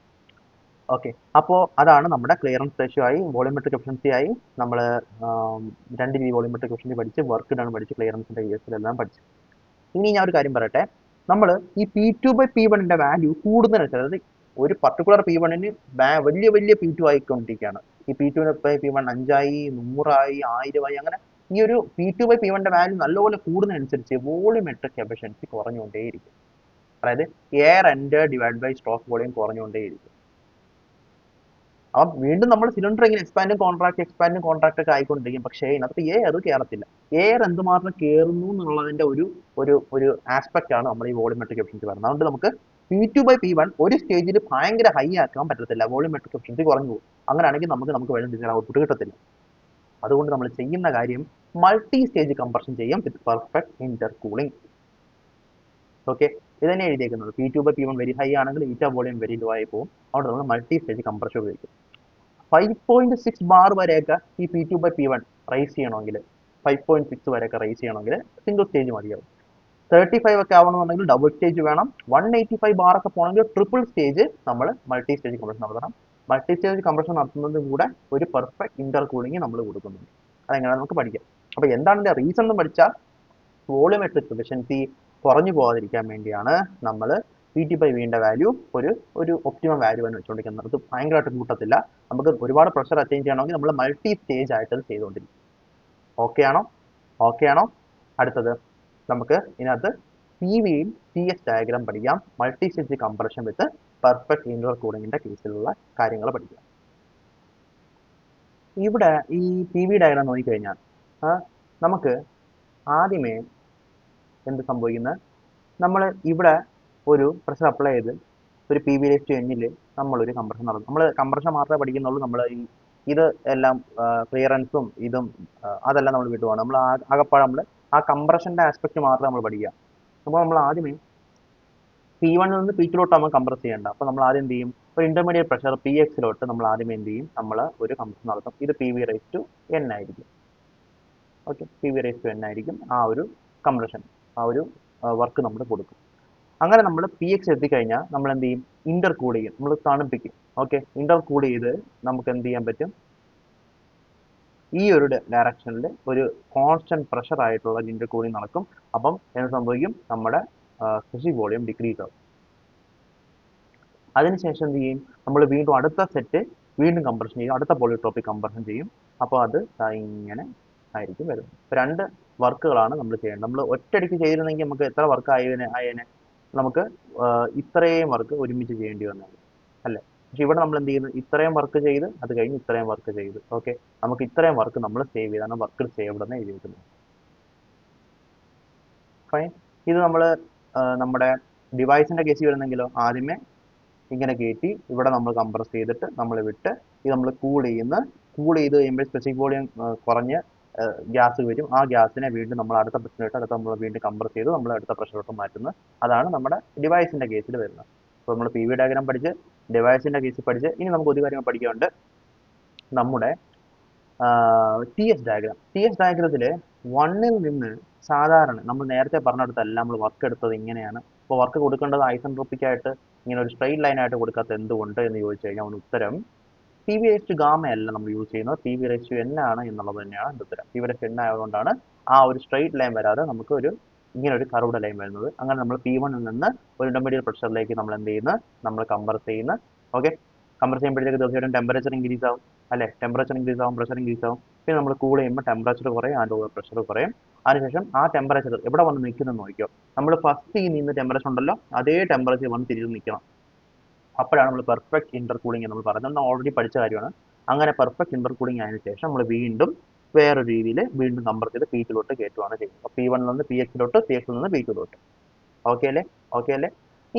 Okay, അപ്പോൾ അതാണ് നമ്മുടെ ക്ലിയറൻസ് റേഷ്യോ ആയി, volumetric efficiency ആയി. നമ്മൾ രണ്ട് രീതി വോളിയമെട്രിക് എഫിഷ്യൻസി പഠിച്ച്, വർക്ക് ഡൺ പഠിച്ച്, ക്ലിയറൻസിന്റെ കേസിലെല്ലാം പഠിച്ചു. ഇനി ഞാൻ ഒരു കാര്യം പറയട്ടെ. നമ്മൾ ഈ പി ടു ബൈ പി വണ്ണിന്റെ വാല്യൂ കൂടുന്നതിനനുസരിച്ച്, അതായത് ഒരു പർട്ടിക്കുലർ പി വണ്ണിന് വലിയ വലിയ പി ടു ആയിക്കൊണ്ടിരിക്കുകയാണ്. ഈ P two by P one 5ആയി, 100ആയി, 1000ആയി, അങ്ങനെ ഈ ഒരു പി ടു ബൈ പി വണ്ണിന്റെ വാല്യൂ നല്ലപോലെ കൂടുന്നതനുസരിച്ച് വോളിയമെട്രിക് എഫിഷ്യൻസി കുറഞ്ഞുകൊണ്ടേയിരിക്കും. അതായത് air enter divide by stroke volume കുറഞ്ഞുകൊണ്ടേയിരിക്കും. അപ്പം വീണ്ടും നമ്മൾ സിലിണ്ടർ ഇങ്ങനെ എക്സ്പാൻഡും കോൺട്രാക്ട് ഒക്കെ ആയിക്കൊണ്ടിരിക്കും. പക്ഷേ ഇതിനകത്ത് എയർ കയറത്തില്ല. എയർ എന്തുമാത്രം കയറുന്നു എന്നുള്ളതിന്റെ ഒരു ആസ്പെക്ട് ആണ് നമ്മൾ ഈ വോളിയമെട്രിക് എഫിഷ്യൻസി പറയുന്നത്. അതുകൊണ്ട് നമുക്ക് P two by P one ഒരു സ്റ്റേജിൽ ഭയങ്കര ഹൈ ആക്കാൻ പറ്റത്തില്ല, വോളിയമെട്രിക് എഫിഷ്യൻസി കുറഞ്ഞു പോകും. അങ്ങനെയാണെങ്കിൽ നമുക്ക് വേണ്ട ഡിസൈൻ ഔട്ട്പുട്ട് കിട്ടത്തില്ല. അതുകൊണ്ട് നമ്മൾ ചെയ്യുന്ന കാര്യം മൾട്ടി സ്റ്റേജ് കംപ്രഷൻ ചെയ്യും with perfect inter cooling. Okay, ഇത് തന്നെ എഴുതിയേക്കുന്നത്. P two by P one very high ആണെങ്കിൽ ഈറ്റ വോളിയം വെരി ലോ ആയി പോകും. അതുകൊണ്ട് നമ്മൾ മൾട്ടി സ്റ്റേജ് കംപ്രഷൻ ഉപയോഗിക്കും. 5.6 ബാർ വരെയൊക്കെ ഈ P two by P one rise ചെയ്യണമെങ്കിൽ, 5.6 വരെയൊക്കെ റൈസ് ചെയ്യണമെങ്കിൽ സിംഗിൾ സ്റ്റേജ് മതിയാവും. 35 ഒക്കെ ആവണമെന്നുണ്ടെങ്കിൽ ഡബിൾ സ്റ്റേജ് വേണം. 185 ബാർ ഒക്കെ പോകണമെങ്കിൽ ട്രിപ്പിൾ സ്റ്റേജ് നമ്മൾ മൾട്ടി സ്റ്റേജ് കംപ്രഷൻ നടത്തണം. മൾട്ടി സ്റ്റേജ് കംപ്രഷൻ നടത്തുന്നതിന് കൂടെ ഒരു പെർഫെക്റ്റ് ഇന്റർ കൂളിംഗ് നമ്മൾ കൊടുക്കുന്നുണ്ട്. അതെങ്ങനെ നമുക്ക് പഠിക്കാം. അപ്പോൾ എന്താണ് ഇതിന്റെ റീസൺ എന്ന് പഠിച്ചാൽ വോളിയമെട്രിക് എഫിഷ്യൻസി കുറഞ്ഞു പോകാതിരിക്കാൻ വേണ്ടിയാണ് നമ്മൾ പി ടി ബൈ വിന്റെ വാല്യൂ ഒരു ഒപ്റ്റിമം വാല്യൂ എന്ന് വെച്ചുകൊണ്ടിരിക്കുന്നത്. അത് ഭയങ്കരമായിട്ട് കൂട്ടത്തില്ല. നമുക്ക് ഒരുപാട് പ്രഷർ അറ്റൈൻ ചെയ്യണമെങ്കിൽ നമ്മൾ മൾട്ടി സ്റ്റേജ് ആയിട്ട് അത് ചെയ്തുകൊണ്ടിരിക്കും. ഓക്കെ ആണോ? അടുത്തത് നമുക്ക് ഇതിനകത്ത് പി വിയിൽ ടി എസ് ഡയഗ്രാം പഠിക്കാം. Multi stage compression with perfect indoor കൂളിംഗിന്റെ കേസിലുള്ള കാര്യങ്ങൾ പഠിക്കാം. ഇവിടെ ഈ പി വി ഡയഗ്രാം നോക്കിക്കഴിഞ്ഞാൽ നമുക്ക് ആദ്യമേ എന്ത് സംഭവിക്കുന്നത്, നമ്മൾ ഇവിടെ ഒരു പ്രഷർ അപ്ലൈ ചെയ്ത് ഒരു പി വി റേസ് ടു എന്നിൽ നമ്മളൊരു കംപ്രഷൻ നടത്തും. നമ്മൾ കംപ്രഷൻ മാത്രമേ പഠിക്കുന്നുള്ളൂ. നമ്മൾ ഇത് എല്ലാം ക്ലിയറൻസും ഇതും അതെല്ലാം നമ്മൾ വിട്ടുപോകണം. നമ്മൾ ആകെപ്പാടെ നമ്മൾ ആ കംപ്രഷന്റെ ആസ്പെക്ട് മാത്രമേ നമ്മൾ പഠിക്കുക. അപ്പോൾ നമ്മൾ ആദ്യമേ പി വണ്ണിൽ നിന്ന് പി ടുലോട്ട് നമ്മൾ കംപ്രസ് ചെയ്യേണ്ട. അപ്പോൾ നമ്മൾ ആദ്യം എന്ത് ചെയ്യും, ഒരു ഇന്റർമീഡിയറ്റ് പ്രഷർ പി എക്സിലോട്ട് നമ്മൾ ആദ്യം എന്ത് ചെയ്യും, നമ്മൾ ഒരു കംപ്രഷൻ നടത്തും. ഇത് P V raise to N ആയിരിക്കും. Okay, P V raise to N ആയിരിക്കും ആ ഒരു കംപ്രഷൻ, ആ ഒരു വർക്ക് നമ്മൾ കൊടുക്കും. അങ്ങനെ നമ്മൾ പി എക്സ് എത്തിക്കഴിഞ്ഞാൽ നമ്മൾ എന്ത് ചെയ്യും, ഇന്റർ കൂൾ ചെയ്യും, നമ്മൾ തണുപ്പിക്കും. ഓക്കെ, ഇന്റർ കൂൾ ചെയ്ത് നമുക്ക് എന്ത് ചെയ്യാൻ പറ്റും, ഈ ഒരു ഡയറക്ഷനിൽ ഒരു കോൺസ്റ്റന്റ് പ്രഷർ ആയിട്ടുള്ള ഇന്റർ കൂളിംഗ് നടക്കും. അപ്പം എന്ത് സംഭവിക്കും, നമ്മുടെ സ്പെസിഫിക് വോളിയം ഡിക്രീസ് ആവും. അതിനുശേഷം എന്ത് ചെയ്യും, നമ്മൾ വീണ്ടും അടുത്ത സെറ്റ് വീണ്ടും കംപ്രഷൻ ചെയ്യും, അടുത്ത പോളിട്രോപ്പിക് കംപ്രഷൻ ചെയ്യും. അപ്പോൾ അത് ഇങ്ങനെ ആയിരിക്കും വരുന്നത്. ഇപ്പോൾ 2 വർക്കുകളാണ് നമ്മൾ ചെയ്യേണ്ടത്. നമ്മൾ ഒറ്റയടിക്ക് ചെയ്തിരുന്നെങ്കിൽ നമുക്ക് എത്ര വർക്ക് ആയേനെ, നമുക്ക് ഇത്രയും വർക്ക് ഒരുമിച്ച് ചെയ്യേണ്ടി വന്നത് അല്ലേ. പക്ഷെ ഇവിടെ നമ്മൾ എന്ത് ചെയ്യുന്നു, ഇത്രയും വർക്ക് ചെയ്ത് അത് കഴിഞ്ഞ് ഇത്രയും വർക്ക് ചെയ്ത്. ഓക്കെ, നമുക്ക് ഇത്രയും വർക്ക് നമ്മൾ സേവ് ചെയ്താണ് വർക്ക് സേവ്ഡ് എന്ന് എഴുതിയിരിക്കുന്നത്. ഫൈൻ. ഇത് നമ്മൾ നമ്മുടെ ഡിവൈസിന്റെ കേസിൽ വരുന്നെങ്കിലോ ആദ്യമേ ഇങ്ങനെ കയറ്റി ഇവിടെ നമ്മൾ കംപ്രസ് ചെയ്തിട്ട് നമ്മൾ വിട്ട് ഇത് നമ്മൾ കൂൾ ചെയ്ത് കഴിയുമ്പോൾ സ്പെസിഫിക് വോളിയം കുറഞ്ഞ് ഗ്യാസ് വരും. ആ ഗ്യാസിനെ വീണ്ടും നമ്മൾ അടുത്ത പ്രഷറിലോട്ട് അടുത്ത നമ്മൾ വീണ്ടും കംപ്രസ് ചെയ്ത് നമ്മൾ അടുത്ത പ്രഷറിലോട്ട് മാറ്റുന്നത്. അതാണ് നമ്മുടെ ഡിവൈസിന്റെ കേസിൽ വരുന്നത്. അപ്പോൾ നമ്മൾ പി വി ഡയഗ്രാം പഠിച്ച് ഡിവൈസിന്റെ കേസിൽ പഠിച്ച് ഇനി നമുക്ക് ഒരു കാര്യം പഠിക്കാനുണ്ട്, നമ്മുടെ T S diagram. T S ഡയഗ്രത്തിൽ 1ൽ നിന്ന് സാധാരണ നമ്മൾ നേരത്തെ പറഞ്ഞെടുത്തല്ല നമ്മൾ വർക്ക് എടുത്തത് ഇങ്ങനെയാണ്. അപ്പോൾ വർക്ക് കൊടുക്കേണ്ടത് ഐസെൻട്രോപിക് ആയിട്ട് ഇങ്ങനെ ഒരു സ്ട്രെയിറ്റ് ലൈൻ ആയിട്ട് കൊടുക്കാത്ത എന്തുകൊണ്ട് എന്ന് ചോദിച്ചു കഴിഞ്ഞാൽ അവന് ഉത്തരം P V raise to gamma അല്ല നമ്മൾ യൂസ് ചെയ്യുന്നത്, P V raise to N ആണ് എന്നുള്ളത് തന്നെയാണ് എൻ്റെ ഉത്തരം. P V raise to N ആയതുകൊണ്ടാണ് ആ ഒരു സ്ട്രെയിറ്റ് ലൈൻ വരാതെ നമുക്ക് ഒരു ഇങ്ങനെ ഒരു കർവ്ഡ് ലൈൻ വരുന്നത്. അങ്ങനെ നമ്മൾ P1 ൽ നിന്ന് ഒരു ഇന്റർമീഡിയറ്റ് പ്രഷറിലേക്ക് നമ്മൾ എന്ത് ചെയ്യുന്നത്, നമ്മൾ കംപ്രസ് ചെയ്യുന്നത്. ഓക്കെ, കംപ്രസ് ചെയ്യുമ്പോഴത്തേക്ക് തീർച്ചയായിട്ടും ടെമ്പറേച്ചർ ഇൻക്രീസ് ആവും അല്ലേ, ടെമ്പറേച്ചർ ഇൻക്രീസ് ആവും, പ്രഷർ ഇൻക്രീസ് ആവും. പിന്നെ നമ്മൾ കൂൾ ചെയ്യുമ്പോൾ ടെമ്പറേച്ചർ കുറയും, അതിൻ്റെ പ്രഷർ കുറയും. അതിനുശേഷം ആ ടെമ്പറേച്ചർ എവിടെ വന്ന് നിൽക്കുന്നെന്ന് നോക്കിയോ, നമ്മൾ ഫസ്റ്റ് ഈ നിന്ന് ടെമ്പറേച്ചർ ഉണ്ടല്ലോ അതേ ടെമ്പറേച്ചർ വന്ന് തിരിച്ച് നിൽക്കണം. അപ്പോഴാണ് നമ്മൾ പെർഫെക്റ്റ് ഇന്റർ കൂളിംഗ് നമ്മൾ പറയുന്നത്. നമ്മൾ ഓൾറെഡി പഠിച്ച കാര്യമാണ്. അങ്ങനെ പെർഫെക്റ്റ് ഇന്റർ കൂളിംഗ് ആയതിനു ശേഷം നമ്മൾ വീണ്ടും വേറൊരു രീതിയിൽ വീണ്ടും കംപ്രസ് ചെയ്ത് P2 കയറ്റുകയാണ് ചെയ്യുന്നത്. P1 നിന്ന് PX PX നിന്ന് P2. ഓക്കെ അല്ലേ, ഓക്കെ അല്ലേ.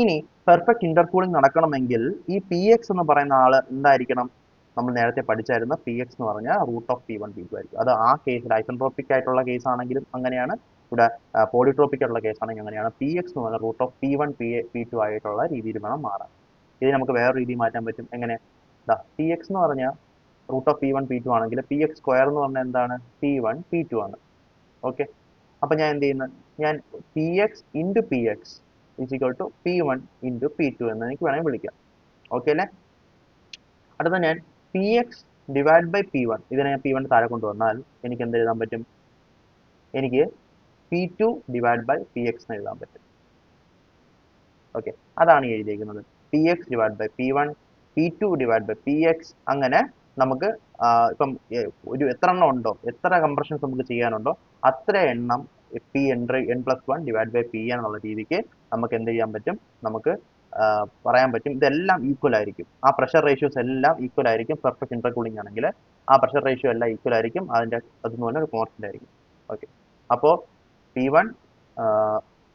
ഇനി പെർഫെക്റ്റ് ഇന്റർ കൂളിംഗ് നടക്കണമെങ്കിൽ ഈ PX എന്ന് പറയുന്ന ആള് എന്തായിരിക്കണം, നമ്മൾ നേരത്തെ പഠിച്ചായിരുന്ന PX എന്ന് പറഞ്ഞാൽ √P1 P2 ആയിരിക്കും. അത് ആ കേസിൽ ഐസെൻട്രോപിക് ആയിട്ടുള്ള കേസ് ആണെങ്കിലും അങ്ങനെയാണ്, ഇവിടെ പോളിട്രോപിക് ആയിട്ടുള്ള കേസ് ആണെങ്കിൽ അങ്ങനെയാണ്. PX എന്ന് പറഞ്ഞാൽ √P1 P2 ആയിട്ടുള്ള രീതിയിൽ വേണം മാറാൻ. ഇത് നമുക്ക് വേറെ രീതി മാറ്റാൻ പറ്റും. എങ്ങനെ, PX എന്ന് പറഞ്ഞാൽ √P1 P2 ആണെങ്കിൽ PX സ്ക്വയർ എന്ന് പറഞ്ഞാൽ എന്താണ്, P1 P2 ആണ്. ഓക്കെ, അപ്പൊ ഞാൻ എന്ത് ചെയ്യുന്നത്, ഞാൻ PX into PX is equal to P1 into P2 എന്ന് എനിക്ക് വേണമെങ്കിൽ വിളിക്കാം. ഓക്കെ അല്ലേ. അടുത്ത ഞാൻ PX ഡിവൈഡ് ബൈ P1, ഇതിനെ ഞാൻ P1 താഴെ കൊണ്ടുവന്നാൽ എനിക്ക് എന്ത് എഴുതാൻ പറ്റും, എനിക്ക് P2 ഡിവൈഡ് ബൈ PX എന്ന് എഴുതാൻ പറ്റും. ഓക്കെ, അതാണ് എഴുതിയിരിക്കുന്നത്. PX divide by P1, P2 divide by PX. അങ്ങനെ നമുക്ക് ഇപ്പം ഒരു എത്ര എണ്ണം ഉണ്ടോ, എത്ര കംപ്രഷൻസ് നമുക്ക് ചെയ്യാനുണ്ടോ അത്ര എണ്ണം N+1 ഡിവൈഡ് ബൈ PN എന്നുള്ള രീതിക്ക് നമുക്ക് എന്ത് ചെയ്യാൻ പറ്റും, നമുക്ക് പറയാൻ പറ്റും. ഇതെല്ലാം ഈക്വൽ ആയിരിക്കും, ആ പ്രഷർ റേഷ്യോസ് എല്ലാം ഈക്വൽ ആയിരിക്കും. പെർഫെക്റ്റ് ഇന്റർ കൂളിംഗ് ആണെങ്കിൽ ആ പ്രഷർ റേഷ്യോ എല്ലാം ഈക്വൽ ആയിരിക്കും, അതിൻ്റെ അതെന്ന് പറഞ്ഞാൽ ഒരു കോൺസ്റ്റന്റ് ആയിരിക്കും. ഓക്കെ, അപ്പോൾ P1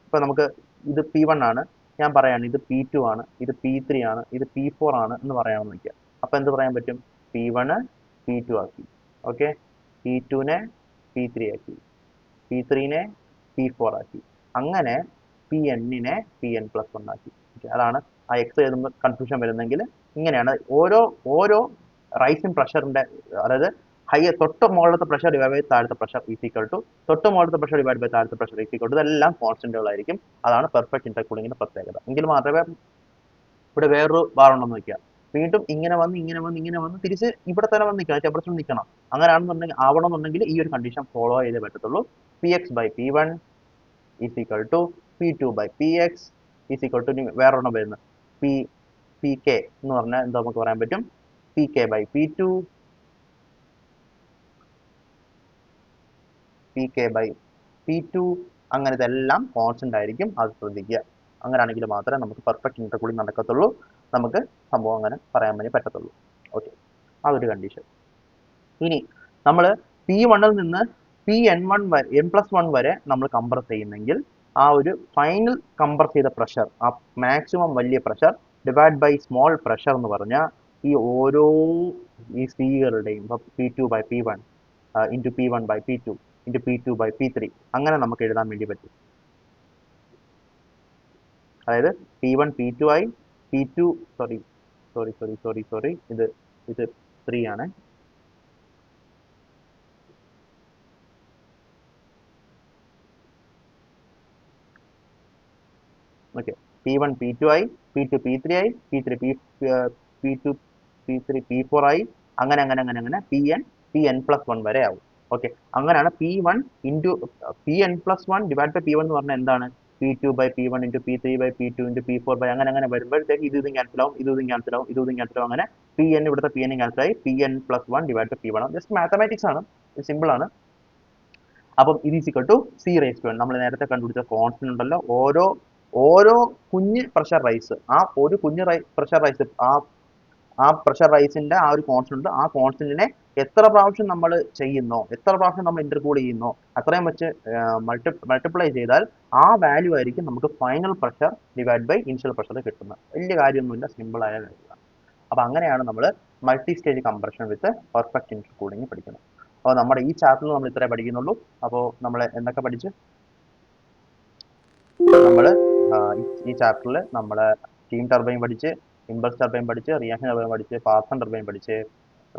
ഇപ്പോൾ നമുക്ക് ഇത് P1 ആണ്, ഞാൻ പറയാണ് ഇത് P2 ആണ്, ഇത് P3 ആണ്, ഇത് P4 ആണ് എന്ന് പറയാമെന്ന് വയ്ക്കുക. അപ്പോൾ എന്ത് പറയാൻ പറ്റും, P1 P2 ആക്കി, ഓക്കെ, P2 P3 ആക്കി, P3 P4 ആക്കി, അങ്ങനെ Pn Pn+1 ആക്കി. അതാണ് ആ എക്സ് എഴുതുമ്പോൾ കൺഫ്യൂഷൻ വരുന്നെങ്കിൽ ഇങ്ങനെയാണ് ഓരോ റൈസിങ് പ്രഷറിന്റെ, അതായത് തൊട്ട് മുകളിലത്തെ പ്രഷർ ഡിവൈഡ് ബൈ താഴത്തെ പ്രഷർ ഈസ് ഈക്വൽ ടു തൊട്ട് മുകളിലത്തെ പ്രഷർ ഡിവൈഡ് ബൈ താഴത്തെ പ്രഷർ ഈസ് ഈക്വൽ ടു, ഇതെല്ലാം കോൺസ്റ്റന്റുകളായിരിക്കും. അതാണ് പെർഫെക്റ്റ് ഇന്റർ കൂളിംഗിന്റെ പ്രത്യേകത. എങ്കിൽ മാത്രമേ ഇവിടെ വേറൊരു ബാർ ഉണ്ടെന്ന് വെക്കുക, വീണ്ടും ഇങ്ങനെ വന്ന് തിരിച്ച് ഇവിടെ തന്നെ വന്ന് നിൽക്കണം, ടെമ്പറേച്ചർ നിൽക്കണം. അങ്ങനെയാണെന്നുണ്ടെങ്കിൽ ആവണമെന്നുണ്ടെങ്കിൽ ഈ ഒരു കണ്ടീഷൻ ഫോളോ ചെയ്തേ പറ്റത്തുള്ളൂ. PX by P1 is equal to P2 by PX is equal to വേറൊരെണ്ണം വരുന്നത് PK എന്ന് പറഞ്ഞാൽ എന്താ നമുക്ക് പറയാൻ പറ്റും, PK by P2 PK by P2. അങ്ങനെ ഇതെല്ലാം കോൺസ്റ്റന്റ് ആയിരിക്കും, അത് ശ്രദ്ധിക്കുക. അങ്ങനെയാണെങ്കിൽ മാത്രമേ നമുക്ക് പെർഫെക്റ്റ് ഇന്റർ കൂളിംഗ് നടക്കത്തുള്ളൂ, നമുക്ക് സംഭവം അങ്ങനെ പറയാൻ വേണ്ടി പറ്റത്തുള്ളൂ. ഓക്കെ, അതൊരു കണ്ടീഷൻ. ഇനി നമ്മൾ P1 നിന്ന് N+1 വരെ നമ്മൾ കംപ്രസ് ചെയ്യുന്നെങ്കിൽ ആ ഒരു ഫൈനൽ കംപ്രസ് ചെയ്ത പ്രഷർ, ആ മാക്സിമം വലിയ pressure divide by small pressure എന്ന് പറഞ്ഞാൽ ഈ ഓരോ ഈ സ്പീക്കറുടെയും P2 by P1 into P1 by P2 into P2 by P3 അങ്ങനെ നമുക്ക് എഴുതാൻ വേണ്ടി പറ്റും. അതായത് P1 P2 ആയി, P2 സോറി ഇത് 3 ആണ്. ഓക്കെ, P1 P2 ആയി, P2 P3 ആയി, P2 P3 P4 ആയി, അങ്ങനെ Pn+1 വരെ ആവും. ഓക്കെ, അങ്ങനെയാണ് P1 into Pn+1 divide by P1 എന്ന് പറഞ്ഞാൽ എന്താണ്, P2 by P1 into P3 by P2 into P4 by അങ്ങനെ വരുമ്പോഴത്തേക്ക് ഇതും ക്യാൻസൽ ആവും, ഇതും ക്യാൻസൽ ആവും, അങ്ങനെ പി എൻ ഇവിടുത്തെ പി എൻ ക്യാൻസൽ ആയി, P N plus one divide to P one. Just mathematics ആണ്, സിമ്പിൾ ആണ്. അപ്പം ഇത് is equal to C raise to N. നമ്മൾ നേരത്തെ കണ്ടുപിടിച്ച കോൺസ്റ്റന്റ് ഉണ്ടല്ലോ, ഓരോ കുഞ്ഞ് പ്രഷർ റൈസ്, ആ ഒരു കുഞ്ഞ് പ്രഷർ റൈസ്, ആ പ്രഷർ റൈസിന്റെ ആ ഒരു കോൺസ്റ്റന്റ് ഉണ്ട്, ആ കോൺസ്റ്റന്റിനെ എത്ര പ്രാവശ്യം നമ്മൾ ചെയ്യുന്നോ, എത്ര പ്രാവശ്യം നമ്മൾ ഇന്റർകൂൾ ചെയ്യുന്നോ, അത്രയും വെച്ച് മൾട്ടിപ്ലൈ ചെയ്താൽ ആ വാല്യൂ ആയിരിക്കും നമുക്ക് final pressure divide by initial pressure കിട്ടുന്നത്. വലിയ കാര്യമൊന്നുമില്ല, സിമ്പിൾ ആയ കാര്യമാണ്. അപ്പൊ അങ്ങനെയാണ് നമ്മൾ multi stage compression with perfect intercooling പഠിക്കുന്നത്. അപ്പോൾ നമ്മുടെ ഈ ചാപ്റ്ററിൽ നമ്മൾ ഇത്രേ പഠിക്കുന്നുള്ളൂ. അപ്പോൾ നമ്മൾ എന്തൊക്കെ പഠിച്ചു? നമ്മൾ ഈ ചാപ്റ്ററിൽ നമ്മൾ സ്റ്റീം ടർബൈൻ പഠിച്ച്, ഇമ്പൾസ് ടർബൈൻ പഠിച്ച്, റിയാക്ഷൻ ടർബൈൻ പഠിച്ച്, പാർസൺ ടർബൈൻ പഠിച്ച്,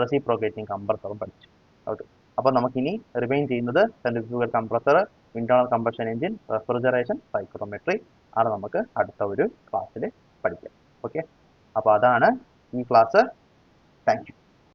റെസിപ്രോക്കേറ്റിംഗ് കംപ്രസറും പഠിച്ചു. ഓക്കെ. അപ്പോൾ നമുക്കിനി റിമൈൻ ചെയ്യുന്നത് centrifugal compressor, internal combustion engine, refrigeration, psychrometry ആണ് നമുക്ക് അടുത്ത ഒരു ക്ലാസ്സിൽ പഠിക്കാം. ഓക്കെ. അപ്പോൾ അതാണ് ഈ ക്ലാസ്. Thank you.